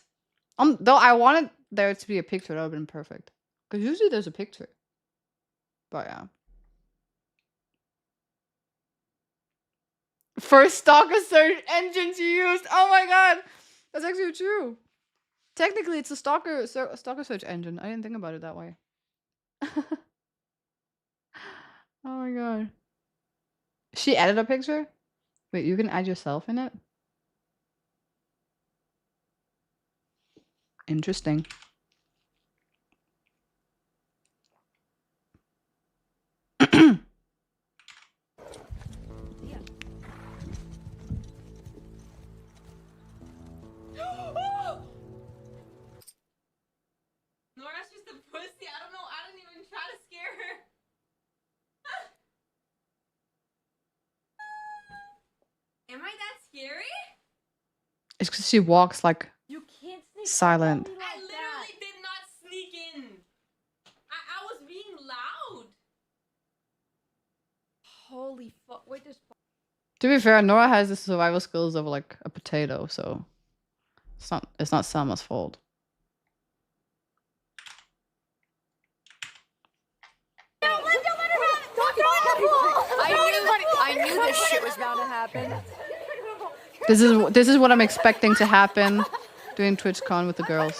Though I wanted there to be a picture, that would have been perfect. Because usually there's a picture. But yeah. First stalker search engine she used. Oh my god. That's actually true. Technically, it's a stalker search engine. I didn't think about it that way. Oh my god. She added a picture? Wait, you can add yourself in it? Interesting. Nora's just a pussy. I don't know. I didn't even try to scare her. Am I that scary? It's because she walks like You can't sneak silent. up on me like I literally did not sneak in. I was being loud. Holy fuck. Wait, there's... To be fair, Nora has the survival skills of like a potato, so it's not Selma's fault. I knew this shit was bound to happen. This is what I'm expecting to happen doing TwitchCon with the girls.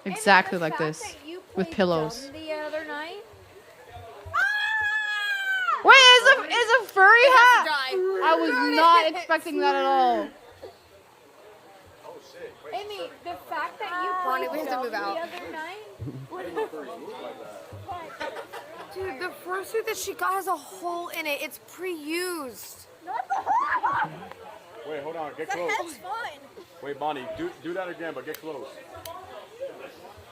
Exactly like this, with pillows. The other night. Wait, is a furry hat? I was not expecting that at all. Amy, the fact that you played we have to move the out. other night. Dude, the fursuit that she got has a hole in it. It's pre-used. Wait, hold on. Get The close. head's fine. Wait, Bonnie, do that again, but get close.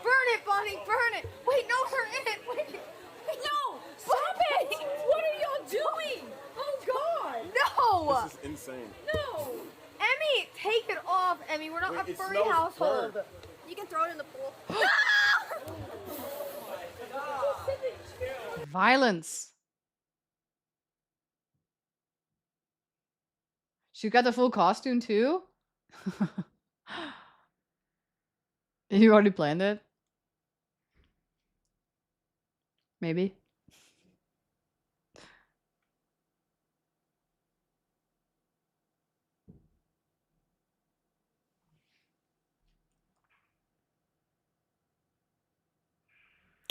Burn it, Bonnie, burn it. Wait, no, her in it. Wait. No, stop it. What are y'all doing? Oh, God. No. This is insane. No. Emmy, take it off, Emmy. We're not Wait, a it furry smells household. burnt. You can throw it in the pool. Violence. She got the full costume too? You already planned it? Maybe.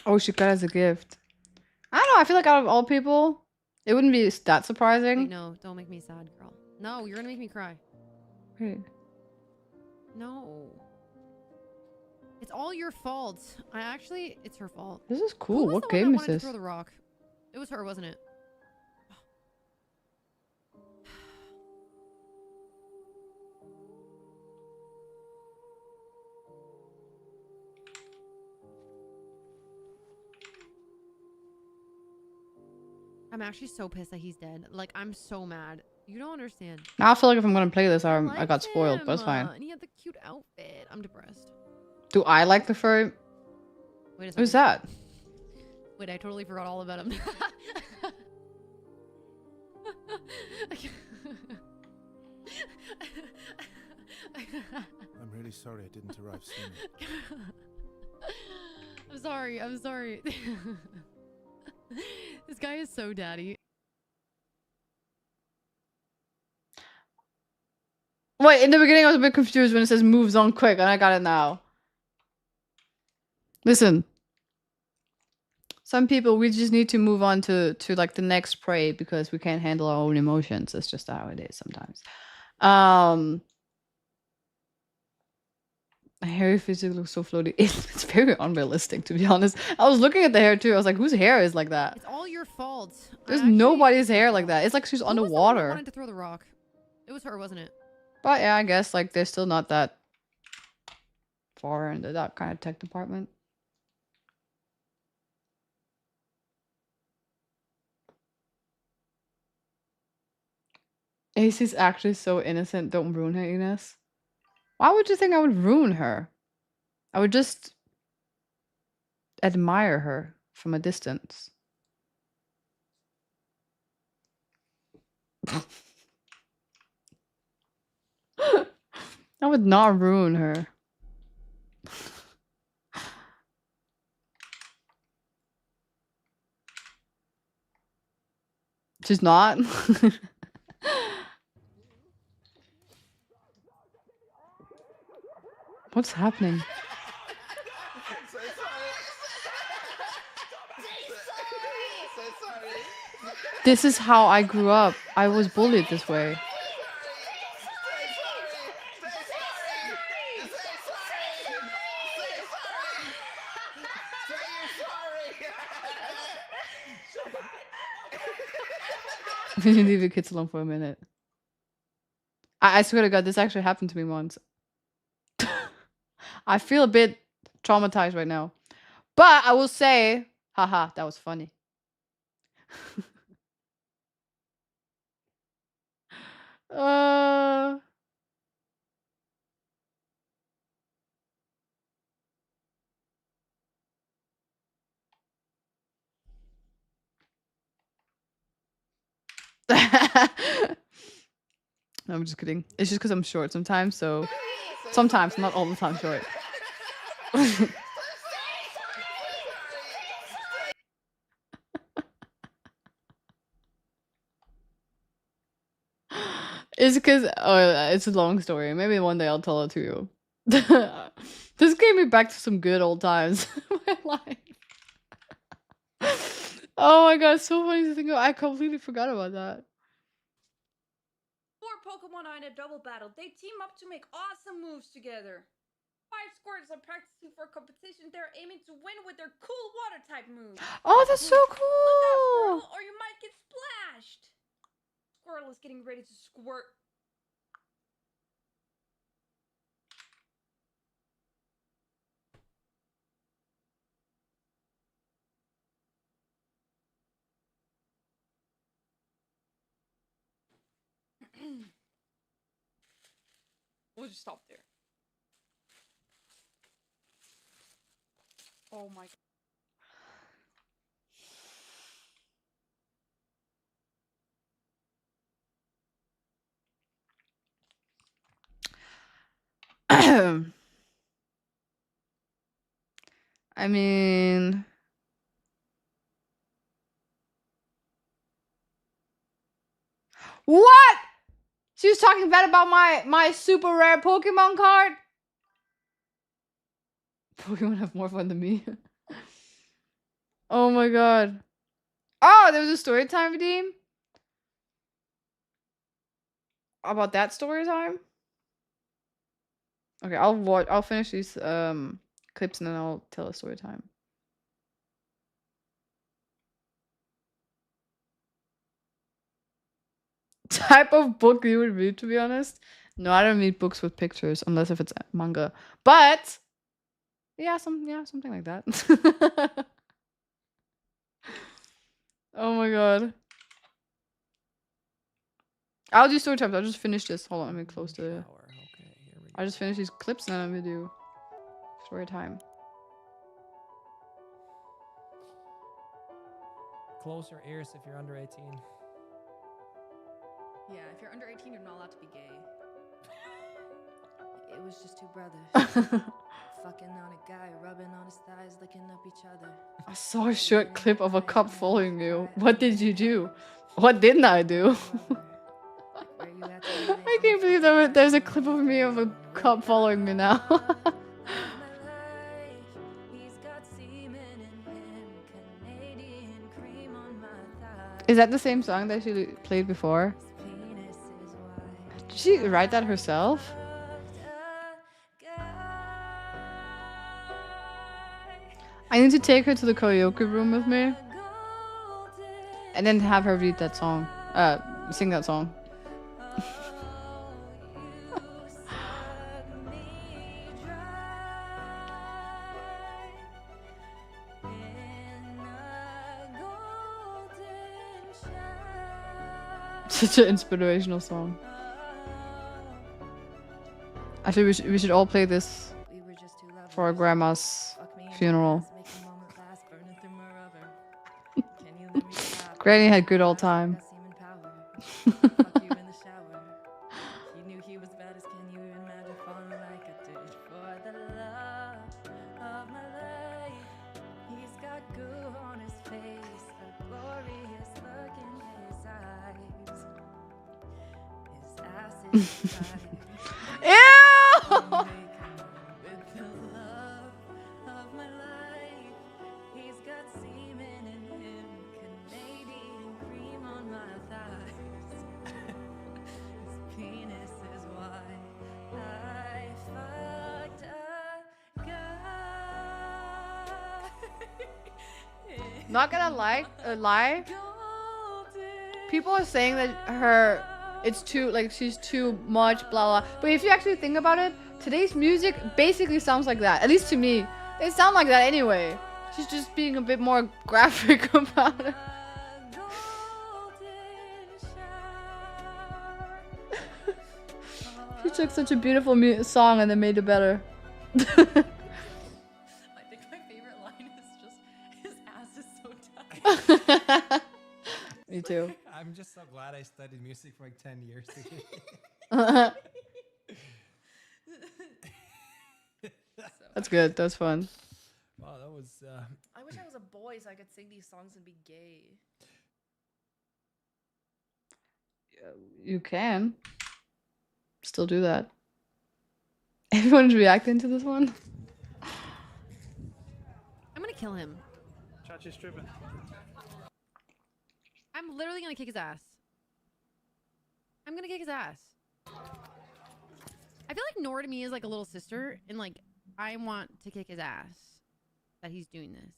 Oh, she got it as a gift. I don't know. I feel like out of all people, it wouldn't be that surprising. Wait, no, don't make me sad, girl. No, you're gonna make me cry. Wait. No. It's all your fault. It's her fault. This is Who cool. was What the one that game is wanted to this? throw the rock? It was her, wasn't it? I'm actually so pissed that he's dead. Like, I'm so mad. You don't understand. Now I feel like if I'm gonna play this, I got spoiled, but it's fine. And he had the cute outfit. I'm depressed. Do I like the furry? Wait a second. Who's that? Wait, I totally forgot all about him. I'm really sorry I didn't arrive sooner. I'm sorry. I'm sorry. This guy is so daddy. Wait, in the beginning I was a bit confused when it says moves on quick, and I got it now. Listen. Some people, we just need to move on to like the next prey because we can't handle our own emotions. It's just how it is sometimes. Hairy physique looks so floaty. It's very unrealistic, to be honest. I was looking at the hair too. I was like, whose hair is like that? It's all your fault. There's nobody's hair like that. It's like she's Who was the one that underwater. wanted to throw the rock? It was her, wasn't it? But yeah, I guess like they're still not that far into that kind of tech department. Ace is actually so innocent. Don't ruin her, Ines. Why would you think I would ruin her? I would just admire her from a distance. I would not ruin her. She's not. What's happening? This is how I grew up. I was bullied this way. We need to leave the kids alone for a minute. I swear to God, this actually happened to me once. I feel a bit traumatized right now. But I will say, haha, that was funny. No, I'm just kidding. It's just because I'm short sometimes, so sometimes, not all the time short. It's because it's a long story. Maybe one day I'll tell it to you. This gave me back to some good old times in my life. Oh my god, so funny to think of. I completely forgot about that. Four Pokemon are in a double battle. They team up to make awesome moves together. 5 squirts are practicing for competition. They're aiming to win with their cool water type moves. Oh, that's so Look out, cool! Squirtle, or you might get splashed. Squirtle is getting ready to squirt. We'll just stop there. Oh my god. I mean, what? She was talking bad about my super rare Pokemon card. Pokemon have more fun than me. Oh my god. Oh, there was a story time redeem? About that story time? Okay, I'll finish these clips and then I'll tell a story time. Type of book you would read, to be honest? No, I don't read books with pictures unless if it's manga. But yeah, something like that. Oh my god. I'll do story times. I'll just finish this. Hold on, let me close the. I'll just finish these clips and then I'm gonna do story time. Close your ears if you're under 18. Yeah, if you're under 18, you're not allowed to be gay. It was just two brothers. Fucking on a guy, rubbing on his thighs, licking up each other. I saw a short clip of a cop following you. What did you do? What didn't I do? I can't believe there's a clip of me of a cop following me now. Is that the same song that she played before? Did she write that herself? I need to take her to the karaoke room with me. And then have her read that song. Sing that song. Such an inspirational song. Actually, we should all play this for our grandma's funeral. Granny had good old time. Ew! Not gonna lie. People are saying that it's too, like, she's too much, blah blah. But if you actually think about it, today's music basically sounds like that. At least to me, they sound like that anyway. She's just being a bit more graphic about it. She took such a beautiful song and then made it better. I think my favorite line is just, his ass is so tight. Me too. I'm just so glad I studied music for like 10 years. That's good. That's fun. Wow, that was. I wish I was a boy so I could sing these songs and be gay. You can still do that. Everyone's reacting to this one. I'm gonna kill him. Chachi's tripping. I'm literally gonna kick his ass. I'm gonna kick his ass. I feel like Nora to me is like a little sister, and like I want to kick his ass that he's doing this.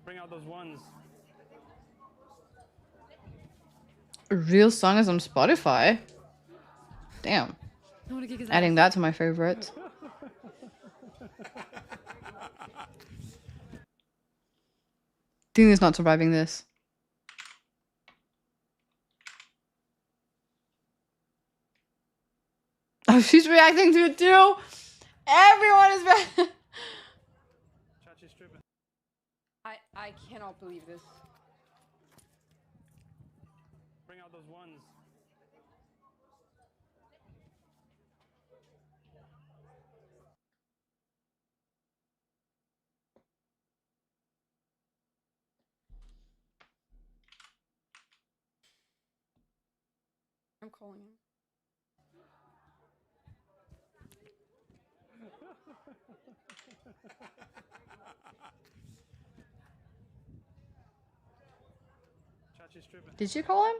Bring out those ones. A real song is on Spotify. Damn. I want to kick his Adding ass. that to my favorites. Dina's not surviving this. Oh, she's reacting to it too. Everyone is reacting. Chachi's tripping. I cannot believe this. Bring out those ones. I'm calling him. Chachi's tripping. Did you call him?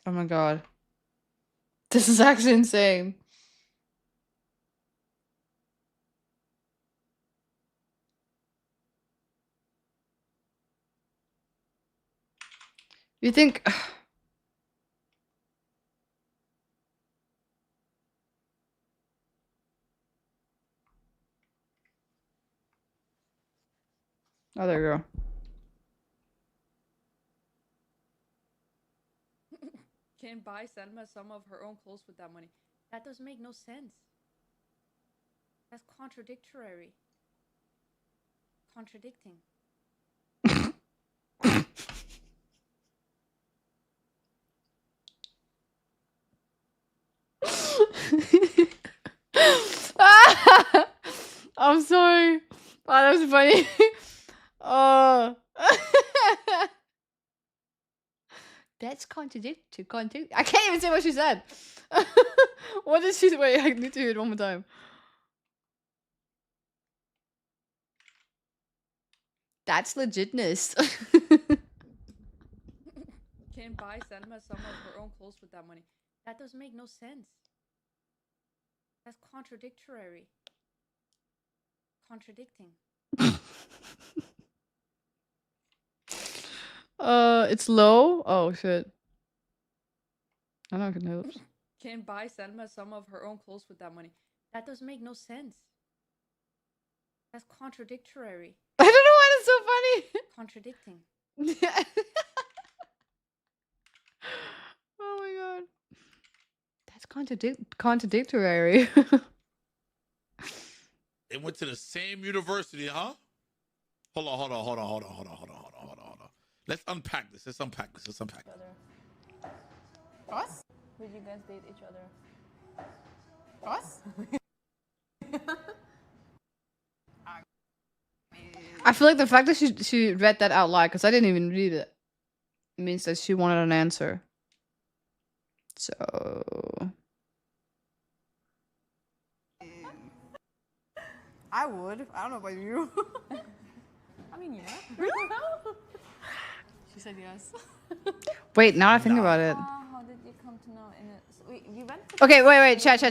Oh my god. This is actually insane. You think... Oh, there you go. Can buy Selma some of her own clothes with that money. That doesn't make no sense. That's contradictory. Contradicting. I'm sorry. Oh, that was funny. Oh. That's contradict. I can't even say what she said. What did she say? Wait, I need to hear it one more time. That's legitness. Can buy Selma some of her own clothes with that money. That doesn't make no sense. That's contradictory. Contradicting. It's low. Oh shit. I don't know. Can buy Selma some of her own clothes with that money. That doesn't make no sense. That's contradictory. I don't know why that's so funny. Contradicting. Oh my god. That's contradictory. They went to the same university, huh? Hold on. Let's unpack this. Let's unpack this. Us? Would you guys date each other? Us? I feel like the fact that she read that out loud, because I didn't even read it, means that she wanted an answer. So I would. I don't know about you. I mean, yeah. She said yes. wait, now I think about it. How did you come to know? We went to Okay, wait, chat.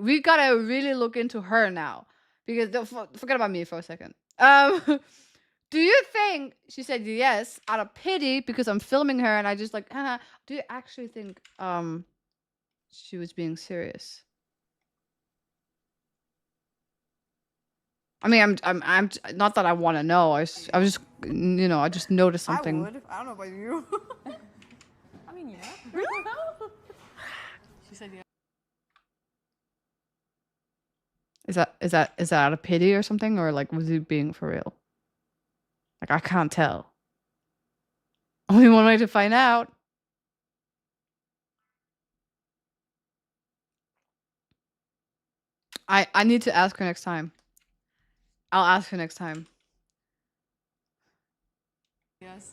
We gotta really look into her now, because forget about me for a second. Do you think she said yes out of pity because I'm filming her and I just like, do you actually think she was being serious? I mean, I'm not that I want to know. I was just, I just noticed something. I would. I don't know about you. I mean, yeah. She said yes. Is that out of pity or something, or like was he being for real? Like I can't tell. Only one way to find out. I need to ask her next time. I'll ask her next time. Yes.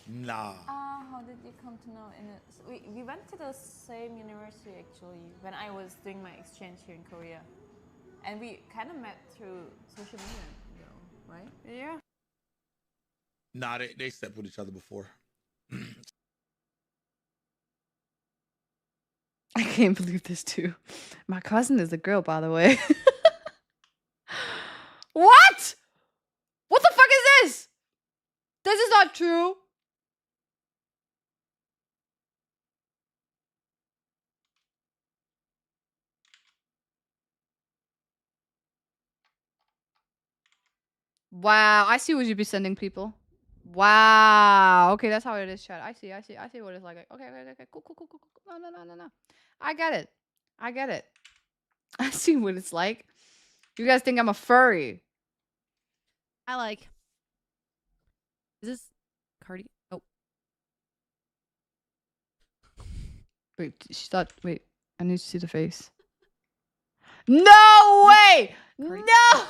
Nah. How did you come to know? We went to the same university actually when I was doing my exchange here in Korea, and we kind of met through social media, though, right? Yeah. Nah, they slept with each other before. I can't believe this too. My cousin is a girl, by the way. What? What the fuck is this? This is not true. Wow, I see what you'd be sending people. Wow. Okay, that's how it is, chat. I see what it's like. Okay. Cool. No. I get it. I see what it's like. You guys think I'm a furry. I like. Is this Cardi? Oh. Wait, she thought. Wait, I need to see the face. No way! Cardi. No!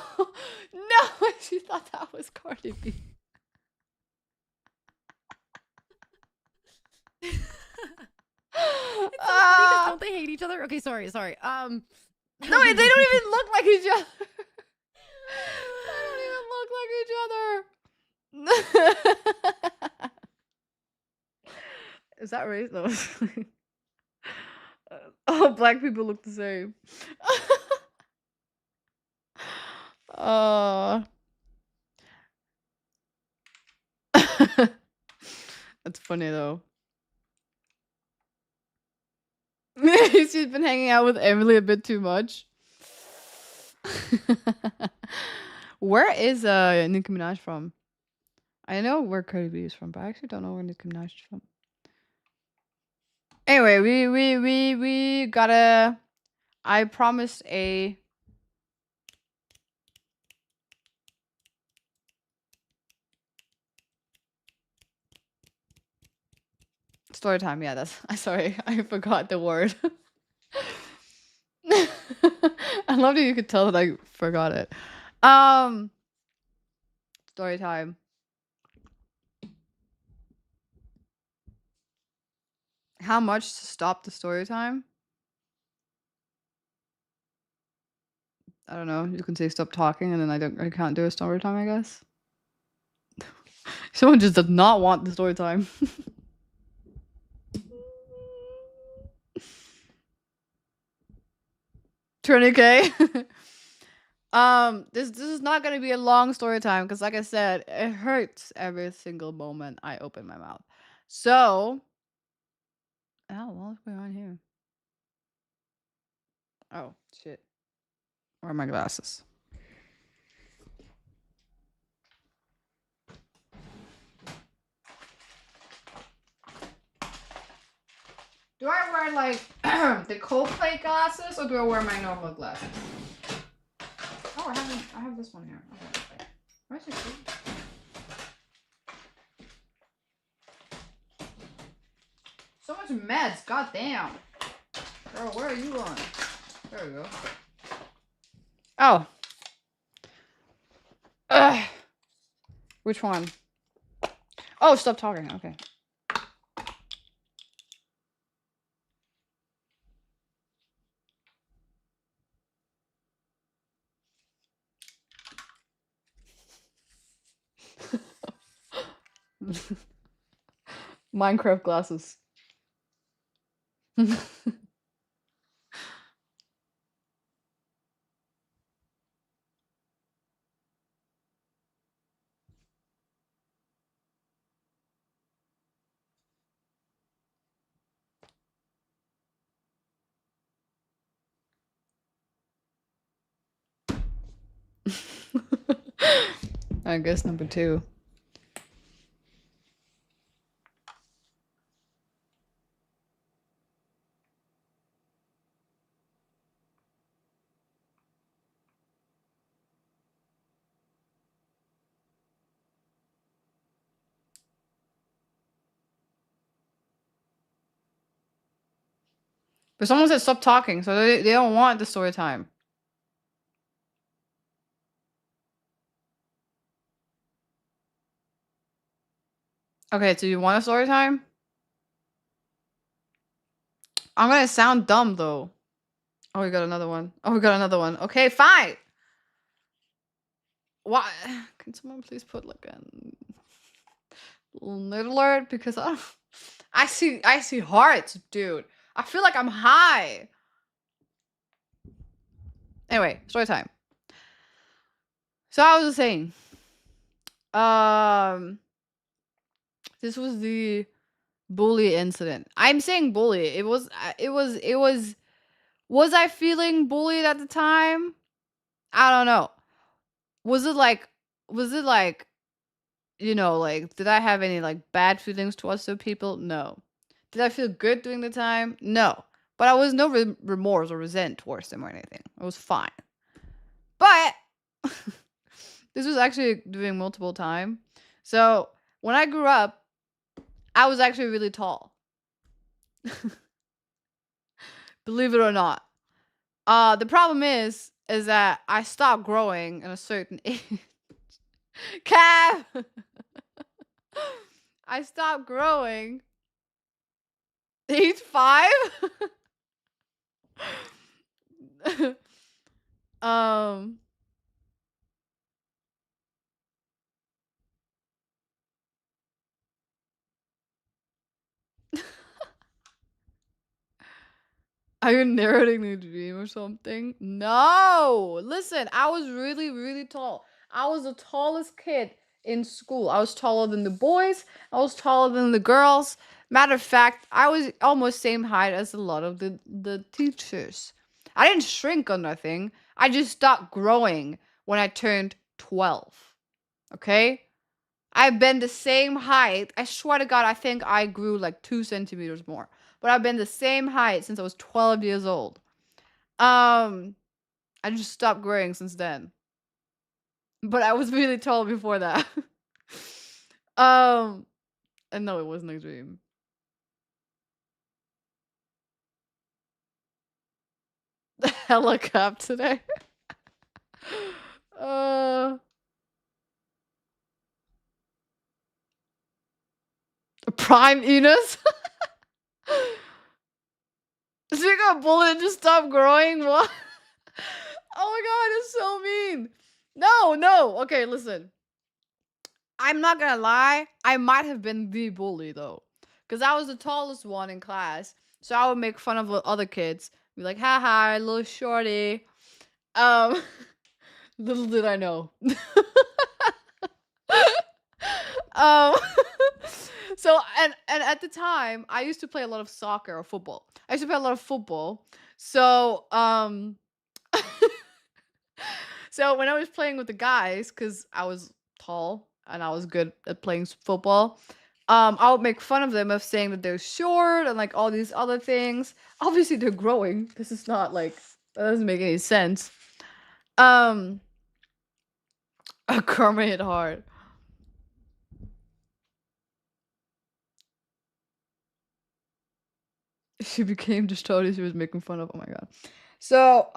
No! She thought that was Cardi B. It's so funny 'cause don't they hate each other? Okay, sorry. No, wait, they don't even look like each other. They don't even look like each other. Is that race? No. Oh, black people look the same. That's funny though. She's been hanging out with Emily a bit too much. Where is Nicki Minaj from? I know where Cardi B is from, but I actually don't know where Nicki Minaj is from. Anyway, we gotta. I promised a. Story time, yeah, that's. I'm sorry, I forgot the word. I love that you could tell that I forgot it. Story time. How much to stop the story time? I don't know. You can say stop talking, and then I can't do a story time, I guess. Someone just does not want the story time. $20K. This is not gonna be a long story time because, like I said, it hurts every single moment I open my mouth. So, what's going on here? Oh shit! Where are my glasses? Do I wear like the Coldplay glasses or do I wear my normal glasses? Oh, I have this one here. Okay. Where's your shoe? So much meds, goddamn. Girl, where are you on? There we go. Oh. Ugh. Which one? Oh, stop talking. Okay. Minecraft glasses. I guess number 2. But someone said stop talking, so they don't want the story time. Okay, so you want a story time? I'm gonna sound dumb though. Oh, we got another one. Okay, fine. Why? Can someone please put like a little alert? Because I see hearts, dude. I feel like I'm high. Anyway, story time. So I was just saying. This was the bully incident. I'm saying bully. It was. Was I feeling bullied at the time? I don't know. Was it like was it like, you know, like, did I have any like bad feelings towards the people? No. Did I feel good during the time? No. But I was no remorse or resent towards them or anything. It was fine. But this was actually doing multiple time. So when I grew up, I was actually really tall. Believe it or not. The problem is that I stopped growing at a certain age. Cav! I stopped growing. Age 5? um Are you narrating the dream or something? No! Listen, I was really, really tall. I was the tallest kid in school. I was taller than the boys. I was taller than the girls. Matter of fact, I was almost same height as a lot of the teachers. I didn't shrink or nothing. I just stopped growing when I turned 12. Okay? I've been the same height. I swear to God, I think I grew like 2 centimeters more. But I've been the same height since I was 12 years old. I just stopped growing since then. But I was really tall before that. And no, it wasn't a dream. The helicopter today. Prime Enos. So you got a bullet and just stop growing? What? Oh my god, it's so mean. No. Okay, listen. I'm not gonna lie. I might have been the bully though. Because I was the tallest one in class. So I would make fun of other kids. Be like, haha, little shorty. Little did I know. um So and at the time I used to play a lot of soccer or football. I used to play a lot of football. So so when I was playing with the guys, because I was tall and I was good at playing football, I would make fun of them of saying that they're short and like all these other things. Obviously they're growing. This is not like, that doesn't make any sense. Karma hit hard. She became the story she was making fun of. Oh my god. So,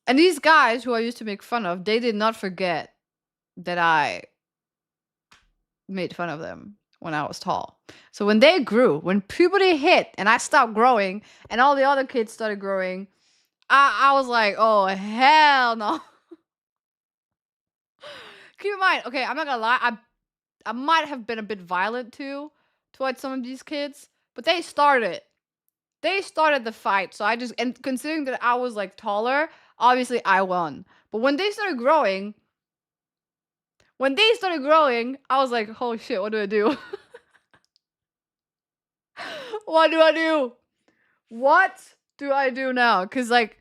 and these guys who I used to make fun of, they did not forget that I made fun of them when I was tall. So when they grew, when puberty hit and I stopped growing and all the other kids started growing, I was like, oh, hell no. Keep in mind, okay, I'm not gonna lie, I might have been a bit violent too towards some of these kids, but they started the fight. So I just, and considering that I was like taller, obviously I won. But when they started growing, I was like, holy shit, what do I do? What do I do? What do I do now? Because like,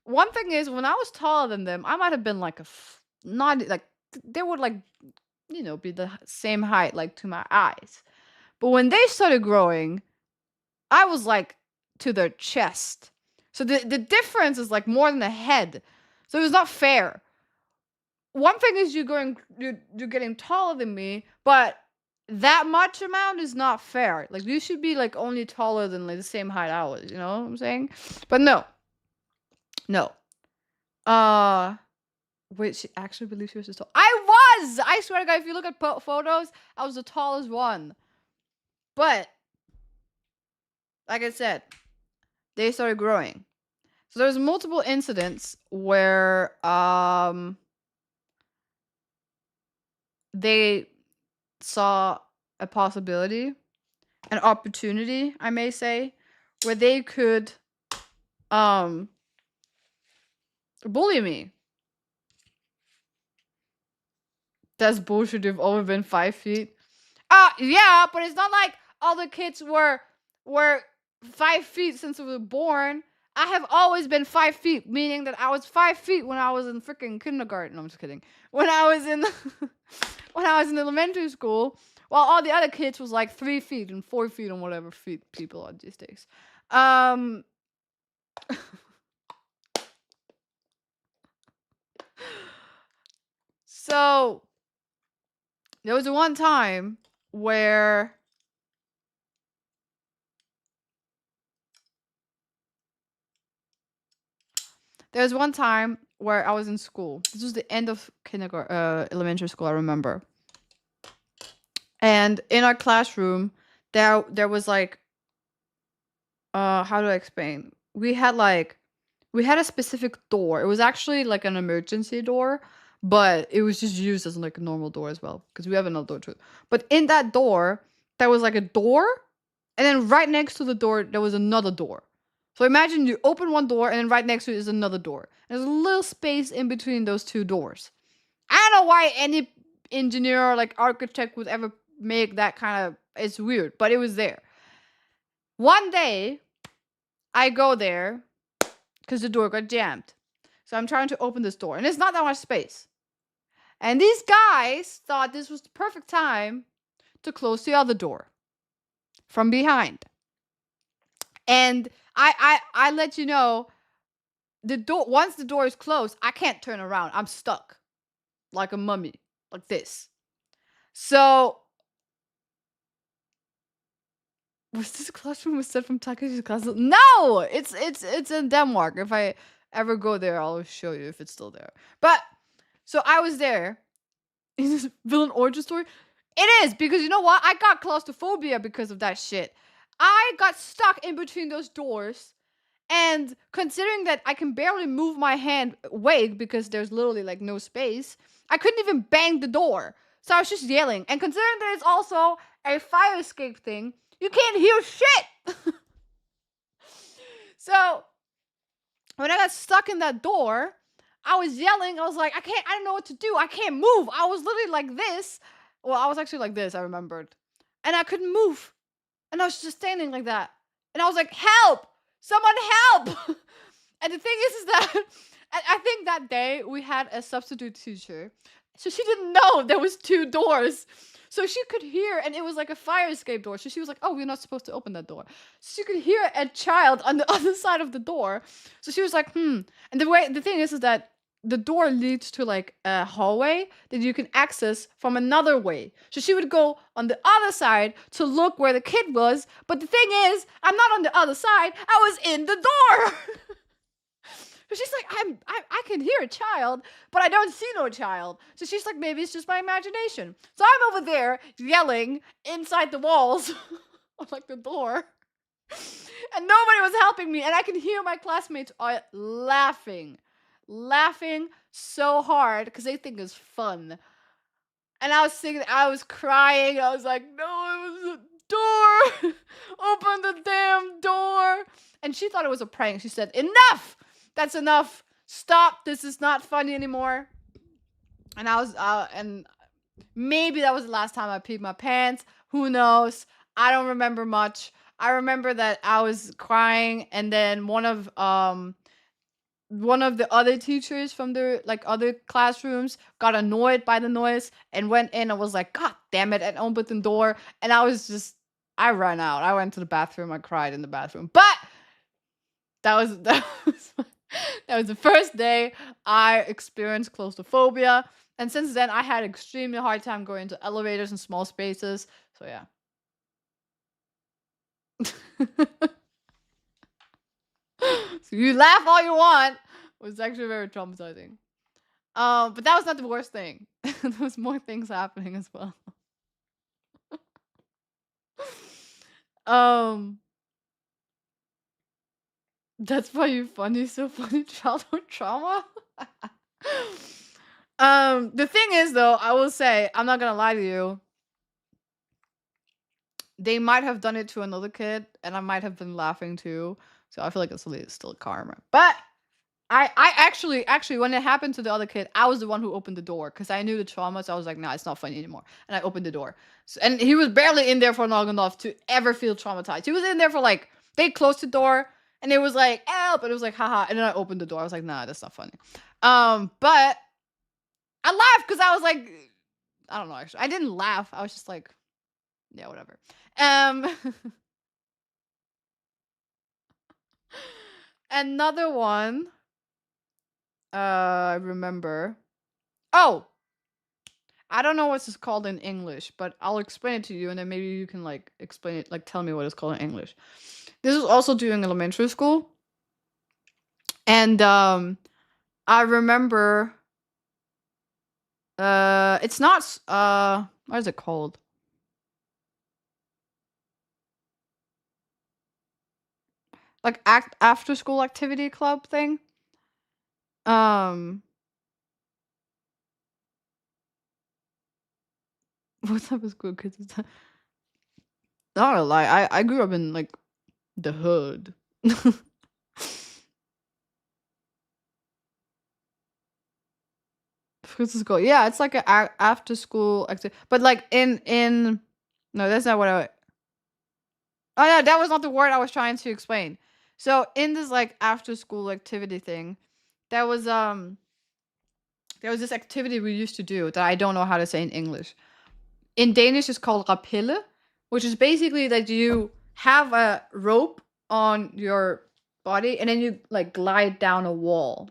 one thing is, when I was taller than them, I might have been like not like, they would like, you know, be the same height like to my eyes. But when they started growing, I was like to their chest. So the difference is like more than the head. So it was not fair. One thing is you're getting taller than me, but that much amount is not fair. Like you should be like only taller than like the same height I was, you know what I'm saying? But no. Wait, she actually believes she was tall. I swear to God, if you look at photos, I was the tallest one. But like I said, they started growing. So there's multiple incidents where they saw a possibility, an opportunity, I may say, where they could bully me. That's bullshit. You've always been 5 feet. Yeah, but it's not like all the kids were 5 feet since we were born. I have always been 5 feet, meaning that I was 5 feet when I was in freaking kindergarten. No, I'm just kidding. When I was in when I was in elementary school, while all the other kids was like 3 feet and 4 feet and whatever feet people are these days. So there was one time where I was in school. This was the end of elementary school, I remember. And in our classroom, there was like, how do I explain? We had a specific door. It was actually like an emergency door, but it was just used as like a normal door as well, because we have another door too. But in that door, there was like a door, and then right next to the door, there was another door. So imagine you open one door, and then right next to it is another door. There's a little space in between those two doors. I don't know why any engineer or like architect would ever make that kind of... It's weird, but it was there. One day, I go there because the door got jammed. So I'm trying to open this door, and it's not that much space. And these guys thought this was the perfect time to close the other door from behind. And I let you know, the door, once the door is closed, I can't turn around. I'm stuck like a mummy, like this. So was this classroom was set from Takeshi's classroom? No, it's in Denmark. If I ever go there, I'll show you if it's still there. But so I was there. Is this villain origin story? It is, because you know what? I got claustrophobia because of that shit. I got stuck in between those doors, and considering that I can barely move my hand away because there's literally like no space, I couldn't even bang the door. So I was just yelling. And considering that it's also a fire escape thing, you can't hear shit. So when I got stuck in that door, I was yelling. I was like, I don't know what to do. I can't move. I was literally like this. Well, I was actually like this, I remembered. And I couldn't move. And I was just standing like that. And I was like, help! Someone help! And the thing is that I think that day we had a substitute teacher. So she didn't know there was 2 doors. So she could hear, and it was like a fire escape door. So she was like, oh, we're not supposed to open that door. So she could hear a child on the other side of the door. So she was like, And the thing is that the door leads to like a hallway that you can access from another way. So she would go on the other side to look where the kid was. But the thing is, I'm not on the other side. I was in the door. So she's like, I can hear a child, but I don't see no child. So she's like, maybe it's just my imagination. So I'm over there yelling inside the walls of like the door. And nobody was helping me. And I can hear my classmates are laughing so hard because they think it's fun. And I was singing, I was crying. I was like, no, it was a door. Open the damn door. And she thought it was a prank. She said, enough. That's enough. Stop. This is not funny anymore. And I was, and maybe that was the last time I peed my pants. Who knows? I don't remember much. I remember that I was crying, and then one of the other teachers from the like other classrooms got annoyed by the noise and went in and was like, God damn it, and opened the door. And I ran out. I went to the bathroom. I cried in the bathroom. But that was the first day I experienced claustrophobia. And since then, I had an extremely hard time going into elevators and small spaces. So yeah. So you laugh all you want. It was actually very traumatizing. But that was not the worst thing. There was more things happening as well. That's why you're funny, so funny childhood trauma. The thing is though, I will say, I'm not gonna lie to you. They might have done it to another kid, and I might have been laughing too. So I feel like it's still karma. But I actually, when it happened to the other kid, I was the one who opened the door because I knew the trauma. So I was like, nah, it's not funny anymore. And I opened the door. So, and he was barely in there for long enough to ever feel traumatized. He was in there for like, they closed the door And it was like, help, and it was like, haha. And then I opened the door. I was like, nah, that's not funny. But I laughed because I was like, I don't know, actually. I didn't laugh. I was just like, yeah, whatever. Another one. I remember. Oh, I don't know what it's called in English, but I'll explain it to you, and then maybe you can like explain it, like tell me what it's called in English. This is also during elementary school, and I remember. It's not. What is it called? Like after school activity club thing. What's up with school kids? Not gonna lie, I grew up in like the hood. What's school? Yeah, it's like a after school activity, but like in no, that's not what I. Oh yeah, that was not the word I was trying to explain. So in this like after school activity thing, there was this activity we used to do that I don't know how to say in English. In Danish, it's called rappelle, which is basically that you have a rope on your body and then you like glide down a wall,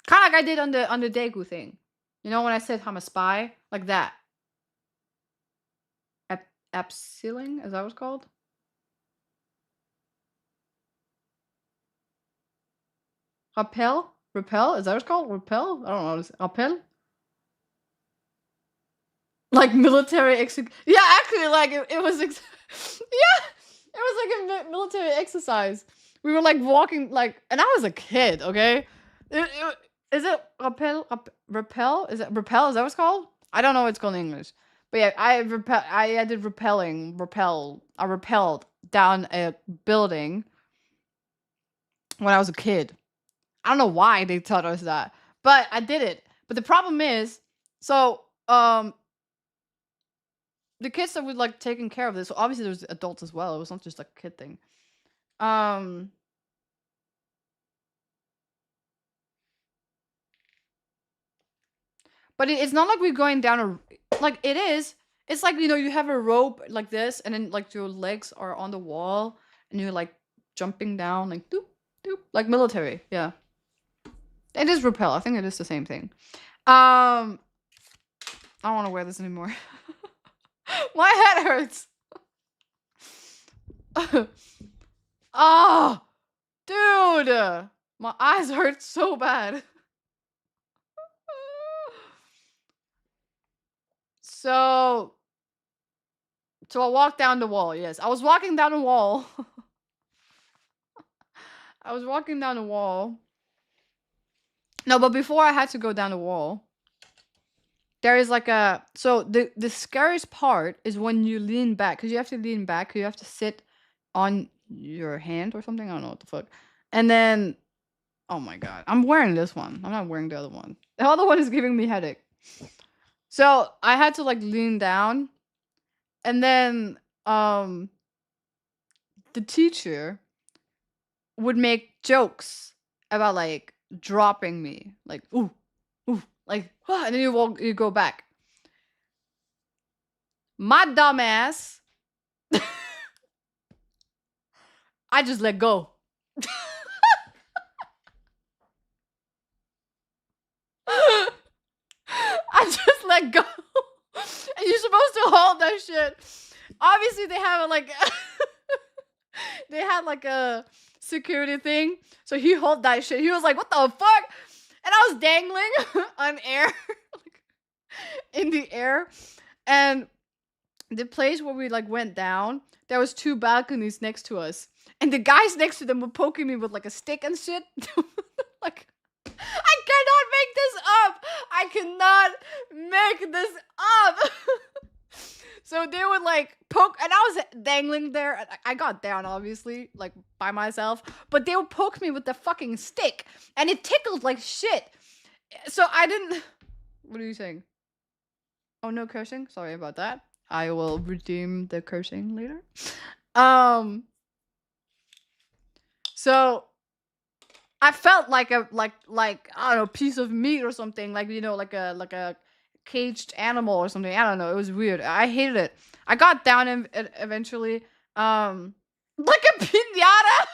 kind of like I did on the Daegu thing. You know when I said I'm a spy, like that. Abseiling, is that what it's called? Rappel? Repel? Is that what it's called? Repel? I don't know. Rappel? Like military yeah, actually, like it was yeah, it was like a military exercise. We were like walking like, and I was a kid, okay? Is it rappel? Rappel? Is it rappel? Is that what it's called? I don't know what it's called in English. But yeah, I did I rappelled down a building when I was a kid. I don't know why they taught us that, but I did it. But the problem is, so the kids that were like taking care of this, so obviously there was adults as well. It was not just like a kid thing. But it's not like we're going down a like it is. It's like, you know, you have a rope like this, and then like your legs are on the wall, and you're like jumping down like doop doop like military. Yeah, it is rappel. I think it is the same thing. I don't want to wear this anymore. My head hurts. Oh, dude, my eyes hurt so bad. So I walked down the wall. Yes, I was walking down the wall. I was walking down the wall. No, but before I had to go down the wall, there is like a... So the scariest part is when you lean back. Because you have to lean back. You have to sit on your hand or something. I don't know what the fuck. And then... Oh my god. I'm wearing this one. I'm not wearing the other one. The other one is giving me headache. So I had to like lean down. And then the teacher would make jokes about like dropping me, like ooh, like and then you go back. My dumb ass, I just let go. I just let go. And you're supposed to hold that shit. Obviously, they have like they had like a security thing, so he held that shit. He was like, "What the fuck?" And I was dangling on air, like, in the air, and the place where we like went down, there was 2 balconies next to us, and the guys next to them were poking me with like a stick and shit. Like, I cannot make this up. I cannot make this up. So they would like poke, and I was dangling there. I got down, obviously, like by myself, but they would poke me with the fucking stick, and it tickled like shit. So I didn't. What are you saying? Oh, no cursing. Sorry about that. I will redeem the cursing later. So I felt like a I don't know, piece of meat or something, like like a caged animal or something. I don't know. It was weird. I hated it. I got down eventually. Like a piñata.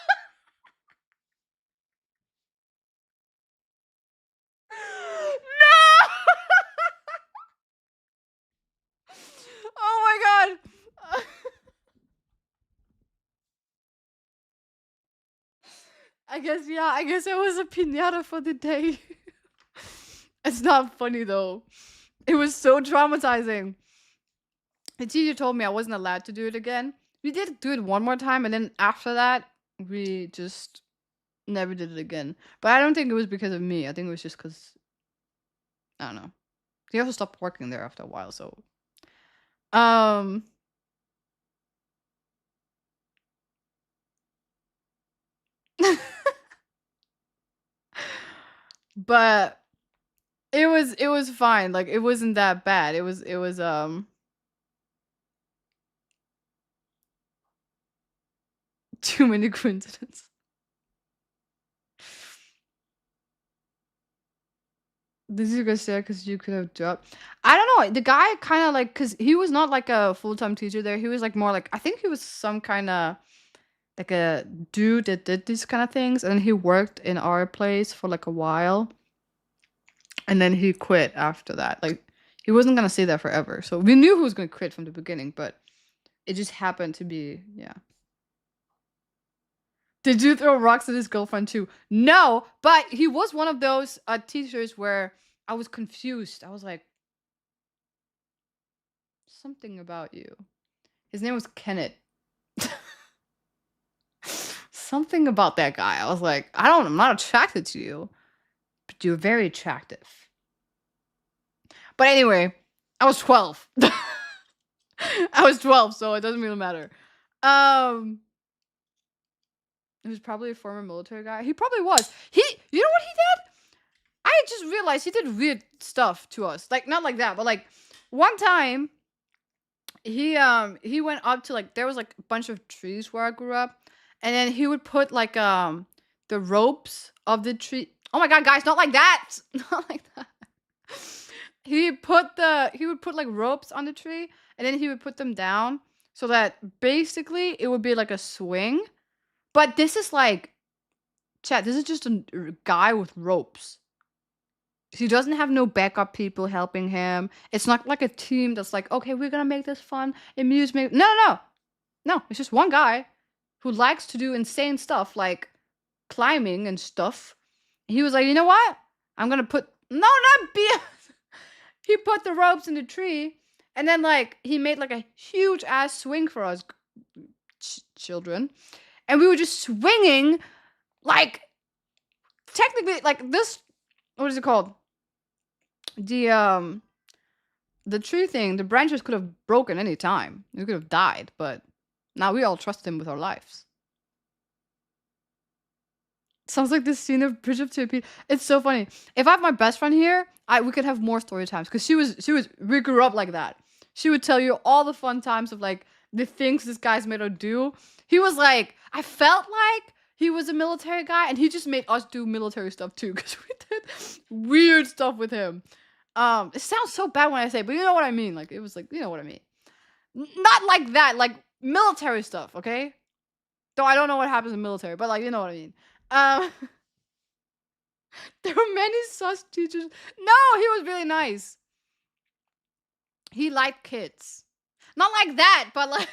No. Oh my god. I guess it was a piñata for the day. It's not funny though. It was so traumatizing. The teacher told me I wasn't allowed to do it again. We did do it one more time, and then after that, we just never did it again. But I don't think it was because of me. I think it was just because, I don't know. He also stopped working there after a while, so. But it was fine. Like, it wasn't that bad. It was too many coincidences. This is gonna say because you could have dropped. I don't know. The guy kind of like, because he was not like a full-time teacher there. He was like more like, I think he was some kind of like a dude that did these kind of things, and he worked in our place for like a while, and then he quit after that. Like, he wasn't gonna stay there forever, so we knew he was gonna quit from the beginning, but it just happened to be, yeah. Did you throw rocks at his girlfriend too? No, but he was one of those teachers where I was confused. I was like, something about you. His name was Kenneth. Something about that guy. I was like, I'm not attracted to you, but you're very attractive. But anyway, I was 12. I was 12, so it doesn't really matter. He was probably a former military guy. He probably was. You know what he did? I just realized he did weird stuff to us. Like, not like that, but like one time he went up to, like, there was like a bunch of trees where I grew up, and then he would put like the ropes of the tree. Oh my god, guys, not like that. Not like that. He would put like ropes on the tree, and then he would put them down so that basically it would be like a swing. But this is like, chat, this is just a guy with ropes. He doesn't have no backup people helping him. It's not like a team that's like, okay, we're gonna make this fun, amusement. No, it's just one guy who likes to do insane stuff like climbing and stuff. He was like, you know what? I'm gonna put not be. He put the ropes in the tree, and then like he made like a huge ass swing for us children, and we were just swinging, like technically like this. What is it called? The tree thing. The branches could have broken any time. We could have died, but now we all trust him with our lives. Sounds like this scene of Bridge of Tippy. It's so funny. If I have my best friend here, we could have more story times, because we grew up like that. She would tell you all the fun times of like the things this guy's made her do. He was like, I felt like he was a military guy, and he just made us do military stuff too, because we did weird stuff with him. It sounds so bad when I say it, but you know what I mean. Like, it was like, you know what I mean. Not like that, like military stuff, okay? Though I don't know what happens in military, but like, you know what I mean. There were many sus teachers. No, he was really nice. He liked kids. Not like that, but like,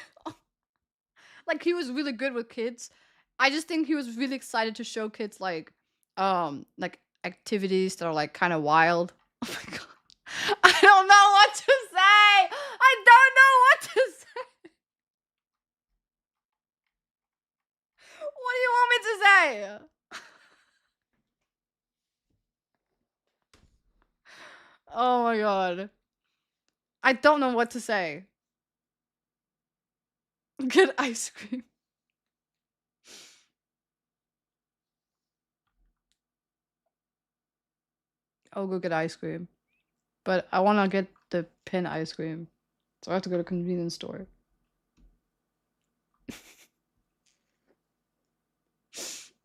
like he was really good with kids. I just think he was really excited to show kids like activities that are like kind of wild. Oh my god. I don't know what to say. I don't know what to say. What do you want me to say? Oh my god. I don't know what to say. Get ice cream. I'll go get ice cream. But I want to get the pin ice cream. So I have to go to a convenience store.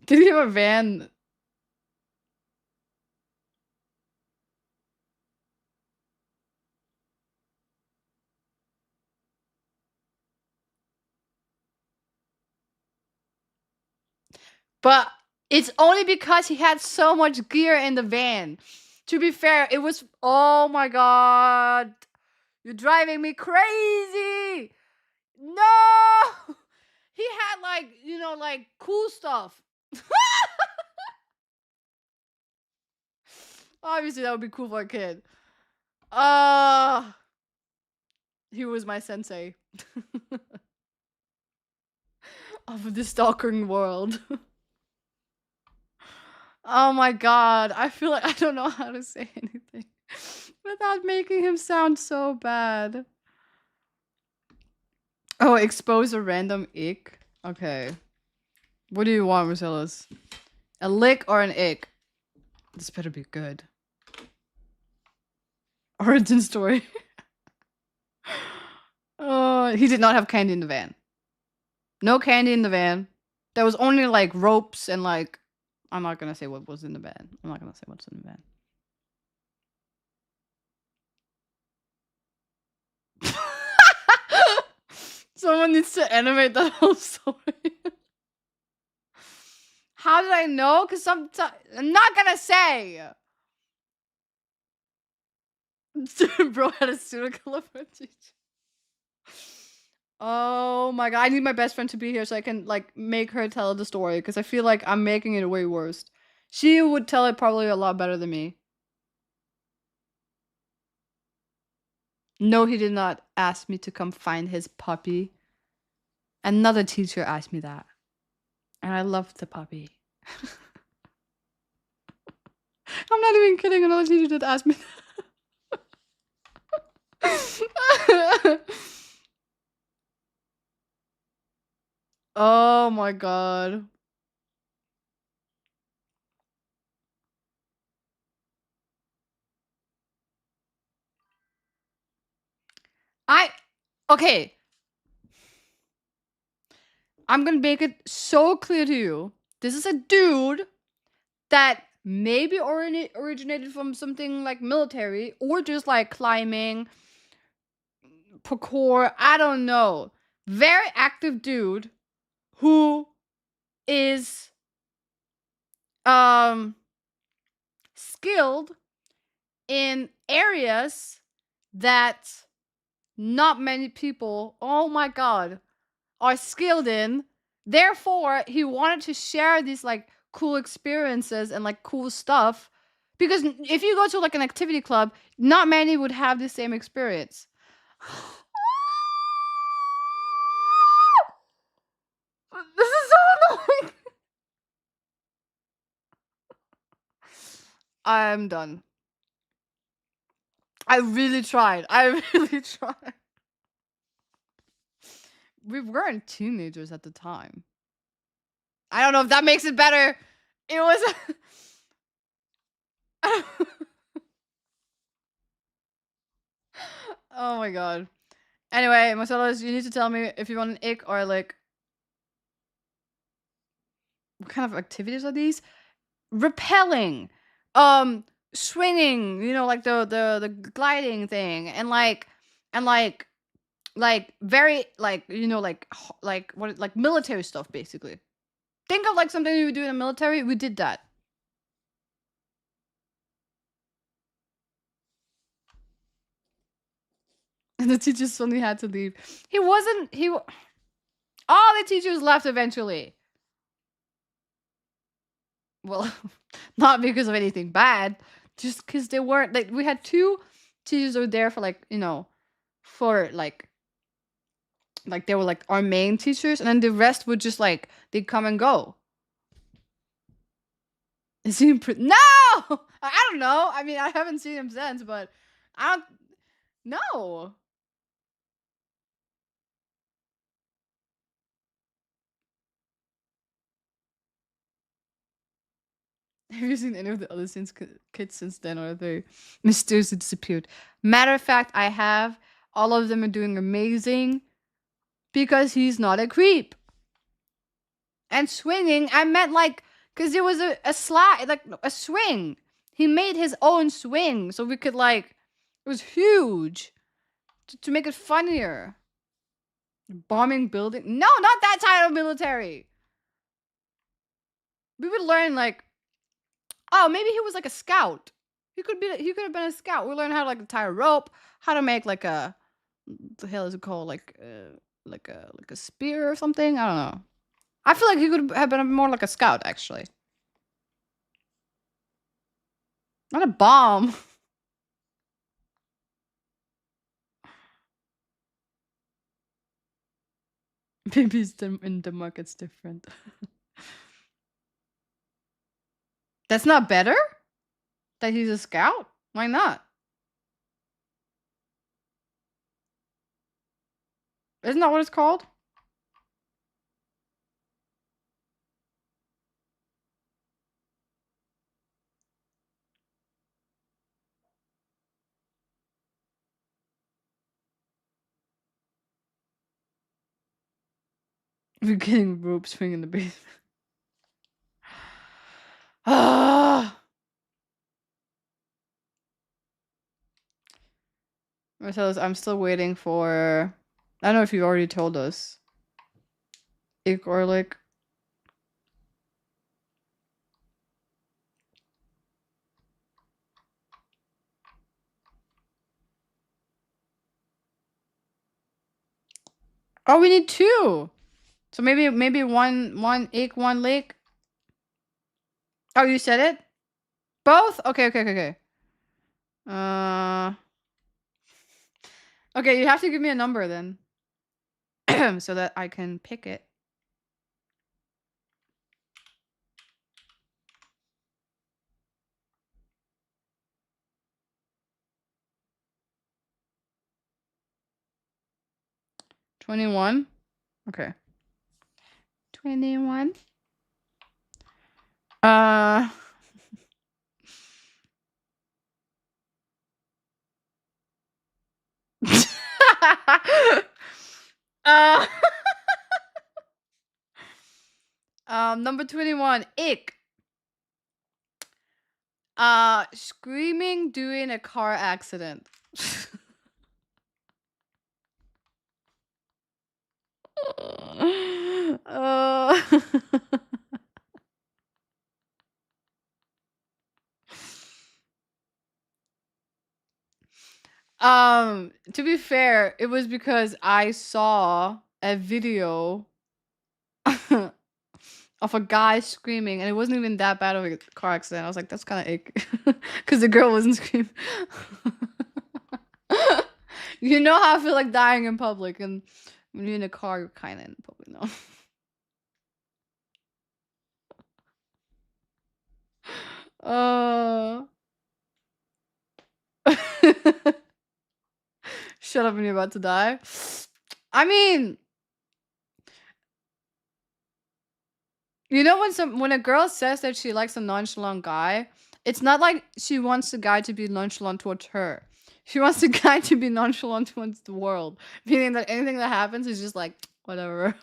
Did he have a van? But it's only because he had so much gear in the van. To be fair, it was... Oh my god. You're driving me crazy. No! He had like, you know, like cool stuff. Obviously, that would be cool for a kid. He was my sensei. Of the stalking world. Oh my god. I feel like I don't know how to say anything without making him sound so bad. Oh, expose a random ick? Okay. What do you want, Marcellus? A lick or an ick? This better be good. Origin story. Oh, he did not have candy in the van. No candy in the van. There was only like ropes and like... I'm not gonna say what was in the van. I'm not gonna say what's in the van. Someone needs to animate that whole story. How did I know? Because sometimes... I'm not gonna say! Bro had a pseudo teacher. Oh my god, I need my best friend to be here so I can like make her tell the story because I feel like I'm making it way worse. She would tell it probably a lot better than me. No, he did not ask me to come find his puppy. Another teacher asked me that. And I loved the puppy. I'm not even kidding, another teacher did ask me that. Oh my god. Okay. I'm gonna make it so clear to you. This is a dude that maybe originated from something like military or just like climbing, parkour, I don't know. Very active dude who is skilled in areas that not many people, oh my god, are skilled in. Therefore, he wanted to share these like cool experiences and like cool stuff. Because if you go to like an activity club, not many would have the same experience. This is so annoying. I'm done. I really tried. I really tried. We weren't teenagers at the time. I don't know if that makes it better. It was... Oh my god. Anyway, Marcellus, you need to tell me if you want an ick or a lick. What kind of activities are these? Rappelling. Swinging, you know, like the gliding thing. And like very like, you know, like what, like military stuff basically. Think of like something you would do in the military. We did that. And the teachers suddenly had to leave. He wasn't, all the teachers left eventually. Well, not because of anything bad, just because they weren't, like, we had 2 teachers who were there for like, you know, for like they were like our main teachers, and then the rest would just like, they'd come and go. Is he no! I don't know. I mean, I haven't seen him since, but I don't, no. Have you seen any of the other kids since then, or are they mysteriously disappeared? Matter of fact, I have. All of them are doing amazing because he's not a creep. And swinging, I meant like Because it was a slide, like a swing. He made his own swing so we could like, it was huge to make it funnier. Bombing building? No, not that type of military. We would learn like, oh, maybe he was like a scout. He could have been a scout. We learned how to like tie a rope, how to make like a, what the hell is it called? Like a spear or something. I don't know. I feel like he could have been more like a scout actually. Not a bomb. Maybe it's in Denmark it's different. That's not better? That he's a scout? Why not? Isn't that what it's called? We're getting rope swing in the basement. Ah! Marcellus, I'm still waiting for... I don't know if you already told us. Ick or like... Oh, we need 2! So maybe one ick, one lick. Oh, you said it? Both? Okay. Okay, you have to give me a number then. So that I can pick it. $21? Okay. 21. uh Number 21, ick. Screaming during a car accident. uh to be fair, it was because I saw a video of a guy screaming, and it wasn't even that bad of a car accident. I was like, that's kind of ick, because the girl wasn't screaming. You know how I feel like dying in public, and when you're in a car, you're kind of in public, no? Shut up when you're about to die. I mean, you know when a girl says that she likes a nonchalant guy, it's not like she wants the guy to be nonchalant towards her. She wants the guy to be nonchalant towards the world, meaning that anything that happens is just like whatever.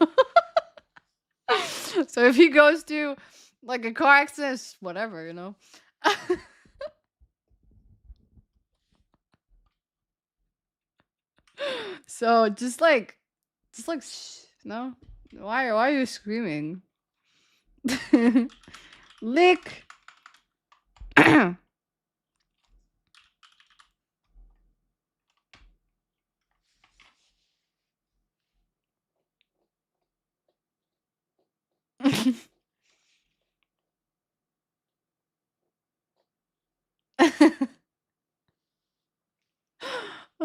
So if he goes to like a car accident, it's whatever, you know. So just like no, why are you screaming? Lick.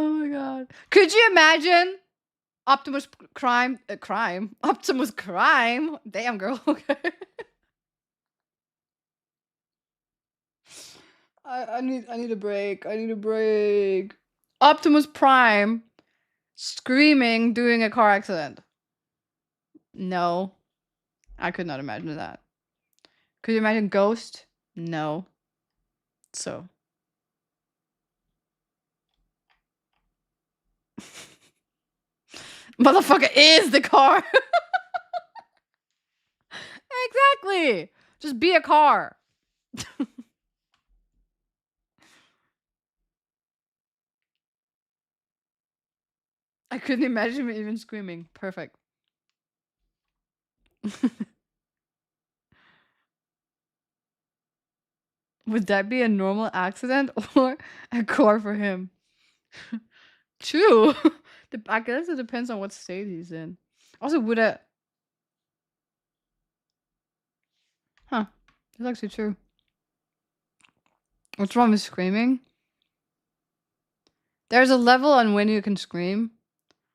Oh my god. Could you imagine Optimus Crime? Optimus Crime? Damn, girl. Okay. I need a break. I need a break. Optimus Prime screaming during a car accident. No. I could not imagine that. Could you imagine Ghost? No. So. Motherfucker is the car. Exactly. Just be a car. I couldn't imagine me even screaming. Perfect. Would that be a normal accident or a car for him? True. I guess it depends on what state he's in. Also, would a... Huh. That's actually true. What's wrong with screaming? There's a level on when you can scream.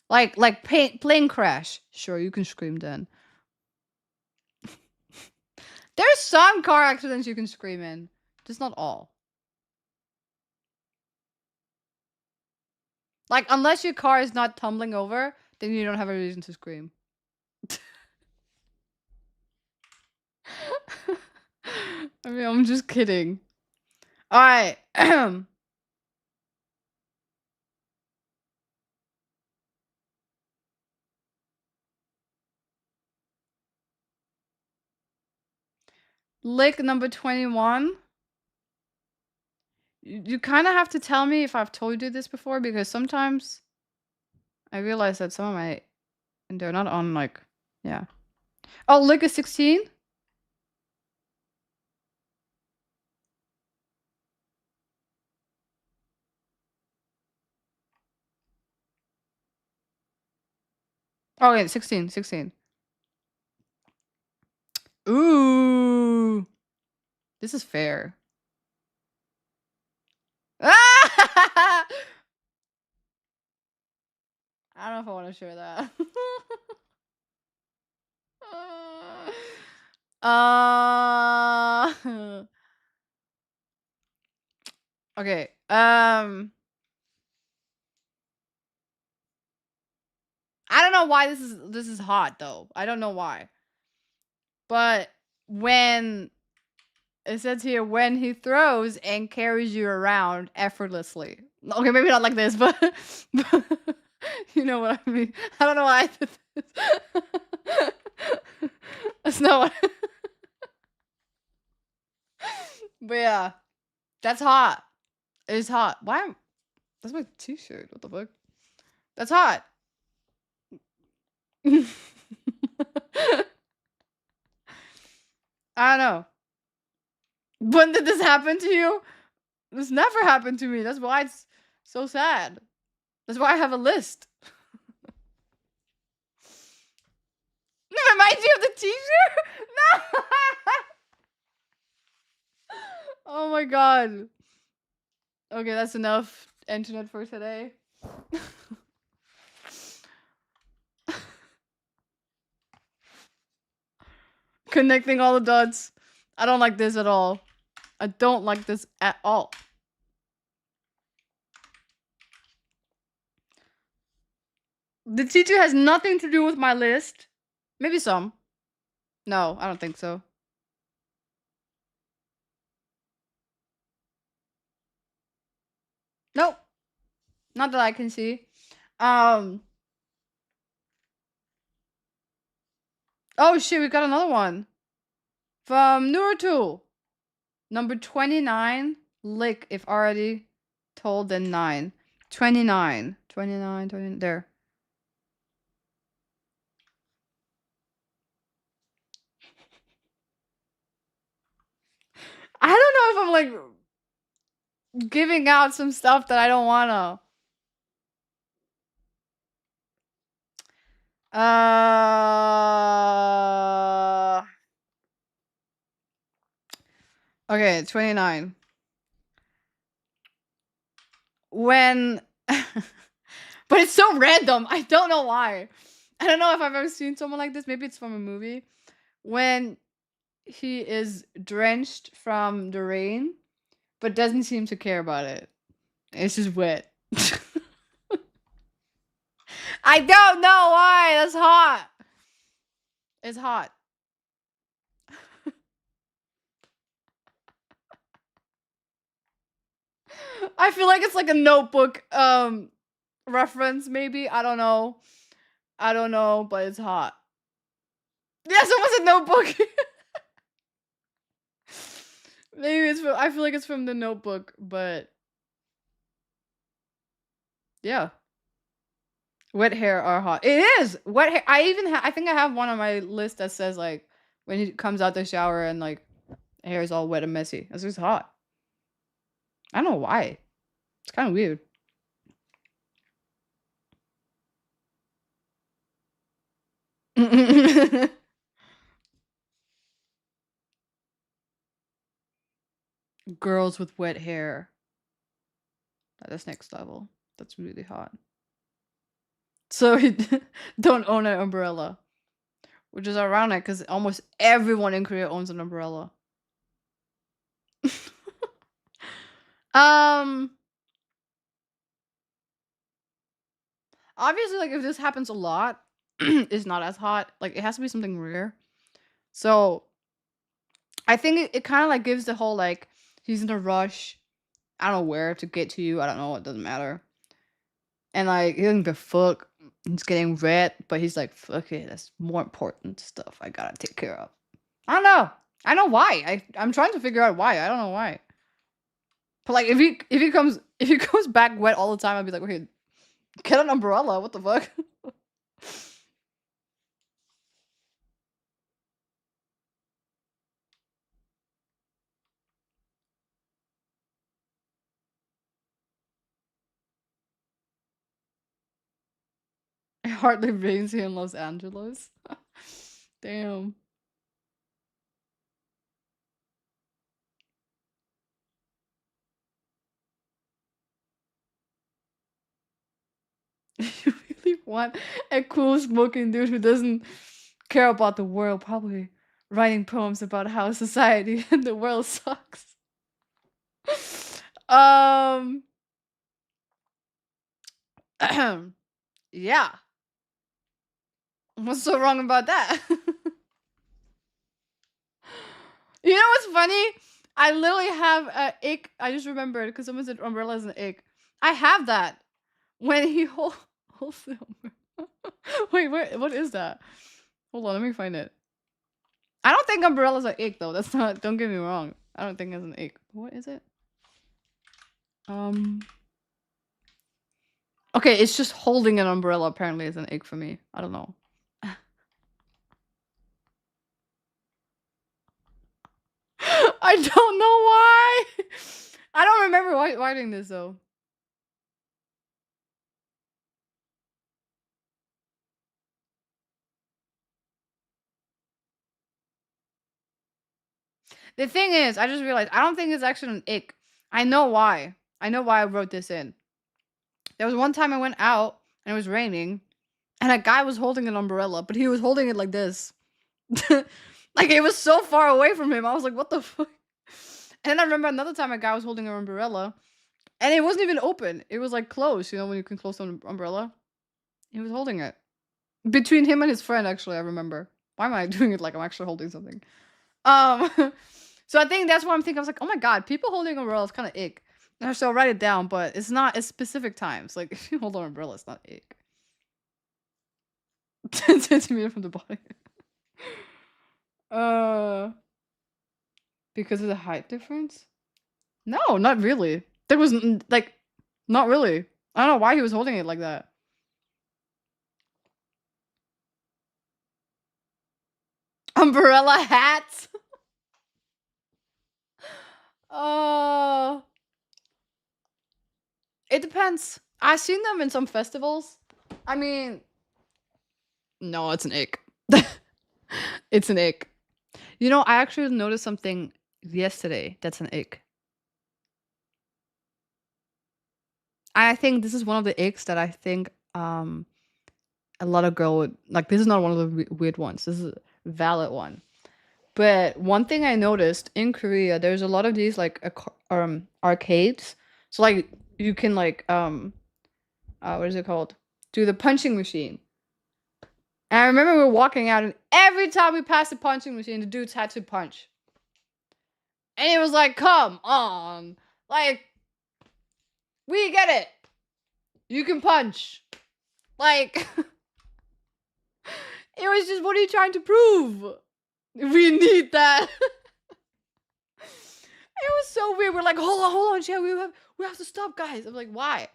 Like plane crash. Sure, you can scream then. There's some car accidents you can scream in. Just not all. Like, unless your car is not tumbling over, then you don't have a reason to scream. I mean, I'm just kidding. Alright. Lick number 21. You kind of have to tell me if I've told you this before, because sometimes I realize that some of my... And they're not on, like... Yeah. Oh, lick is 16? Oh, yeah, 16. 16. Ooh. This is fair. I don't know if I want to share that. Okay. I don't know why this is hot though. I don't know why. But when it says here, when he throws and carries you around effortlessly. Okay, maybe not like this, but you know what I mean. I don't know why I did this. That's not what. But yeah, that's hot. It's hot. Why? That's my t-shirt. What the fuck? That's hot. I don't know. When did this happen to you? This never happened to me. That's why it's so sad. That's why I have a list. It reminds you of the t-shirt? No! Oh my god. Okay, that's enough internet for today. Connecting all the dots. I don't like this at all. I don't like this at all. The teacher has nothing to do with my list. Maybe some. No, I don't think so. Nope. Not that I can see. Oh shit, we got another one. From Nurtu. Number 29. Lick if already told, then 9. 29. 29, 20. There. I don't know if I'm like giving out some stuff that I don't wanna. Okay, 29. When but it's so random. I don't know why. I don't know if I've ever seen someone like this. Maybe it's from a movie. When he is drenched from the rain, but doesn't seem to care about it. It's just wet. I don't know why. That's hot. It's hot. I feel like it's like a Notebook reference maybe. I don't know. I don't know, but it's hot. Yes, it was a Notebook. Maybe it's from, I feel like it's from The Notebook, but yeah. Wet hair are hot. It is wet hair. I even I think I have one on my list that says like when he comes out the shower and like hair is all wet and messy. That's just hot. I don't know why. It's kind of weird. Girls with wet hair. That's next level. That's really hot. So he don't own an umbrella, which is ironic because almost everyone in Korea owns an umbrella. Obviously, like if this happens a lot, it's not as hot. Like it has to be something rare. So I think it kind of like gives the whole like he's in a rush. I don't know where to get to you. I don't know. It doesn't matter. And like he doesn't give a fuck. He's getting red, but he's like, fuck it. That's more important stuff I gotta take care of. I don't know. I know why. I'm trying to figure out why. I don't know why. But like if he comes back wet all the time, I'd be like, okay, get an umbrella. What the fuck? It hardly rains here in Los Angeles. Damn. You really want a cool smoking dude who doesn't care about the world, probably writing poems about how society and the world sucks. Yeah. What's so wrong about that? You know what's funny? I literally have a ick. I just remembered because someone said umbrella is an ick. I have that when he holds the umbrella. Wait, what is that? Hold on, let me find it. I don't think umbrellas are ick though. That's not. Don't get me wrong. I don't think it's an ick. What is it? Okay, it's just holding an umbrella apparently is an ick for me. I don't know. I don't know why. I don't remember writing this though. The thing is, I just realized I don't think it's actually an ick. I know why. I know why I wrote this in. There was one time I went out and it was raining, and a guy was holding an umbrella, but he was holding it like this. Like it was so far away from him. I was like, what the fuck? And then I remember another time a guy was holding an umbrella, and it wasn't even open. It was like closed. You know when you can close an umbrella? He was holding it. Between him and his friend, actually, I remember. Why am I doing it like I'm actually holding something? So I think that's what I'm thinking. I was like, oh my god, people holding umbrellas kind of ick. And so I'll write it down, but it's not at specific times. Like if you hold an umbrella, it's not ick. 10 centimeters from the body. Because of the height difference? No, not really. There was like, not really. I don't know why he was holding it like that. Umbrella hats. It depends. I've seen them in some festivals. I mean, no, it's an ick. It's an ick. You know, I actually noticed something yesterday that's an ick. I think this is one of the icks that I think a lot of girls would like. This is not one of the weird ones. This is a valid one. But one thing I noticed in Korea, there's a lot of these like arcades. So like you can like what is it called? Do the punching machine. And I remember we were walking out, and every time we passed the punching machine, the dudes had to punch. And it was like, come on, like we get it. You can punch. Like it was just, what are you trying to prove? We need that. so weird. We're like, hold on, Jay, we have to stop, guys. I'm like, why?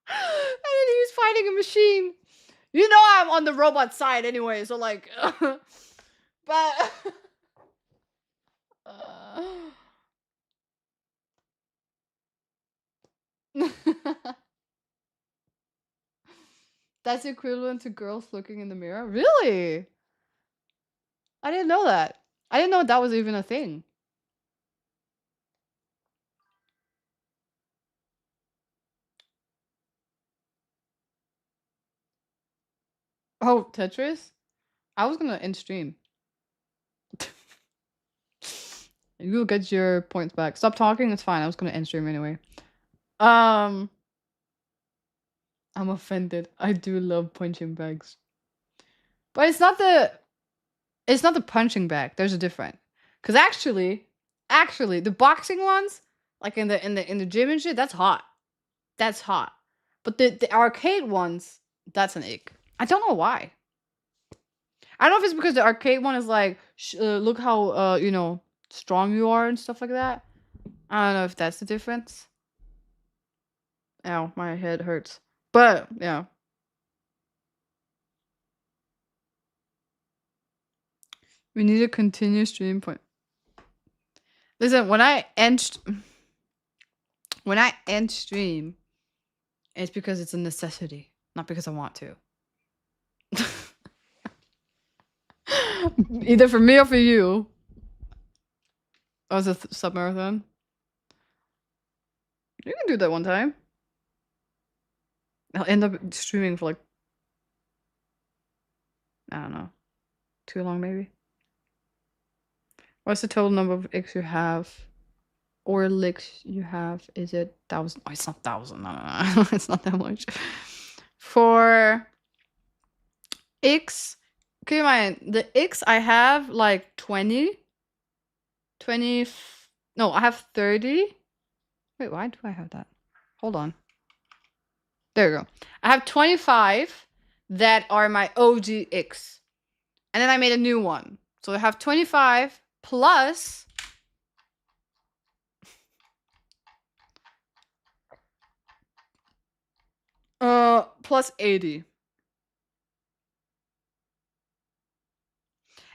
And then he was fighting a machine. You know I'm on the robot side anyway, so like, but that's equivalent to girls looking in the mirror. Really? I didn't know that. I didn't know that was even a thing. Oh, Tetris? I was gonna end stream. You'll get your points back. Stop talking, it's fine. I was gonna end stream anyway. I'm offended. I do love punching bags. But it's not the punching bag. There's a difference. Cause actually, the boxing ones, like in the gym and shit, that's hot. That's hot. But the arcade ones, that's an ick. I don't know why. I don't know if it's because the arcade one is like, look how you know, strong you are and stuff like that. I don't know if that's the difference. Ow, my head hurts. But yeah. We need to continue stream point. Listen, when I end stream, it's because it's a necessity, not because I want to. Either for me or for you. Oh, it's a sub-marathon. You can do that one time. I'll end up streaming for like, I don't know, too long maybe. What's the total number of icks you have? Or licks you have? Is it 1,000? Oh, it's not 1,000. No. It's not that much. For icks, keep in mind, the icks I have like 20. No, I have 30. Wait, why do I have that? Hold on. There we go. I have 25 that are my OG icks. And then I made a new one. So I have 25 plus plus 80.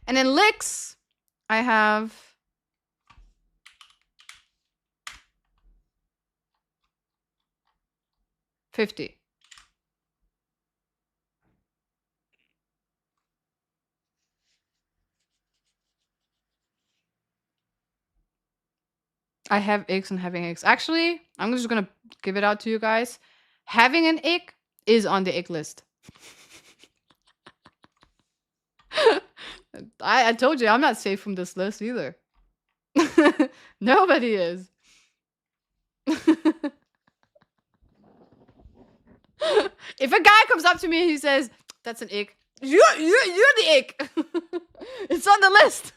And then licks, I have 50. I have icks and having icks. Actually, I'm just gonna give it out to you guys. Having an ick is on the ick list. I told you I'm not safe from this list either. Nobody is. If a guy comes up to me and he says, "That's an ick," you're the ick. It's on the list.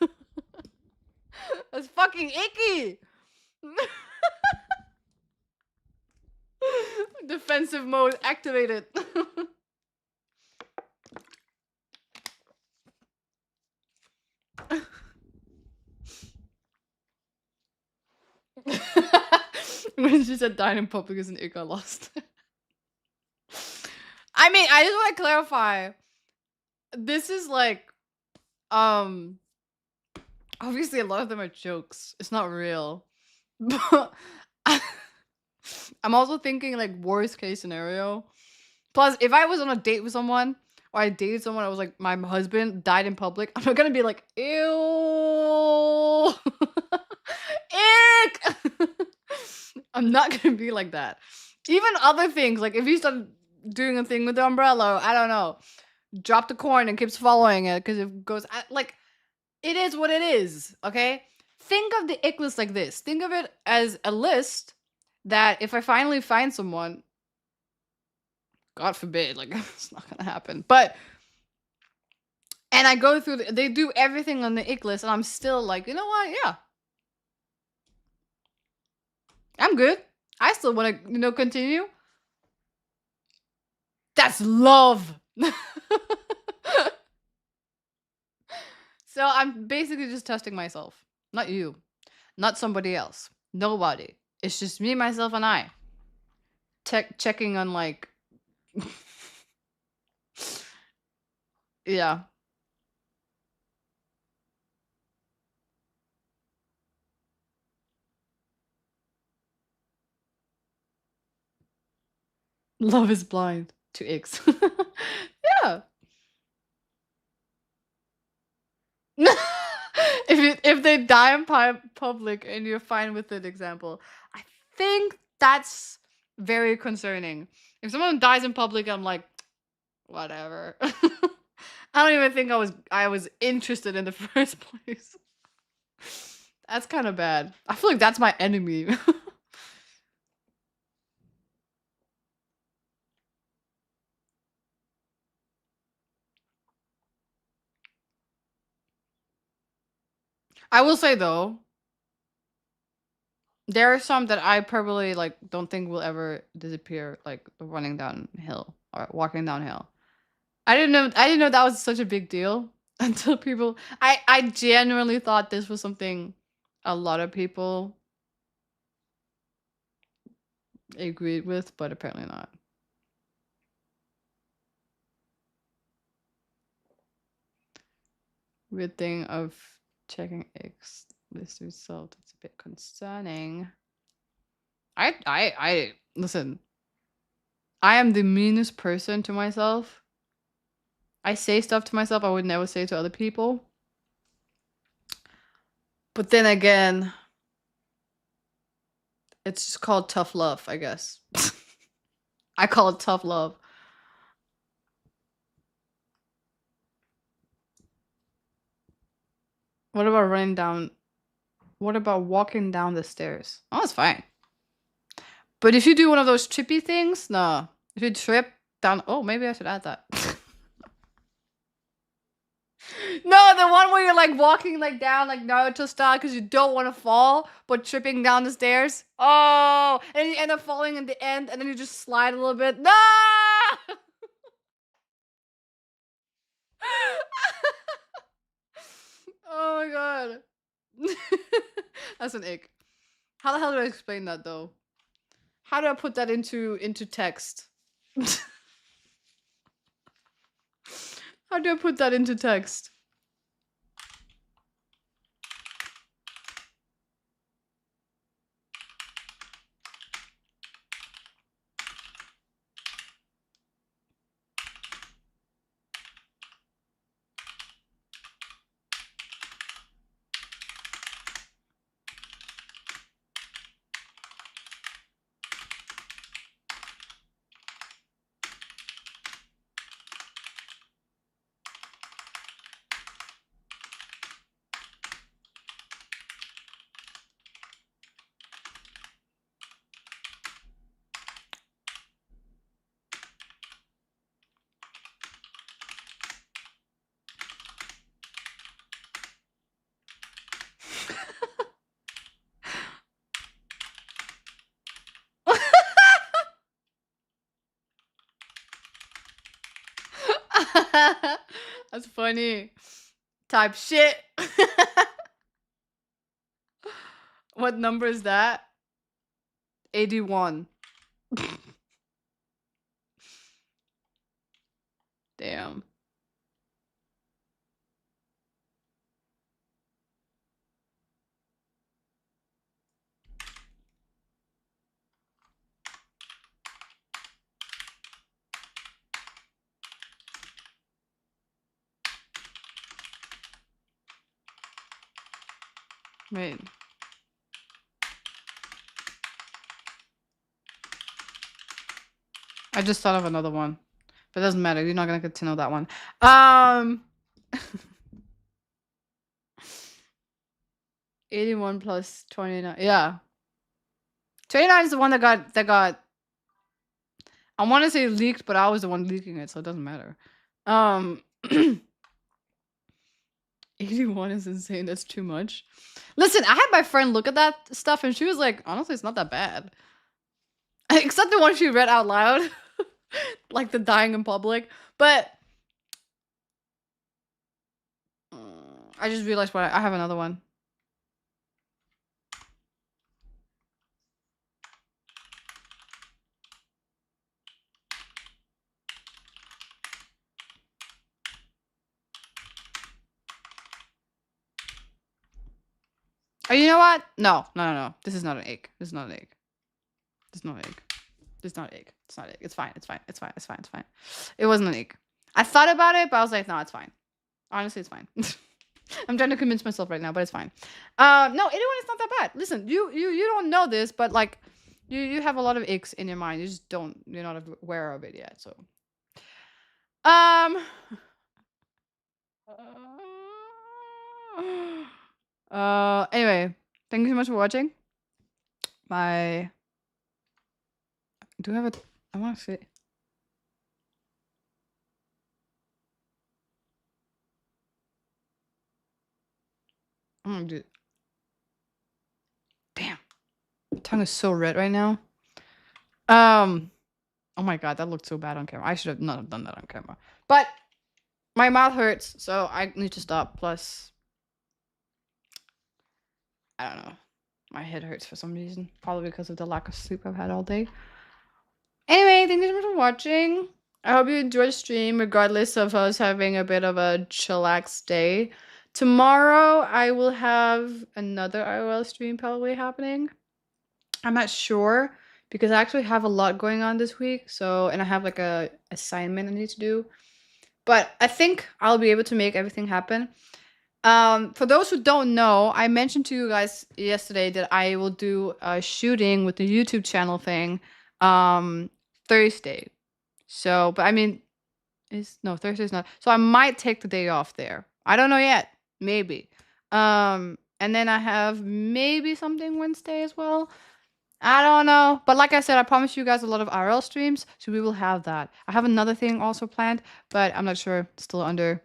That's fucking icky. Defensive mode activated. When she said dying in public is an ick, I lost. I mean, I just want to clarify. This is like, obviously a lot of them are jokes. It's not real. But I'm also thinking like worst case scenario. Plus, if I was on a date with someone, or I dated someone, I was like, my husband died in public, I'm not gonna be like, ew. Ick. I'm not gonna be like that. Even other things, like if he started doing a thing with the umbrella, I don't know, drop the coin and keeps following it because it goes like, it is what it is. Okay, think of the ick list like this. Think of it as a list that if I finally find someone, God forbid, like it's not gonna happen, but and I go through they do everything on the ick list and I'm still like, you know what, yeah, I'm good, I still want to, you know, continue. That's love. So I'm basically just testing myself. Not you. Not somebody else. Nobody. It's just me, myself, and I. Checking on like yeah. Love is blind to icks. Yeah. If they die in public and you're fine with it, example, I think that's very concerning. If someone dies in public, I'm like, whatever. I don't even think I was interested in the first place. That's kind of bad. I feel like that's my enemy. I will say though, there are some that I probably like don't think will ever disappear, like running downhill or walking downhill. I didn't know that was such a big deal until people I genuinely thought this was something a lot of people agreed with, but apparently not. Weird thing of checking X list result. It's a bit concerning. I listen. I am the meanest person to myself. I say stuff to myself I would never say to other people. But then again, it's just called tough love, I guess. I call it tough love. What about running down? What about walking down the stairs? Oh, that's fine. But if you do one of those trippy things, no. If you trip down, oh, maybe I should add that. No, the one where you're like walking like down like Naruto style because you don't want to fall, but tripping down the stairs. Oh, and you end up falling in the end, and then you just slide a little bit. No! Oh my god. That's an ick. How the hell do I explain that though? How do I put that into text? How do I put that into text? That's funny. Type shit. What number is that? 81. Damn. Wait. I just thought of another one. But it doesn't matter. You're not gonna get to know that one. 81 plus 29. Yeah. 29 is the one that got I want to say leaked, but I was the one leaking it, so it doesn't matter. 81 is insane. That's too much. Listen, I had my friend look at that stuff and she was like, honestly, it's not that bad. Except the one she read out loud. Like the dying in public. But I just realized what I have another one. Oh, you know what? No. This is not an egg. This is not an egg. This is not an egg. This is not an egg. It's not an egg. It's fine. It's fine. It's fine. It's fine. It's fine. It wasn't an egg. I thought about it, but I was like, no, it's fine. Honestly, it's fine. I'm trying to convince myself right now, but it's fine. No, 81 is not that bad. Listen, you don't know this, but like, you have a lot of icks in your mind. You just don't. You're not aware of it yet. So, Anyway, thank you so much for watching. Bye. Do I have a? I want to see. I'm gonna do. Damn, my tongue is so red right now. Oh my god, that looked so bad on camera. I should have not have done that on camera. But my mouth hurts, so I need to stop. Plus, I don't know. My head hurts for some reason. Probably because of the lack of sleep I've had all day. Anyway, thank you so much for watching. I hope you enjoyed the stream, regardless of us having a bit of a chillax day. Tomorrow, I will have another IRL stream probably happening. I'm not sure because I actually have a lot going on this week. So, and I have like a assignment I need to do. But I think I'll be able to make everything happen. For those who don't know, I mentioned to you guys yesterday that I will do a shooting with the YouTube channel thing Thursday. So, but I mean, Thursday's not. So I might take the day off there. I don't know yet. Maybe. And then I have maybe something Wednesday as well. I don't know. But like I said, I promised you guys a lot of IRL streams, so we will have that. I have another thing also planned, but I'm not sure. It's still under,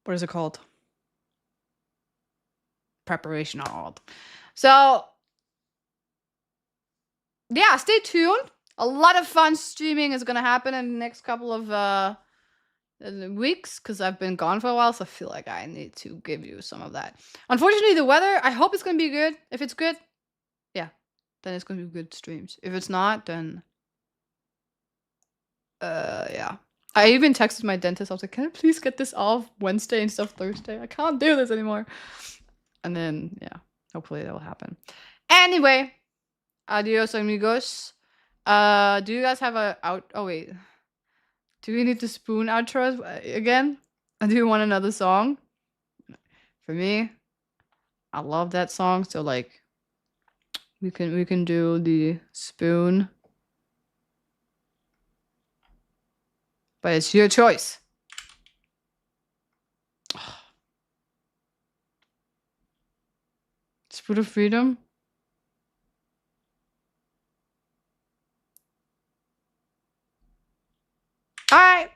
what is it called? Preparation or all. So yeah, stay tuned. A lot of fun streaming is gonna happen in the next couple of weeks because I've been gone for a while, so I feel like I need to give you some of that. Unfortunately, the weather, I hope it's gonna be good. If it's good, yeah, then it's gonna be good streams. If it's not, then yeah. I even texted my dentist. I was like, can I please get this off Wednesday instead of Thursday? I can't do this anymore. And then yeah, hopefully that will happen. Anyway, adios amigos. Do you guys have a out? Oh wait, do we need to spoon outros again? Do you want another song? For me, I love that song. So like, we can do the spoon, but it's your choice. Spoon of freedom. All right.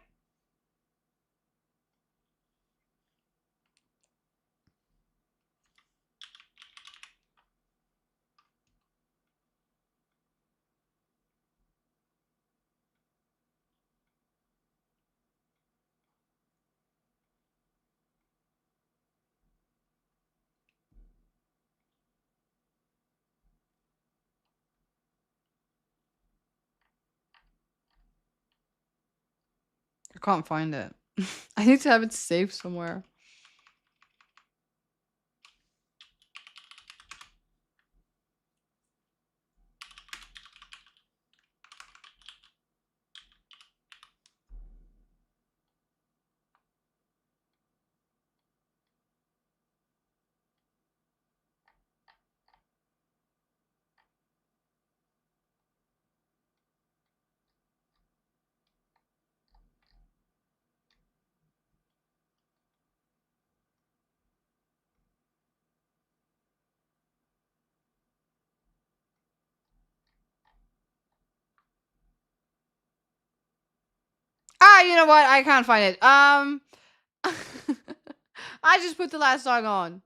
I can't find it. I need to have it saved somewhere. Ah, you know what? I can't find it. I just put the last song on.